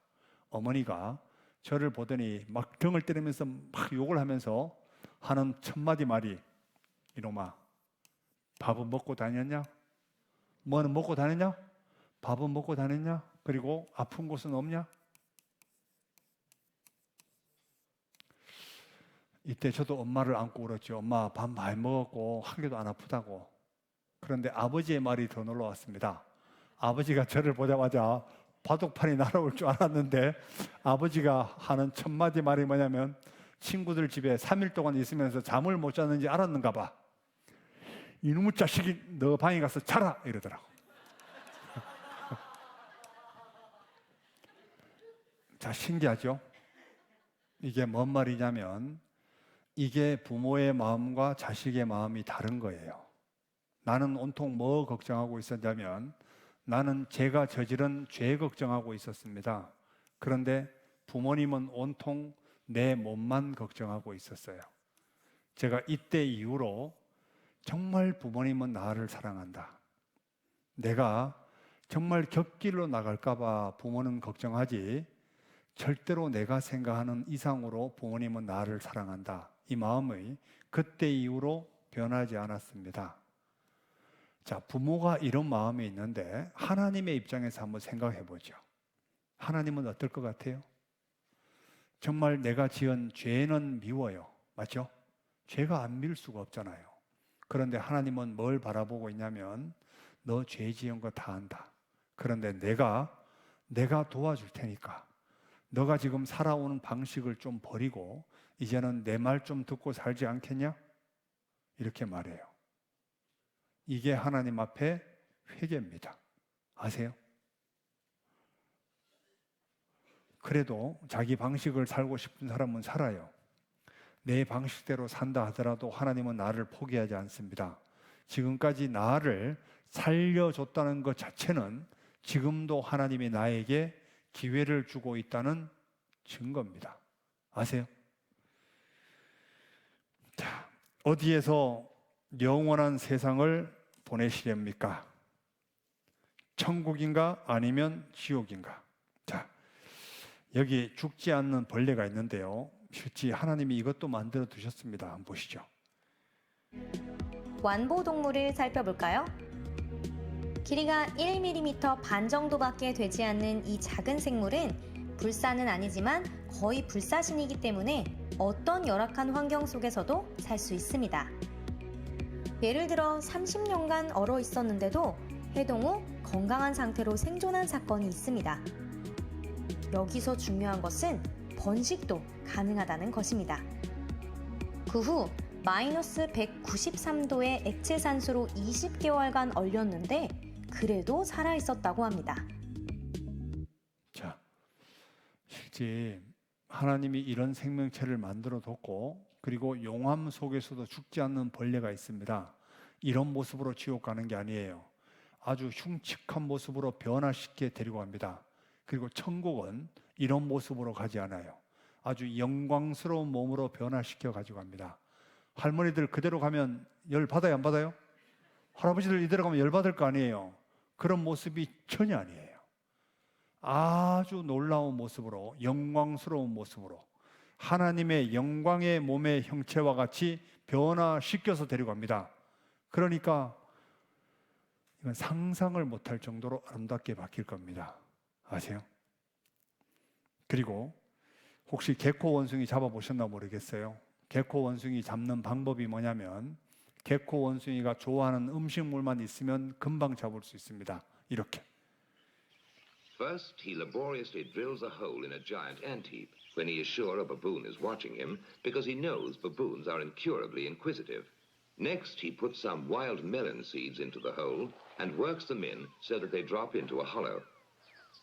어머니가 저를 보더니 막 등을 때리면서 막 욕을 하면서 하는 첫마디 말이, 이놈아, 밥은 먹고 다녔냐? 뭐는 먹고 다녔냐? 밥은 먹고 다녔냐? 그리고 아픈 곳은 없냐? 이때 저도 엄마를 안고 울었죠. 엄마, 밥 많이 먹었고 한 개도 안 아프다고. 그런데 아버지의 말이 더 놀라웠습니다. 아버지가 저를 보자마자 바둑판이 날아올 줄 알았는데 아버지가 하는 첫마디 말이 뭐냐면, 친구들 집에 3일 동안 있으면서 잠을 못 잤는지 알았는가 봐. 이놈의 자식이 너 방에 가서 자라! 이러더라고. 자, 신기하죠? 이게 뭔 말이냐면, 이게 부모의 마음과 자식의 마음이 다른 거예요. 나는 온통 뭐 걱정하고 있었냐면, 나는 제가 저지른 죄 걱정하고 있었습니다. 그런데 부모님은 온통 내 몸만 걱정하고 있었어요. 제가 이때 이후로 정말 부모님은 나를 사랑한다. 내가 정말 곁길로 나갈까봐 부모는 걱정하지, 절대로 내가 생각하는 이상으로 부모님은 나를 사랑한다. 이 마음이 그때 이후로 변하지 않았습니다. 자, 부모가 이런 마음이 있는데 하나님의 입장에서 한번 생각해 보죠. 하나님은 어떨 것 같아요? 정말 내가 지은 죄는 미워요. 맞죠? 죄가 안 미울 수가 없잖아요. 그런데 하나님은 뭘 바라보고 있냐면, 너 죄 지은 거 다 안다. 그런데 내가 도와줄 테니까 너가 지금 살아오는 방식을 좀 버리고 이제는 내 말 좀 듣고 살지 않겠냐? 이렇게 말해요. 이게 하나님 앞에 회개입니다. 아세요? 그래도 자기 방식을 살고 싶은 사람은 살아요. 내 방식대로 산다 하더라도 하나님은 나를 포기하지 않습니다. 지금까지 나를 살려줬다는 것 자체는 지금도 하나님이 나에게 기회를 주고 있다는 증거입니다. 아세요? 자, 어디에서 영원한 세상을 보내시렵니까? 천국인가 아니면 지옥인가? 자, 여기 죽지 않는 벌레가 있는데요. 실제 하나님이 이것도 만들어 두셨습니다. 한번 보시죠. 완보동물을 살펴볼까요? 길이가 1mm 반 정도밖에 되지 않는 이 작은 생물은 불사는 아니지만 거의 불사신이기 때문에 어떤 열악한 환경 속에서도 살 수 있습니다. 예를 들어 30년간 얼어 있었는데도 해동 후 건강한 상태로 생존한 사건이 있습니다. 여기서 중요한 것은 번식도 가능하다는 것입니다. 그 후 마이너스 193도의 액체 산소로 20개월간 얼렸는데 그래도 살아있었다고 합니다. 자, 실제 하나님이 이런 생명체를 만들어 뒀고, 그리고 용암 속에서도 죽지 않는 벌레가 있습니다. 이런 모습으로 지옥 가는 게 아니에요. 아주 흉측한 모습으로 변화시켜 데리고 갑니다. 그리고 천국은 이런 모습으로 가지 않아요. 아주 영광스러운 몸으로 변화시켜 가지고 갑니다. 할머니들 그대로 가면 열 받아요, 안 받아요? 할아버지들 이대로 가면 열 받을 거 아니에요. 그런 모습이 전혀 아니에요. 아주 놀라운 모습으로, 영광스러운 모습으로 하나님의 영광의 몸의 형체와 같이 변화시켜서 데려갑니다. 그러니까 이건 상상을 못할 정도로 아름답게 바뀔 겁니다. 아세요? 그리고 혹시 개코 원숭이 잡아보셨나 모르겠어요. 개코 원숭이 잡는 방법이 뭐냐면, 개코 원숭이가 좋아하는 음식물만 있으면 금방 잡을 수 있습니다. 이렇게. First, he laboriously drills a hole in a giant ant heap when he is sure a baboon is watching him, because he knows baboons are incurably inquisitive. Next, he puts some wild melon seeds into the hole and works them in so that they drop into a hollow.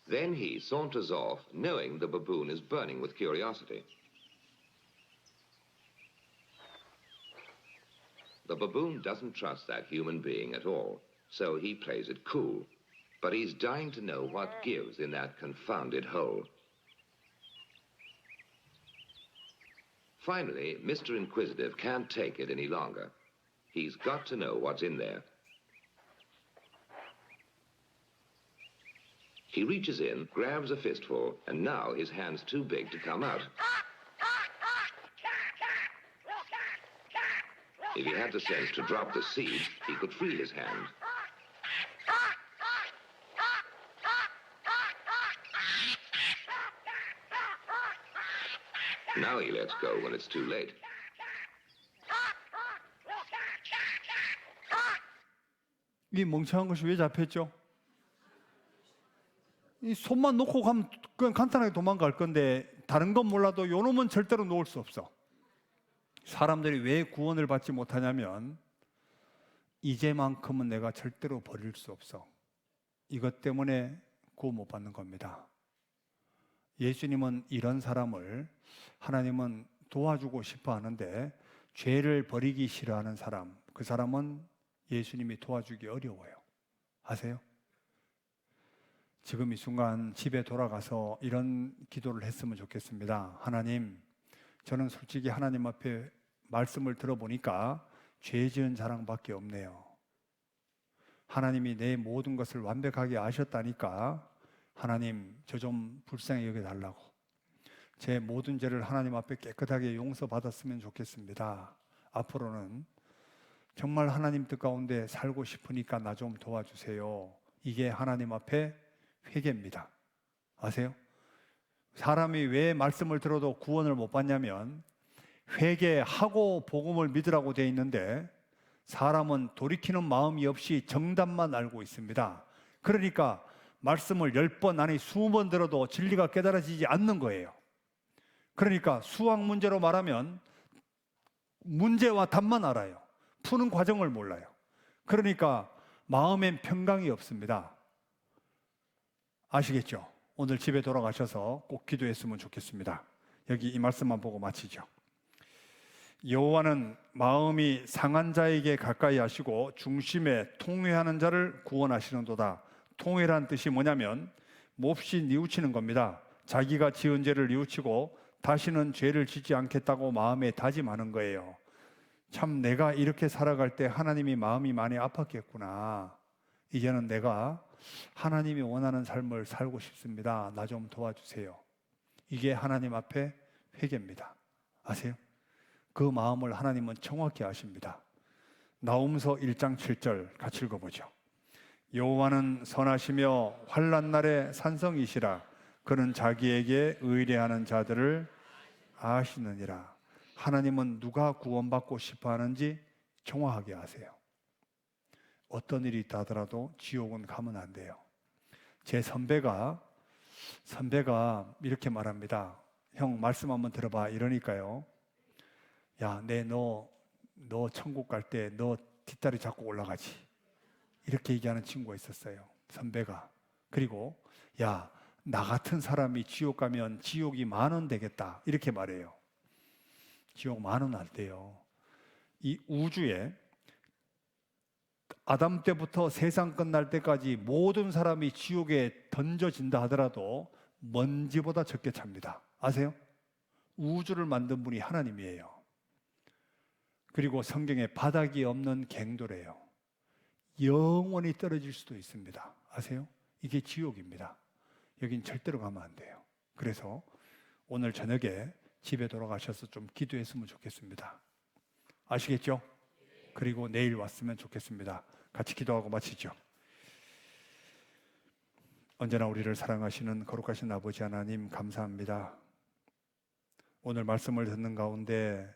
Then he saunters off, knowing the baboon is burning with curiosity. The baboon doesn't trust that human being at all, so he plays it cool. But he's dying to know what gives in that confounded hole. Finally, Mr. Inquisitive can't take it any longer. He's got to know what's in there. He reaches in, grabs a fistful, and now his hand's too big to come out. If he had the sense to drop the seed, he could free his hand. Now he lets go when it's too late. 이 멍청한 것이 왜 잡혔죠? 이 손만 놓고 가면 그냥 간단하게 도망갈 건데 다른 건 몰라도 요 놈은 절대로 놓을 수 없어. 사람들이 왜 구원을 받지 못하냐면 이제만큼은 내가 절대로 버릴 수 없어. 이것 때문에 구원 못 받는 겁니다. 예수님은 이런 사람을 하나님은 도와주고 싶어 하는데 죄를 버리기 싫어하는 사람, 그 사람은 예수님이 도와주기 어려워요. 아세요? 지금 이 순간 집에 돌아가서 이런 기도를 했으면 좋겠습니다. 하나님, 저는 솔직히 하나님 앞에 말씀을 들어보니까 죄 지은 자랑밖에 없네요. 하나님이 내 모든 것을 완벽하게 아셨다니까 하나님, 저 좀 불쌍히 여겨달라고. 제 모든 죄를 하나님 앞에 깨끗하게 용서받았으면 좋겠습니다. 앞으로는 정말 하나님 뜻 가운데 살고 싶으니까 나 좀 도와주세요. 이게 하나님 앞에 회개입니다. 아세요? 사람이 왜 말씀을 들어도 구원을 못 받냐면 회개하고 복음을 믿으라고 되어 있는데 사람은 돌이키는 마음이 없이 정답만 알고 있습니다. 그러니까 말씀을 10번 아니 20번 들어도 진리가 깨달아지지 않는 거예요. 그러니까 수학 문제로 말하면 문제와 답만 알아요. 푸는 과정을 몰라요. 그러니까 마음엔 평강이 없습니다. 아시겠죠? 오늘 집에 돌아가셔서 꼭 기도했으면 좋겠습니다. 여기 이 말씀만 보고 마치죠. 여호와는 마음이 상한 자에게 가까이 하시고 중심에 통회하는 자를 구원하시는도다. 통회란 뜻이 뭐냐면 몹시 뉘우치는 겁니다. 자기가 지은 죄를 뉘우치고 다시는 죄를 짓지 않겠다고 마음에 다짐하는 거예요. 참 내가 이렇게 살아갈 때 하나님이 마음이 많이 아팠겠구나. 이제는 내가 하나님이 원하는 삶을 살고 싶습니다. 나 좀 도와주세요. 이게 하나님 앞에 회개입니다. 아세요? 그 마음을 하나님은 정확히 아십니다. 나홈서 1장 7절 같이 읽어보죠. 여호와는 선하시며 환난 날에 산성이시라. 그는 자기에게 의뢰하는 자들을 아시느니라. 하나님은 누가 구원받고 싶어 하는지 정확하게 아세요. 어떤 일이 있다 하더라도 지옥은 가면 안 돼요. 제 선배가 이렇게 말합니다. 형 말씀 한번 들어봐. 이러니까요. 야, 너 천국 갈 때 너 뒷다리 잡고 올라가지. 이렇게 얘기하는 친구가 있었어요. 선배가. 그리고 야, 나 같은 사람이 지옥 가면 지옥이 10,000원 되겠다. 이렇게 말해요. 지옥 10,000원 할 때요. 이 우주에 아담 때부터 세상 끝날 때까지 모든 사람이 지옥에 던져진다 하더라도 먼지보다 적게 찹니다. 아세요? 우주를 만든 분이 하나님이에요. 그리고 성경에 바닥이 없는 갱도래요. 영원히 떨어질 수도 있습니다. 아세요? 이게 지옥입니다. 여긴 절대로 가면 안 돼요. 그래서 오늘 저녁에 집에 돌아가셔서 좀 기도했으면 좋겠습니다. 아시겠죠? 그리고 내일 왔으면 좋겠습니다. 같이 기도하고 마치죠. 언제나 우리를 사랑하시는 거룩하신 아버지 하나님 감사합니다. 오늘 말씀을 듣는 가운데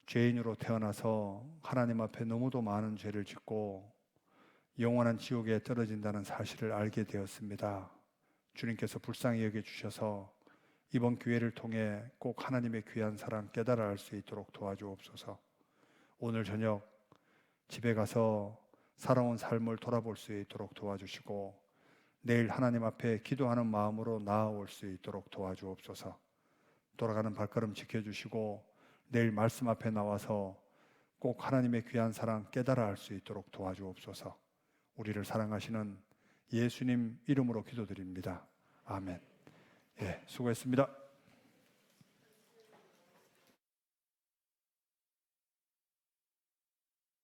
죄인으로 태어나서 하나님 앞에 너무도 많은 죄를 짓고 영원한 지옥에 떨어진다는 사실을 알게 되었습니다. 주님께서 불쌍히 여겨주셔서 이번 기회를 통해 꼭 하나님의 귀한 사랑 깨달아 알 수 있도록 도와주옵소서. 오늘 저녁 집에 가서 살아온 삶을 돌아볼 수 있도록 도와주시고 내일 하나님 앞에 기도하는 마음으로 나아올 수 있도록 도와주옵소서. 돌아가는 발걸음 지켜주시고 내일 말씀 앞에 나와서 꼭 하나님의 귀한 사랑 깨달아 알 수 있도록 도와주옵소서. 우리를 사랑하시는 예수님 이름으로 기도드립니다. 아멘. 예, 수고했습니다.